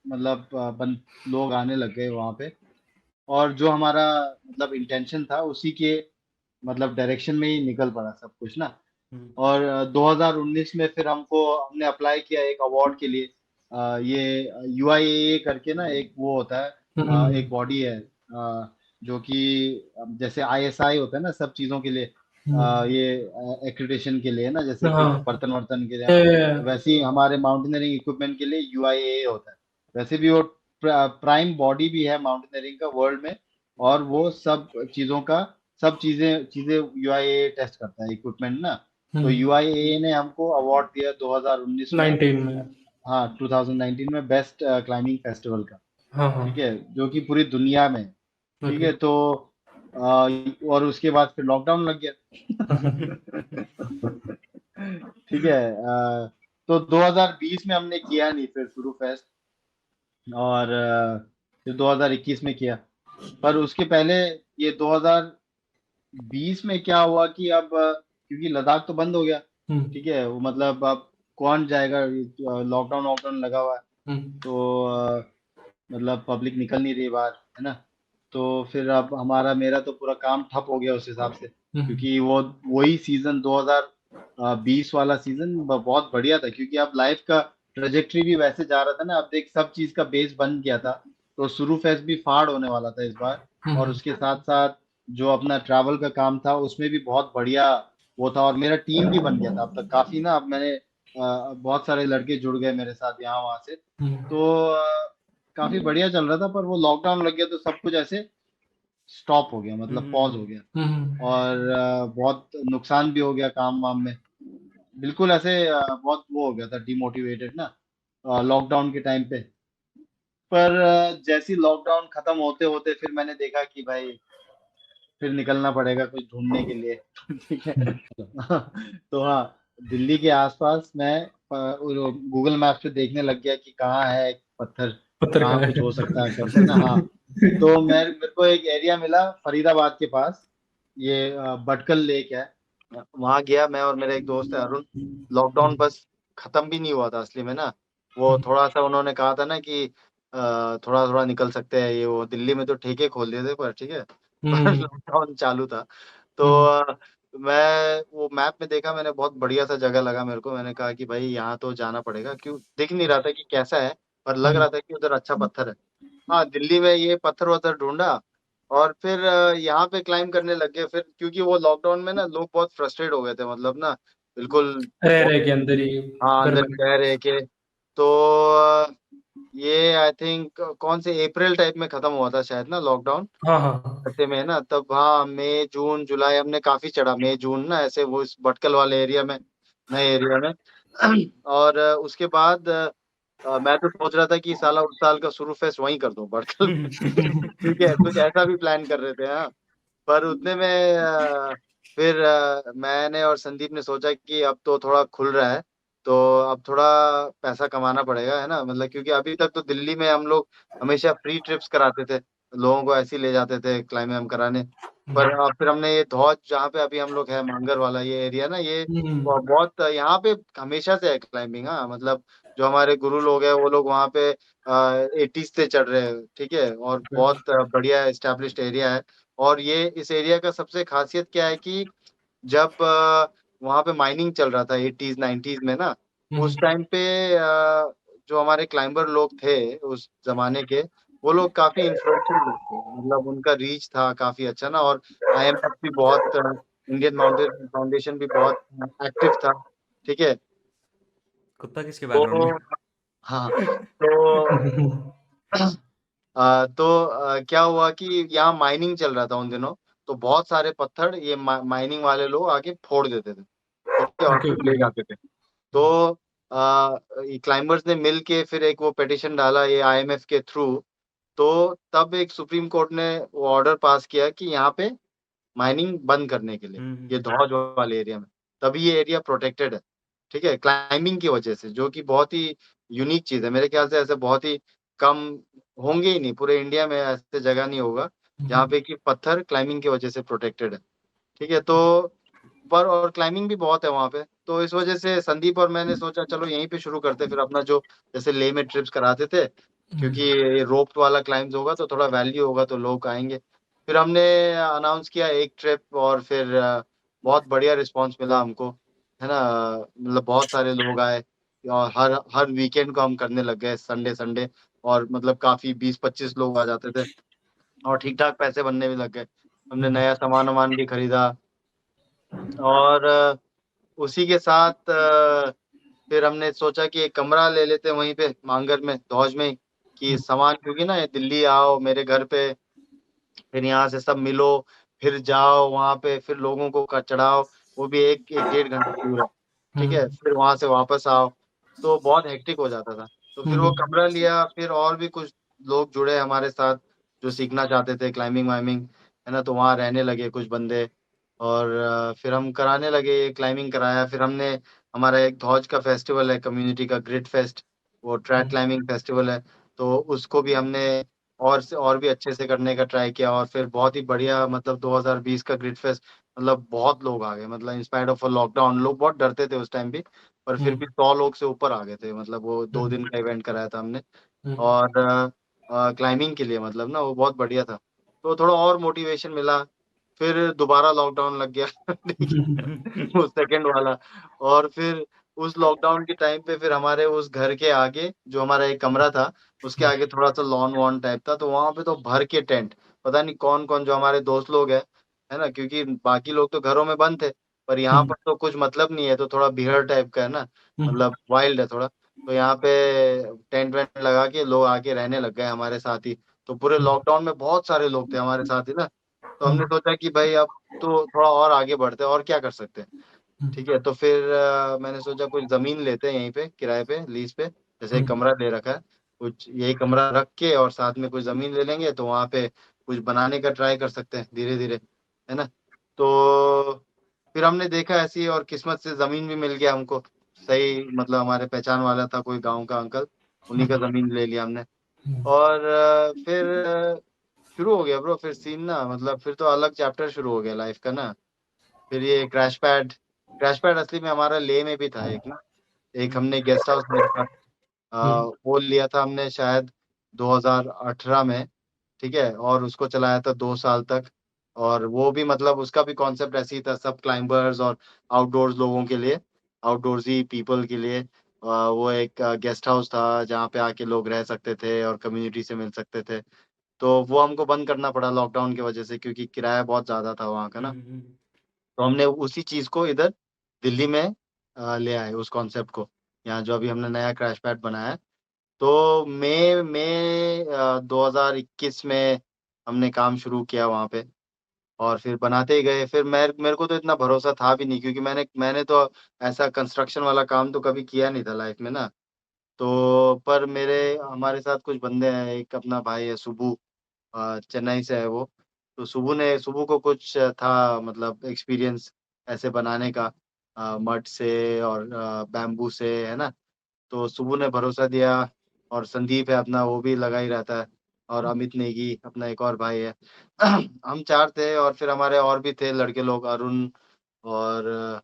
मतलब लोग आने लग गए वहाँ पे। और जो हमारा मतलब इंटेंशन था उसी के मतलब डायरेक्शन में ही निकल पड़ा सब कुछ ना। और 2019 में फिर हमने अप्लाई किया एक अवार्ड के लिए। ये UIAA करके ना एक वो होता है, एक बॉडी है, जो कि जैसे ISI होता है ना सब चीज़ों के लिए, ये एक्रीडिटेशन के लिए ना, जैसे कुछ हाँ। बर्तन वर्तन के लिए, Yeah. वैसे ही हमारे माउंटेनियरिंग इक्विपमेंट के लिए UIAA होता है। वैसे भी वो प्राइम बॉडी भी है माउंटेनियरिंग का वर्ल्ड में। और वो सब चीज़ों का, सब चीज़ें चीज़ें UIAA टेस्ट करता है इक्विपमेंट ना। तो UIAA ने हमको अवार्ड दिया 2019 में। 19 में। हाँ, 2019 में बेस्ट क्लाइंबिंग फेस्टिवल का, हाँ हाँ। ठीक है, जो कि पूरी दुनिया में है, ठीक ओके। है। तो और उसके बाद फिर लॉकडाउन लग गया। ठीक है। तो 2020 में हमने किया नहीं फिर शुरू फेस्ट, और फिर 2021 में किया। पर उसके पहले ये 2020 में क्या हुआ कि अब क्योंकि लद्दाख तो बंद हो गया, हम्म, ठीक है, वो मतलब अब कौन जाएगा, लॉकडाउन लॉकडाउन लगा हुआ है, हम्म, तो मतलब पब्लिक निकल नहीं रही बाहर, है ना। तो फिर अब हमारा मेरा तो पूरा काम ठप हो गया उस हिसाब से, हम्म, क्योंकि वो वही सीजन 2020 वाला सीजन बहुत बढ़िया था, क्योंकि अब लाइफ का ट्रेजेक्टरी भी वैसे जा रहा था ना, अब देख सब चीज का बेस बन गया था। तो शुरू फेस्ट भी फाड़ होने वाला था इस बार, और हम्म, उसके साथ साथ जो अपना ट्रैवल का काम था उसमें भी बहुत बढ़िया वो था, और मेरा टीम भी बन गया था अब तक काफी ना। अब मैंने बहुत सारे लड़के जुड़ गए मेरे साथ यहाँ वहां से, हम्म, तो काफी बढ़िया चल रहा था। पर वो लॉकडाउन लग गया तो सब कुछ ऐसे स्टॉप हो गया, मतलब पॉज हो गया, हम्म, और बहुत नुकसान भी हो गया काम वाम में। बिल्कुल ऐसे बहुत वो हो गया था डिमोटिवेटेड ना लॉकडाउन के टाइम पे। पर जैसे ही लॉकडाउन खत्म होते होते फिर मैंने देखा कि भाई फिर निकलना पड़ेगा कुछ ढूंढने के लिए। ठीक है। तो हाँ, दिल्ली के आसपास मैं गूगल मैप पे देखने लग गया कि कहाँ है एक पत्थर, पत्थर कहाँ कहाँ कुछ है? हो सकता है करके ना। हाँ, तो मेरे को एक एरिया मिला फरीदाबाद के पास, ये भटकल लेक है। वहां गया मैं और मेरा एक दोस्त है अरुण। लॉकडाउन बस खत्म भी नहीं हुआ था असली में ना। वो थोड़ा सा उन्होंने कहा था ना कि थोड़ा थोड़ा निकल सकते हैं, ये वो दिल्ली में तो ठेके खोल दिए थे, पर ठीक है। पर हम्म, लॉकडाउन चालू था। तो हम्म, मैं वो मैप में देखा, मैंने बहुत बढ़िया सा जगह लगा मेरे को, मैंने कहा कि भाई यहाँ तो जाना पड़ेगा, क्यों दिख नहीं रहा था कि कैसा है, पर लग हम्म, रहा था कि उधर अच्छा पत्थर है। हाँ, दिल्ली में ये पत्थर वत्थर ढूंढा, और फिर यहाँ पे क्लाइम करने लग गए फिर, क्योंकि वो लॉकडाउन में ना लोग बहुत फ्रस्ट्रेट हो गए थे, मतलब ना बिल्कुल रह बहुत। रह के अंदर ही हाँ, घर अंदर में। कह रहे कि तो ये आई थिंक कौन से अप्रैल टाइप में खत्म हुआ था शायद ना लॉकडाउन, हाँ, हाँ, हाँ, ऐसे में है ना। तब हाँ, मई जून जुलाई हमने काफी चढ़ा, मई जून ना ऐसे वो इस भटकल वाले एरिया में, नए एरिया में। और उसके बाद मैं तो सोच रहा था कि साला उस साल का शुरू फेस्ट वहीं कर दूं भटकल में। ठीक है, कुछ ऐसा भी प्लान कर रहे थे हाँ। पर उतने में फिर मैंने और संदीप ने सोचा कि अब तो थोड़ा खुल रहा है, तो अब थोड़ा पैसा कमाना पड़ेगा, है ना, मतलब क्योंकि अभी तक तो दिल्ली में हम लोग हमेशा फ्री ट्रिप्स कराते थे, लोगों को ऐसे ही ले जाते थे क्लाइम कराने। पर फिर हमने ये धौज, जहाँ पे अभी हम लोग है मांगर वाला ये एरिया ना, ये बहुत यहाँ पे हमेशा से है क्लाइंबिंग। हाँ, मतलब जो हमारे गुरु लोग हैं वो लोग वहाँ पे 80s से चढ़ रहे हैं, ठीक है, और बहुत बढ़िया एस्टेब्लिश्ड एरिया है। और ये इस एरिया का सबसे खासियत क्या है कि जब वहाँ पे माइनिंग चल रहा था 80s 90s में ना, उस टाइम पे जो हमारे क्लाइंबर लोग थे उस जमाने के, वो लोग काफी इन्फ्लुएंशियल लोग थे, मतलब उनका रीच था काफी अच्छा ना। और आईएमएफ भी बहुत, इंडियन माउंटेन फाउंडेशन भी बहुत एक्टिव था, ठीक है। कुत्ता किसके बैकग्राउंड में? तो हाँ, तो क्या हुआ कि यहाँ माइनिंग चल रहा था उन दिनों, तो बहुत सारे पत्थर ये माइनिंग वाले लोग आके फोड़ देते थे, ठीक है, और ओके, फिर ओके, ले जाते थे। तो ये क्लाइंबर्स ने मिल के फिर एक वो पिटिशन डाला ये आईएमएफ के थ्रू। तो तब एक सुप्रीम कोर्ट ने वो ऑर्डर पास किया कि यहाँ पे माइनिंग बंद करने के लिए, हम्म। ये धौज वाले एरिया में। तभी ये एरिया प्रोटेक्टेड है, ठीक है, क्लाइंबिंग की वजह से, जो कि बहुत ही यूनिक चीज है मेरे ख्याल से। ऐसे बहुत ही कम होंगे ही नहीं, पूरे इंडिया में ऐसे जगह नहीं होगा जहाँ पे कि पत्थर क्लाइंबिंग की वजह से प्रोटेक्टेड है, ठीक है। तो पर और क्लाइंबिंग भी बहुत है वहाँ पे, तो इस वजह से संदीप और मैंने सोचा चलो यहीं पे शुरू करते फिर अपना, जो जैसे लेह में ट्रिप्स कराते थे, क्योंकि ये रोप वाला क्लाइंब्स होगा तो थोड़ा वैल्यू होगा तो लोग आएंगे। फिर हमने अनाउंस किया एक ट्रिप, और फिर बहुत बढ़िया रिस्पांस मिला हमको, है ना, मतलब बहुत सारे लोग आए, और हर हर वीकेंड को हम करने लग गए, संडे संडे। और मतलब काफी 20-25 लोग आ जाते थे, और ठीक ठाक पैसे बनने भी लग गए। हमने नया सामान वामान भी खरीदा, और उसी के साथ फिर हमने सोचा कि एक कमरा ले लेते हैं वहीं पे मांगर में, धौज में ही, कि सामान, क्योंकि ना ये दिल्ली आओ मेरे घर पे, फिर यहाँ से सब मिलो, फिर जाओ वहां पे, फिर लोगों को चढ़ाओ, वो भी एक एक 1.5 घंटा दूर है, ठीक है, फिर वहां से वापस आओ, तो बहुत हेक्टिक हो जाता था। तो फिर वो कमरा लिया, फिर और भी कुछ लोग जुड़े हमारे साथ जो सीखना चाहते थे क्लाइंबिंग वाइमिंग, है ना, तो वहाँ रहने लगे कुछ बंदे। और फिर हम कराने लगे, क्लाइंबिंग कराया। फिर हमने हमारा एक ध्वज का फेस्टिवल है कम्युनिटी का, ग्रिड फेस्ट, वो ट्रैक क्लाइंबिंग फेस्टिवल है, तो उसको भी हमने और भी अच्छे से करने का ट्राई किया। और फिर बहुत ही बढ़िया, मतलब 2020 का ग्रिड फेस्ट, मतलब बहुत लोग आ गए, मतलब इंस्पायर्ड ऑफ लॉकडाउन लोग बहुत डरते थे उस टाइम भी, पर फिर भी 100 लोग से ऊपर आ गए थे। मतलब वो 2 दिन का इवेंट कराया था हमने। और क्लाइंबिंग के लिए मतलब ना वो बहुत बढ़िया था, तो थोड़ा और मोटिवेशन मिला। फिर दोबारा लॉकडाउन लग गया वो सेकंड वाला। और फिर उस लॉकडाउन के टाइम पे फिर हमारे उस घर के आगे जो हमारा एक कमरा था, उसके आगे थोड़ा सा लॉन वॉन टाइप था, तो वहां पे तो भर के टेंट, पता नहीं कौन कौन जो हमारे दोस्त लोग है ना, क्योंकि बाकी लोग तो घरों में बंद थे, पर यहाँ पर तो कुछ मतलब नहीं है, तो थोड़ा बिहड़ टाइप का है ना, मतलब वाइल्ड है थोड़ा। तो यहाँ पे टेंट वेंट लगा के लोग आके रहने लग गए हमारे साथ ही। तो पूरे लॉकडाउन में बहुत सारे लोग थे हमारे साथ ही ना, तो हमने सोचा कि भाई अब तो थोड़ा और आगे बढ़ते हैं और क्या कर सकते हैं। ठीक है, तो फिर मैंने सोचा कुछ जमीन लेते हैं यहीं पे किराए पे, लीज पे, जैसे एक कमरा ले रखा है, कुछ यही कमरा रख के और साथ में कुछ जमीन ले लेंगे, तो वहां पे कुछ बनाने का ट्राई कर सकते हैं धीरे धीरे, है ना। तो फिर हमने देखा ऐसी ही, और किस्मत से जमीन भी मिल गया हमको सही, मतलब हमारे पहचान वाला था कोई गांव का अंकल, उन्हीं का जमीन ले लिया हमने। और फिर शुरू हो गया ब्रो, फिर सीन ना, मतलब फिर तो अलग चैप्टर शुरू हो गया लाइफ का ना। फिर ये क्रैश पैड असली में हमारा ले में भी था एक ना, एक हमने गेस्ट हाउस में रखा। वो लिया था हमने शायद 2018 में, ठीक है, और उसको चलाया था 2 साल तक। और वो भी मतलब उसका भी कॉन्सेप्ट ऐसे ही था, सब क्लाइंबर्स और आउटडोर्स लोगों के लिए, आउटडोर्सी पीपल के लिए। वो एक गेस्ट हाउस था जहाँ पे आके लोग रह सकते थे और कम्युनिटी से मिल सकते थे। तो वो हमको बंद करना पड़ा लॉकडाउन की वजह से, क्योंकि किराया बहुत ज़्यादा था वहाँ का ना। तो हमने उसी चीज़ को इधर दिल्ली में ले आए उस कॉन्सेप्ट को, यहाँ जो अभी हमने नया क्रैश पैड बनाया है। तो मई 2021 में हमने काम शुरू किया वहाँ पे, और फिर बनाते ही गए। फिर मेरे को तो इतना भरोसा था भी नहीं, क्योंकि मैंने तो ऐसा कंस्ट्रक्शन वाला काम तो कभी किया नहीं था लाइफ में ना। तो पर मेरे हमारे साथ कुछ बंदे हैं, एक अपना भाई है सुबू, चेन्नई से है वो। तो सुबू को कुछ था मतलब एक्सपीरियंस ऐसे बनाने का, मड से और बैम्बू से, है ना। तो सुबू ने भरोसा दिया, और संदीप है अपना, वो भी लगा ही रहता है, और अमित नेगी अपना एक और भाई है हम चार थे, और फिर हमारे और भी थे लड़के लोग, अरुण, और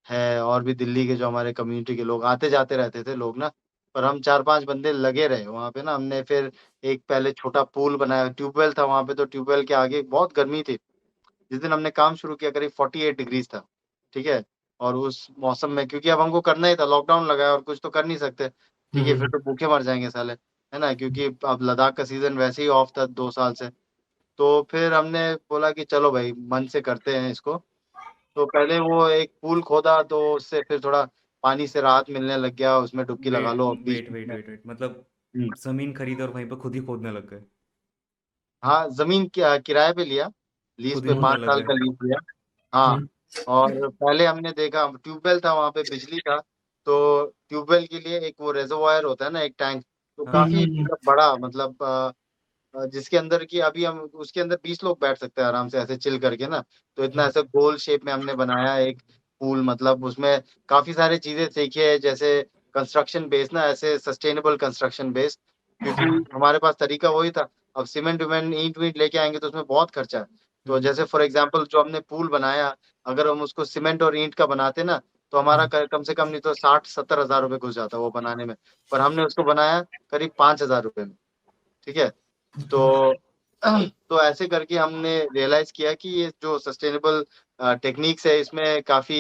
है और भी दिल्ली के जो हमारे कम्युनिटी के लोग आते जाते रहते थे लोग ना। पर हम 4-5 बंदे लगे रहे वहाँ पे ना। हमने फिर एक पहले छोटा पूल बनाया, ट्यूबवेल था वहाँ पे, तो ट्यूबवेल के आगे बहुत गर्मी थी। जिस दिन हमने काम शुरू किया करीब 48 डिग्रीज था, ठीक है। और उस मौसम में, क्योंकि अब हमको करना ही था, लॉकडाउन लगा है और कुछ तो कर नहीं सकते, ठीक है, फिर तो भूखे मर जाएंगे साले, है ना, क्योंकि अब लद्दाख का सीजन वैसे ही ऑफ था 2 साल से। तो फिर हमने बोला कि चलो भाई मन से करते हैं इसको। तो पहले वो एक पूल खोदा, तो उससे फिर थोड़ा पानी से राहत मिलने लग गया, उसमें डुबकी लगा वेट लो बीच वेट बीच वेट में। वेट वेट मतलब हम्म। जमीन खरीदे और वहीं पर खुद ही खोदने लग गए? हाँ, जमीन किराए पे लिया, लीज खुद ही पे खोदने 5 लग साल गए? का लीज लिया। हाँ। और पहले हमने देखा ट्यूबवेल था वहां पे, बिजली था, तो ट्यूबवेल के लिए एक वो रेजर्वायर होता है ना, एक टैंक, तो हाँ काफी हाँ। मतलब बड़ा, मतलब जिसके अंदर की अभी हम उसके अंदर 20 लोग बैठ सकते हैं आराम से ऐसे चिल करके ना। तो इतना ऐसे गोल शेप में हमने बनाया एक पूल, मतलब उसमें काफी सारी चीजें सीखी है, जैसे कंस्ट्रक्शन बेस ना, ऐसे सस्टेनेबल कंस्ट्रक्शन बेस, क्योंकि हमारे पास तरीका वही था। अब सीमेंट विमेंट ईंट वीट लेके आएंगे तो उसमें बहुत खर्चा है। तो जैसे फॉर एग्जाम्पल जो हमने पूल बनाया, अगर हम उसको सीमेंट और ईंट का बनाते ना, तो हमारा कम से कम नहीं तो 60-70 हजार रुपये घुस जाता वो बनाने में। पर हमने उसको बनाया करीब 5 हजार रुपये में, ठीक है। तो तो ऐसे करके हमने रियलाइज किया कि ये जो सस्टेनेबल टेक्निक्स है, इसमें काफी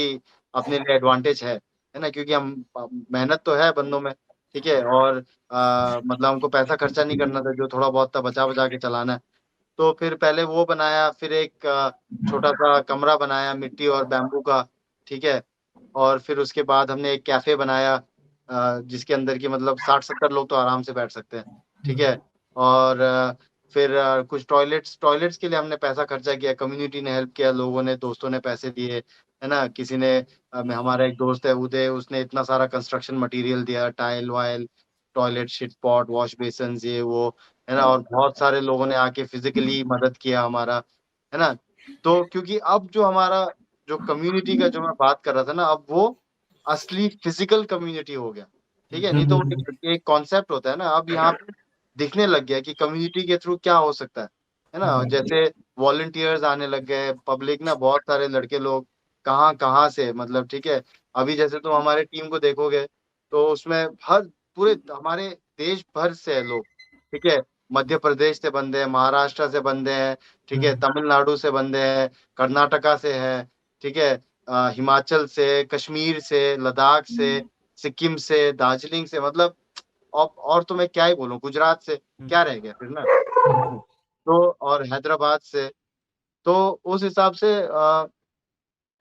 अपने लिए एडवांटेज है ना, क्योंकि हम मेहनत तो है बंदों में, ठीक है, और मतलब हमको पैसा खर्चा नहीं करना था, जो थोड़ा बहुत था बचा बचा के चलाना है। तो फिर पहले वो बनाया, फिर एक छोटा सा कमरा बनाया मिट्टी और बैम्बू का, ठीक है। और फिर उसके बाद हमने एक कैफे बनाया, जिसके अंदर की मतलब 60-70 लोग तो आराम से बैठ सकते हैं, ठीक है। और फिर कुछ टॉयलेट्स टॉयलेट्स के लिए हमने पैसा खर्चा किया, कम्युनिटी ने हेल्प किया, लोगों ने, दोस्तों ने पैसे दिए, है ना। किसी ने हमारा एक दोस्त है उदय, उसने इतना सारा कंस्ट्रक्शन मटेरियल दिया, tile while, toilet shit pot wash basin ये वो, है ना। और बहुत सारे लोगों ने आके फिजिकली मदद किया हमारा, है ना। तो क्योंकि अब जो हमारा जो कम्युनिटी का जो मैं बात कर रहा था ना, अब वो असली फिजिकल कम्युनिटी हो गया, ठीक है। नहीं तो वो एक कॉन्सेप्ट होता है ना, अब यहाँ पे दिखने लग गया कि कम्युनिटी के थ्रू क्या हो सकता है ना। जैसे वॉलंटियर्स आने लग गए, पब्लिक ना, बहुत सारे लड़के लोग कहाँ कहाँ से, मतलब ठीक है। अभी जैसे तुम हमारे टीम को देखोगे तो उसमें हर पूरे हमारे देश भर से है लोग, ठीक है। मध्य प्रदेश से बंदे हैं, महाराष्ट्र से बंदे हैं, ठीक है, तमिलनाडु से बंदे हैं, कर्नाटका से है, ठीक है, हिमाचल से, कश्मीर से, लद्दाख से, सिक्किम से, दार्जिलिंग से, मतलब और तो मैं क्या ही बोलूं, गुजरात से क्या रह गया फिर ना। तो और हैदराबाद से, तो उस हिसाब से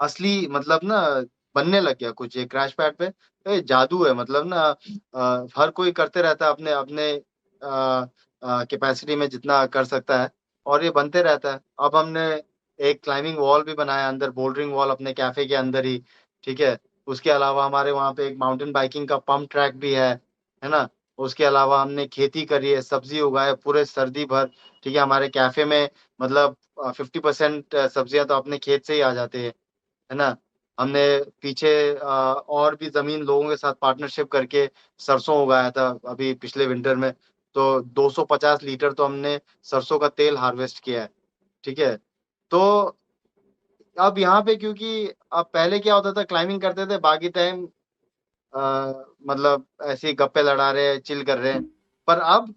असली मतलब ना बनने लग गया कुछ ये क्रैश पैड पे। तो ये जादू है, मतलब ना हर कोई करते रहता है अपने अपने कैपेसिटी में जितना कर सकता है, और ये बनते रहता है। अब हमने एक क्लाइंबिंग वॉल भी बनाया अंदर, बोल्डरिंग वॉल अपने कैफे के अंदर ही, ठीक है। उसके अलावा हमारे वहाँ पे एक माउंटेन बाइकिंग का पंप ट्रैक भी है ना। उसके अलावा हमने खेती करी है, सब्जी उगाए पूरे सर्दी भर, ठीक है। हमारे कैफे में मतलब 50% सब्जियां तो अपने खेत से ही आ जाती है ना। हमने पीछे और भी जमीन लोगों के साथ पार्टनरशिप करके सरसों उगाया था अभी पिछले विंटर में। तो 250 लीटर तो हमने सरसों का तेल हार्वेस्ट किया है, ठीक है। तो अब यहाँ पे क्योंकि अब पहले क्या होता था, क्लाइंबिंग करते थे बाकी टाइम मतलब ऐसे ही गप्पे लड़ा रहे हैं, चिल कर रहे हैं। पर अब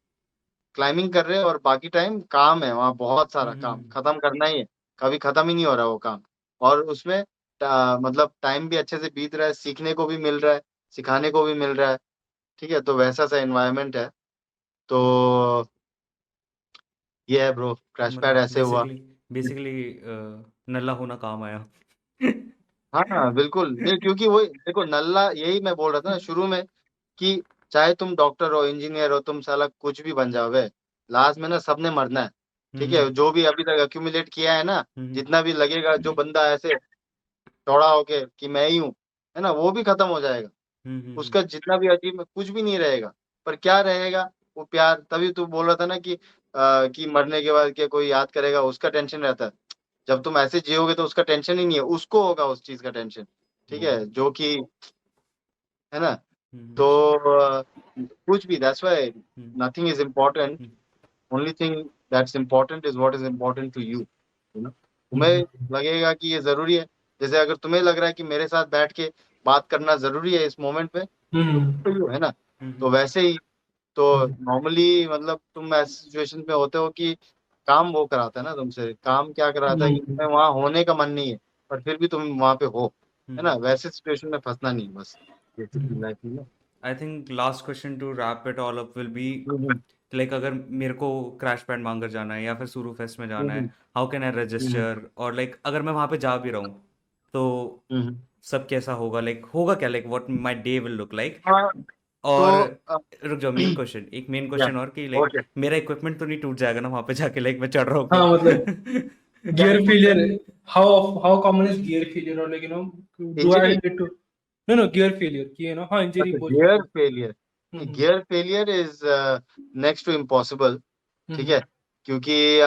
क्लाइंबिंग कर रहे हैं और बाकी टाइम काम है, वहाँ बहुत सारा काम खत्म करना ही है, कभी खत्म ही नहीं हो रहा वो काम। और उसमें मतलब टाइम भी अच्छे से बीत रहा है, सीखने को भी मिल रहा है, सिखाने को भी मिल रहा है, ठीक है। तो वैसा सा एनवायरनमेंट है। तो ये है ब्रो, क्रैश पैड मतलब ऐसे हुआ। बेसिकली नल्ला होना काम आया। हाँ बिल्कुल, नहीं क्योंकि वो देखो नल्ला, यही मैं बोल रहा था ना शुरू में कि चाहे तुम डॉक्टर हो, इंजीनियर हो, तुम साला कुछ भी बन जाओगे, लास्ट में ना सबने मरना है, ठीक है। जो भी अभी तक अक्यूमुलेट किया है ना, जितना भी लगेगा, जो बंदा ऐसे चौड़ा होके कि मैं ही हूँ, है ना, वो भी खत्म हो जाएगा। उसका जितना भी अजीब में कुछ भी नहीं रहेगा। पर क्या रहेगा, वो प्यार। तभी तू बोल रहा था ना कि मरने के बाद क्या कोई याद करेगा, उसका टेंशन रहता है। जब तुम ऐसे जियोगे तो उसका टेंशन ही नहीं है, उसको होगा उस चीज का टेंशन, ठीक है, जो कि है ना। तो कुछ भी, that's why nothing is important, only thing that's important is what is important to you, you know. तुम्हें लगेगा कि ये जरूरी है, जैसे अगर तुम्हें लग रहा है कि मेरे साथ बैठ के बात करना जरूरी है इस मोमेंट पे, तो you, है ना। तो वैसे ही तो नॉर्मली मतलब तुम ऐसी सिचुएशन में होते हो कि काम वो कराता है ना तुमसे, काम क्या कराता है कि तुम्हें वहां होने का मन नहीं है, पर फिर भी तुम वहां पे हो, है ना। वैसे सिचुएशन में फंसना नहीं है बस, बेसिकली लाइफ में ना। I think last question to wrap it all up will be hmm, like अगर मेरे को क्रैश पैड मांगर जाना है या फिर सुरू फेस्ट में जाना है, hmm, how can I hmm, register, और लाइक अगर मैं वहां पे जा भी रहा हूँ तो हम्म। सब कैसा होगा, लाइक होगा क्या, like what my day will look like. हाँ, और तो रुक जाओ, मेन क्वेश्चन, एक मेन या क्वेश्चन और कि लाइक ओके, मेरा इक्विपमेंट तो नहीं टूट जाएगा ना वहां पे जाके, लाइक मैं चढ़ रहा हूँ हाँ मतलब तो gear failure. How common is gear failure, or like do I injury. need to? No, gear failure कि हाँ injury अच्छा, बोल गियर सकते फेलियर, हैं। Gear failure is next to impossible, ठीक है। हम्म, क्योंकि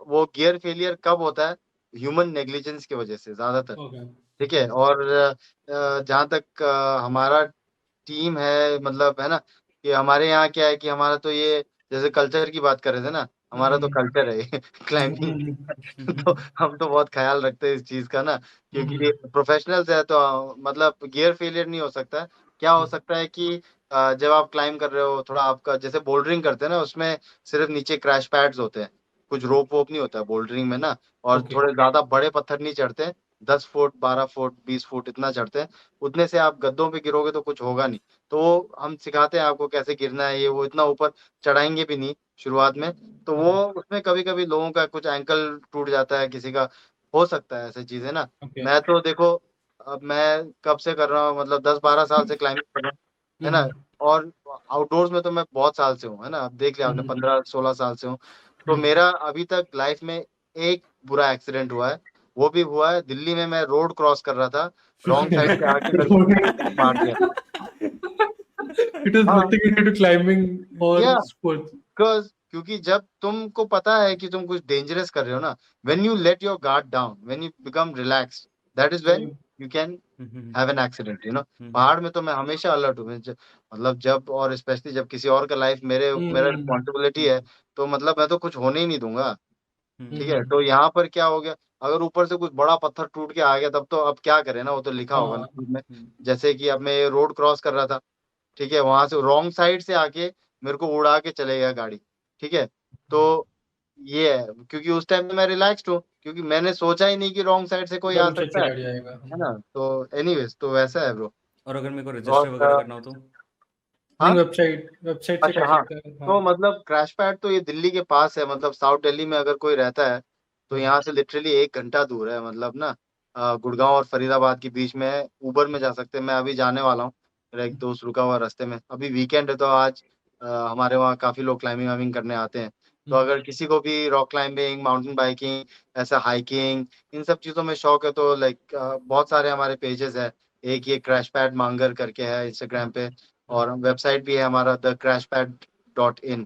वो गियर फेलियर कब होता है, ह्यूमन नेग्लिजेंस की वजह से ज्यादातर, okay. ठीक है। और जहाँ तक हमारा टीम है, मतलब है ना, कि हमारे यहाँ क्या है कि हमारा तो ये, जैसे कल्चर की बात कर रहे थे ना, हमारा तो कल्चर है क्लाइंबिंग तो हम तो बहुत ख्याल रखते हैं इस चीज का ना, क्योंकि प्रोफेशनल्स है तो मतलब गियर फेलियर नहीं हो सकता है। क्या हो सकता है कि जब आप क्लाइंब कर रहे हो, थोड़ा आपका जैसे बोल्डरिंग करते हैं ना, उसमें सिर्फ नीचे क्रैश पैड्स होते हैं, कुछ रोप वोप नहीं होता बोल्डरिंग में ना। और Okay. थोड़े ज्यादा बड़े पत्थर नहीं चढ़ते, 10 फुट, 12 फुट, 20 फुट इतना चढ़ते हैं। उतने से आप गद्दों पे गिरोगे तो कुछ होगा नहीं। तो वो हम सिखाते हैं आपको कैसे गिरना है, ये वो इतना ऊपर चढ़ाएंगे भी नहीं शुरुआत में। तो वो Okay. उसमें कभी कभी लोगों का कुछ एंकल टूट जाता है, किसी का हो सकता है ऐसी चीजें ना। Okay. मैं तो देखो, अब मैं कब से कर रहा हूँ, मतलब 10-12 साल से क्लाइंबिंग कर रहा हूँ, है ना। और आउटडोर्स में तो मैं बहुत साल से हूँ, है ना। अब देख लिया आपने, 15-16 साल से हूँ। तो मेरा अभी तक लाइफ में एक बुरा एक्सीडेंट हुआ है, वो भी हुआ है दिल्ली में। मैं रोड क्रॉस कर रहा था, रॉन्ग साइड से आके मेरे को मार दिया। It has हाँ, nothing to do to climbing or या sports. बिकॉज क्योंकि जब तुमको पता है कि तुम कुछ डेंजरस कर रहे हो ना, when you let your guard down, when you become relaxed, that is when you can have an accident, you know. पहाड़ में तो मैं हमेशा अलर्ट हूँ। मतलब जब, और स्पेशली जब किसी और का लाइफ मेरा रिस्पॉन्सिबिलिटी है, तो मतलब मैं तो कुछ होने ही नहीं दूंगा। ठीक है, तो यहाँ पर क्या हो गया, अगर ऊपर से कुछ बड़ा पत्थर टूट के आ गया तब तो अब क्या करें ना, वो तो लिखा होगा हाँ नसीब में। जैसे कि अब मैं रोड क्रॉस कर रहा था, ठीक है, वहां से रॉन्ग साइड से आके मेरे को उड़ा के चले गया गाड़ी। ठीक है, तो ये है, क्योंकि उस टाइम में मैं रिलैक्स्ड हूँ, क्योंकि मैंने सोचा ही नहीं कि रॉन्ग साइड से कोई आ डबल सकता गाड़ी आएगा। है ना। तो एनीवेज, तो वैसा है ब्रो। और अगर मेरे को और रजिस्टर वगैरह करना हो तो? नहीं, हाँ, वेबसाइट से अच्छा, कर हाँ, सकते हैं, हाँ। तो मतलब क्रैश पैड तो ये दिल्ली के पास है, मतलब साउथ दिल्ली में अगर कोई रहता है तो यहाँ से लिटरली 1 घंटा दूर है, मतलब ना गुड़गांव और फरीदाबाद के बीच में है। उबर में जा सकते हैं, मैं अभी जाने वाला हूँ, मेरा एक दोस्त रुका हुआ रास्ते में, अभी वीकेंड है तो आज हमारे वहाँ काफी लोग क्लाइंबिंग वाइम्बिंग करने आते हैं। तो अगर किसी को भी रॉक क्लाइंबिंग, माउंटेन बाइकिंग, ऐसा हाइकिंग, इन सब चीजों में शौक है तो लाइक बहुत सारे हमारे पेजेस है। एक ये क्रैश पैड मांगर करके है इंस्टाग्राम पे, और वेबसाइट भी है हमारा thecrashpad.in।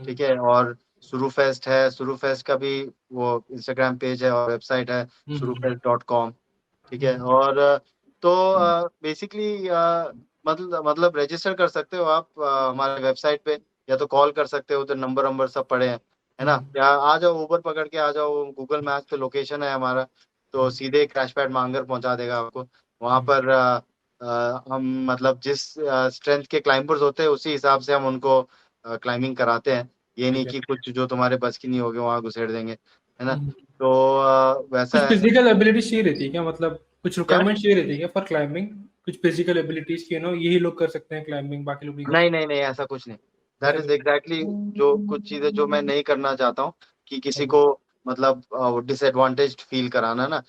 ठीक है, और सुरू फेस्ट है, सुरू फेस्ट का भी वो इंस्टाग्राम पेज है और वेबसाइट है surufest.com। ठीक है, और तो बेसिकली मतलब रजिस्टर कर सकते हो आप हमारे वेबसाइट पे, या तो कॉल कर सकते हो, तो नंबर नंबर सब पड़े हैं, है ना। या आ जाओ, ऊबर पकड़ के आ जाओ, गूगल मैप्स पे लोकेशन है हमारा, तो सीधे क्रैश पैड मांगर पहुंचा देगा आपको। वहां पर हम मतलब जिस स्ट्रेंथ के क्लाइंबर्स होते हैं उसी हिसाब से हम उनको क्लाइंबिंग कराते हैं। ये नहीं ठीक है। कि कुछ जो तुम्हारे बस की नहीं होगी वहां घुसेड़ देंगे, है ना। तो कुछ वैसा है। फिजिकल एबिलिटीज चाहिए रहती है क्या, मतलब कुछ क्या? रिक्वायरमेंट चाहिए रहती है क्या फॉर क्लाइंबिंग? कुछ फिजिकल एबिलिटीज की, यही लोग कर सकते हैं क्लाइंबिंग, बाकी लोग नहीं कर नहीं सकते? नहीं नहीं, ऐसा कुछ नहीं। दैट ऐसा इज कुछ? एग्जैक्टली जो कुछ चीजें जो मैं नहीं करना चाहता हूँ, कि किसी ओके। को मतलब डिसएडवांटेज फील कराना ना।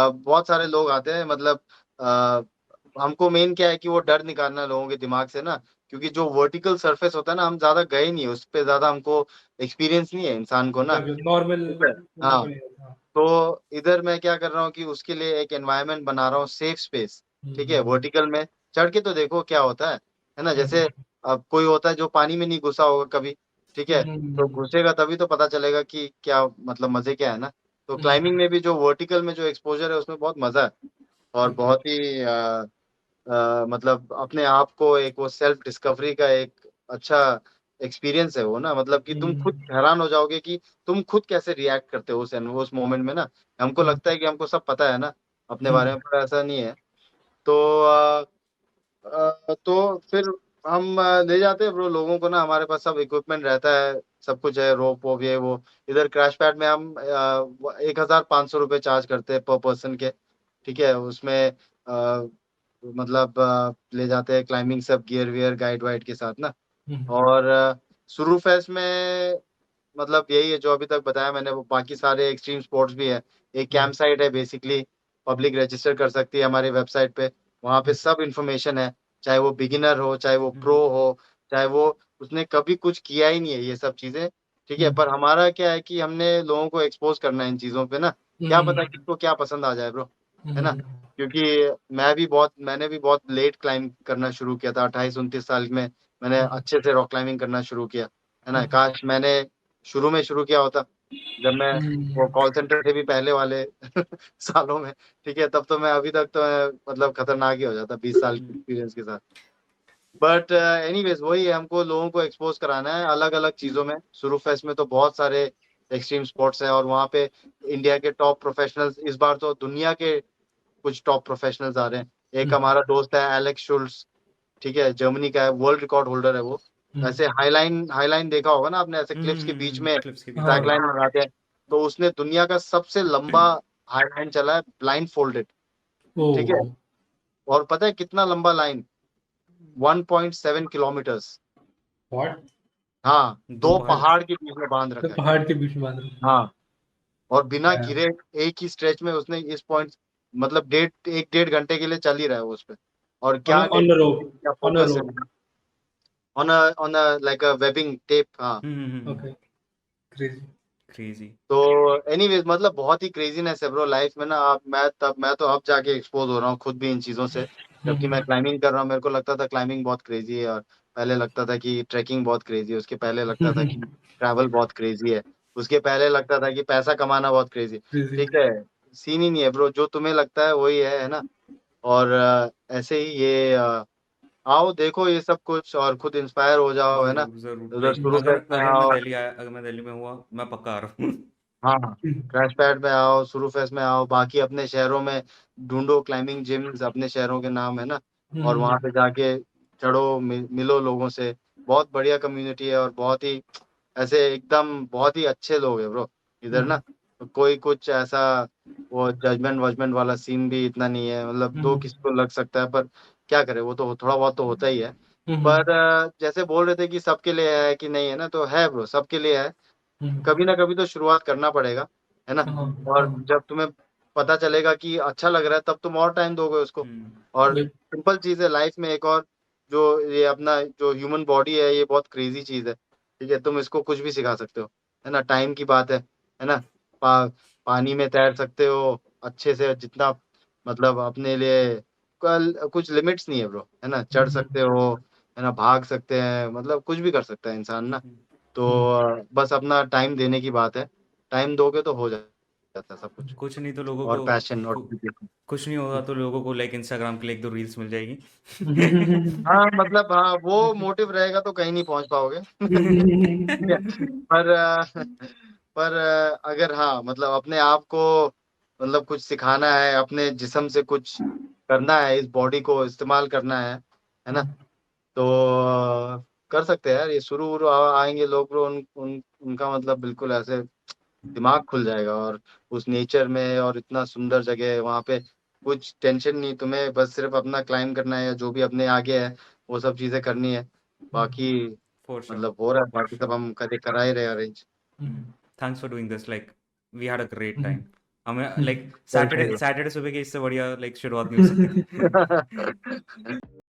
बहुत सारे लोग आते हैं, मतलब अ, हमको मेन क्या है कि वो डर निकालना लोगों के दिमाग से ना, क्योंकि जो वर्टिकल सरफेस होता है ना, हम ज्यादा गए नहीं, उस पर ज्यादा हमको एक्सपीरियंस नहीं है इंसान को ना। मतलब नॉर्मल ठीक है, लोगों हाँ। को नहीं होता। हाँ। तो इधर मैं क्या कर रहा हूँ कि उसके लिए एक एनवायरनमेंट बना रहा हूँ, सेफ स्पेस। ठीक है, हम्म, वर्टिकल में चढ़ के तो देखो क्या होता है ना। जैसे अब कोई होता है जो पानी में नहीं घुसा होगा कभी, ठीक है, तो हम्म, घुसेगा तभी तो पता चलेगा कि क्या मतलब मजे क्या है ना। तो क्लाइंबिंग में भी जो वर्टिकल में जो एक्सपोजर है उसमें बहुत मजा है, और ओके। बहुत ही मतलब अपने आप को एक वो सेल्फ डिस्कवरी का एक अच्छा एक्सपीरियंस है वो ना, मतलब कि तुम खुद हैरान हो जाओगे कि तुम खुद कैसे रिएक्ट करते हो उस मोमेंट में ना। हमको लगता है कि हमको सब पता है ना अपने बारे में, पर ऐसा नहीं है। तो तो फिर हम ले जाते हैं ब्रो लोगों को ना, हमारे पास सब इक्विपमेंट रहता है, सब कुछ है, रोप वो ये वो। इधर क्रैश पैड में हम 1,500 रुपये चार्ज करते हैं पर पर्सन के। ठीक है, उसमें मतलब ले जाते हैं क्लाइंबिंग सब गियर वियर गाइड वाइड के साथ ना। और सुरू फेस्ट में मतलब यही है जो अभी तक बताया मैंने, वो बाकी सारे एक्सट्रीम स्पोर्ट्स भी है। एक कैंप साइट है बेसिकली, पब्लिक रजिस्टर कर सकती है हमारी वेबसाइट पे, वहाँ पे सब इन्फॉर्मेशन है। चाहे वो बिगिनर हो, चाहे वो प्रो हो, चाहे वो उसने कभी कुछ किया ही नहीं है ये सब चीजें। ठीक है, पर हमारा क्या है कि हमने लोगों को एक्सपोज करना है इन चीजों पे ना, क्या पता किसको क्या पसंद आ जाए ब्रो, है ना। क्योंकि मैंने भी बहुत लेट क्लाइंब करना शुरू किया था, 28-29 साल में मैंने अच्छे से रॉक क्लाइंबिंग करना शुरू किया, है ना। काश मैंने शुरू में शुरू किया होता, जब मैं वो कॉल सेंटर से भी पहले वाले सालों में। ठीक है, तब तो मैं अभी तक तो मैं मतलब खतरनाक ही हो जाता 20 साल के एक्सपीरियंस के साथ। बट एनीवेज वही है, हमको लोगों को एक्सपोज कराना है अलग अलग चीजों में। सुरू फेस्ट में तो बहुत सारे एक्सट्रीम स्पोर्ट्स हैं, और वहाँ पे इंडिया के टॉप प्रोफेशनल्स, इस बार तो दुनिया के कुछ टॉप प्रोफेशनल्स आ रहे हैं। एक हमारा दोस्त है एलेक्स शुल्स, ठीक है, जर्मनी का है, वर्ल्ड रिकॉर्ड होल्डर है वो। ऐसे हाईलाइन देखा होगा ना आपने, ऐसे क्लिफ्स के बीच में क्लिप्स के बीच हाँ। में। ट्रैक लाइन लगाते हैं। तो उसने दुनिया का सबसे लंबा हाईलाइन चला है ब्लाइंड फोल्डेड। ओ। ठीक है, और पता है कितना लंबा लाइन? 1.7 किलोमीटर्स। व्हाट? हाँ, दो दो पहाड़। पहाड़ के बीच में बांध तो रखा है। पहाड़ के बीच में बांध रहे हाँ, और बिना हैं। गिरे एक ही स्ट्रेच में उसने इस पॉइंट, मतलब 1.5 घंटे के लिए चल ही रहा है वो उस पे। और क्या ऑन द रोप। डेडिकेशन, क्या ऑन द फोकस है। Rope. On a like a webbing tape, हाँ। ओके। क्रेजी। क्रेजी। तो एनीवेज मतलब बहुत ही क्रेजीनेस है ब्रो लाइफ में ना। आप मैं तो अब जाके एक्सपोज हो रहा हूँ खुद भी इन चीजों से। जबकि मैं क्लाइंबिंग कर रहा हूँ, मेरे को लगता था क्लाइंबिंग बहुत क्रेजी है, और पहले लगता था कि ट्रैकिंग बहुत क्रेजी है, उसके पहले लगता था कि ट्रैवल बहुत क्रेजी है, उसके पहले लगता था कि पैसा कमाना बहुत क्रेजी। Crazy. ठीक है, सीन ही नहीं है ब्रो, जो तुम्हें लगता है वही है ना। और ऐसे ही ये आओ देखो ये सब कुछ और खुद इंस्पायर हो जाओ, है ना। जरूर जरूर उधर लाइक शुरू अगर फेस्ट में अगर मैं आओ। दिल्ली आया, अगर मैं दिल्ली में हुआ, मैं पक्का आ रहा हूँ। हाँ, क्रैश पैड में आओ, शुरू फेस्ट में आओ, बाकी अपने शहरों में ढूंढो क्लाइंबिंग जिम्स, अपने शहरों के नाम है ना, और वहां पे जाके चढ़ो, मिलो लोगों से। बहुत बढ़िया कम्युनिटी है और बहुत ही ऐसे एकदम बहुत ही अच्छे लोग है ब्रो इधर ना। कोई कुछ ऐसा वो जजमेंट वजमेंट वाला सीन भी इतना नहीं है, मतलब दो किसी को लग सकता है पर क्या करे, वो तो थोड़ा बहुत तो होता ही है। पर जैसे बोल रहे थे कि सबके लिए है कि नहीं है ना, तो है ब्रो, सबके लिए है। कभी ना कभी तो शुरुआत करना पड़ेगा, है ना। और जब तुम्हें पता चलेगा कि अच्छा लग रहा है तब तुम और टाइम दोगे उसको। और Yep. सिंपल चीज है लाइफ में एक और, जो ये अपना जो ह्यूमन बॉडी है ये बहुत क्रेजी चीज है। ठीक है, तुम इसको कुछ भी सिखा सकते हो, है ना। टाइम की बात है ना। पानी में तैर सकते हो अच्छे से, जितना मतलब अपने लिए कुछ लिमिट्स नहीं है ब्रो, है ना। चढ़ सकते हो, है ना, भाग सकते हैं, मतलब कुछ भी कर सकता है इंसान ना। तो बस अपना टाइम देने की बात है, टाइम दोगे तो हो जाता है सब कुछ। कुछ नहीं तो लोगों और को पैशन और कुछ नहीं होगा तो लोगों को लाइक इंस्टाग्राम के लिए 1-2 रील्स मिल जाएगी। हाँ मतलब हाँ, वो मोटिव रहेगा तो कहीं नहीं पहुंच पाओगे। ठीक है, पर पर अगर हाँ मतलब अपने आप को मतलब कुछ सिखाना है, अपने जिस्म से कुछ करना है, इस बॉडी को इस्तेमाल करना है ना, तो कर सकते हैं यार। ये शुरू शुरू आएंगे लोग ब्रो, उनका मतलब बिल्कुल ऐसे दिमाग खुल जाएगा। और उस नेचर में और इतना सुंदर जगह है वहाँ पे, कुछ टेंशन नहीं तुम्हें, बस सिर्फ अपना क्लाइम करना है, जो भी अपने आगे है वो सब चीजें करनी है। बाकी फॉर श्योर मतलब हो रहा है, फॉर बाकी सब श्योर। हम कभी करा ही रहे arrange. Thanks for doing this like we had a great time. हमें लाइक वेलकम सैटरडे सुबह की इससे बढ़िया लाइक शुरुआत नहीं हो सकती। ब्रो।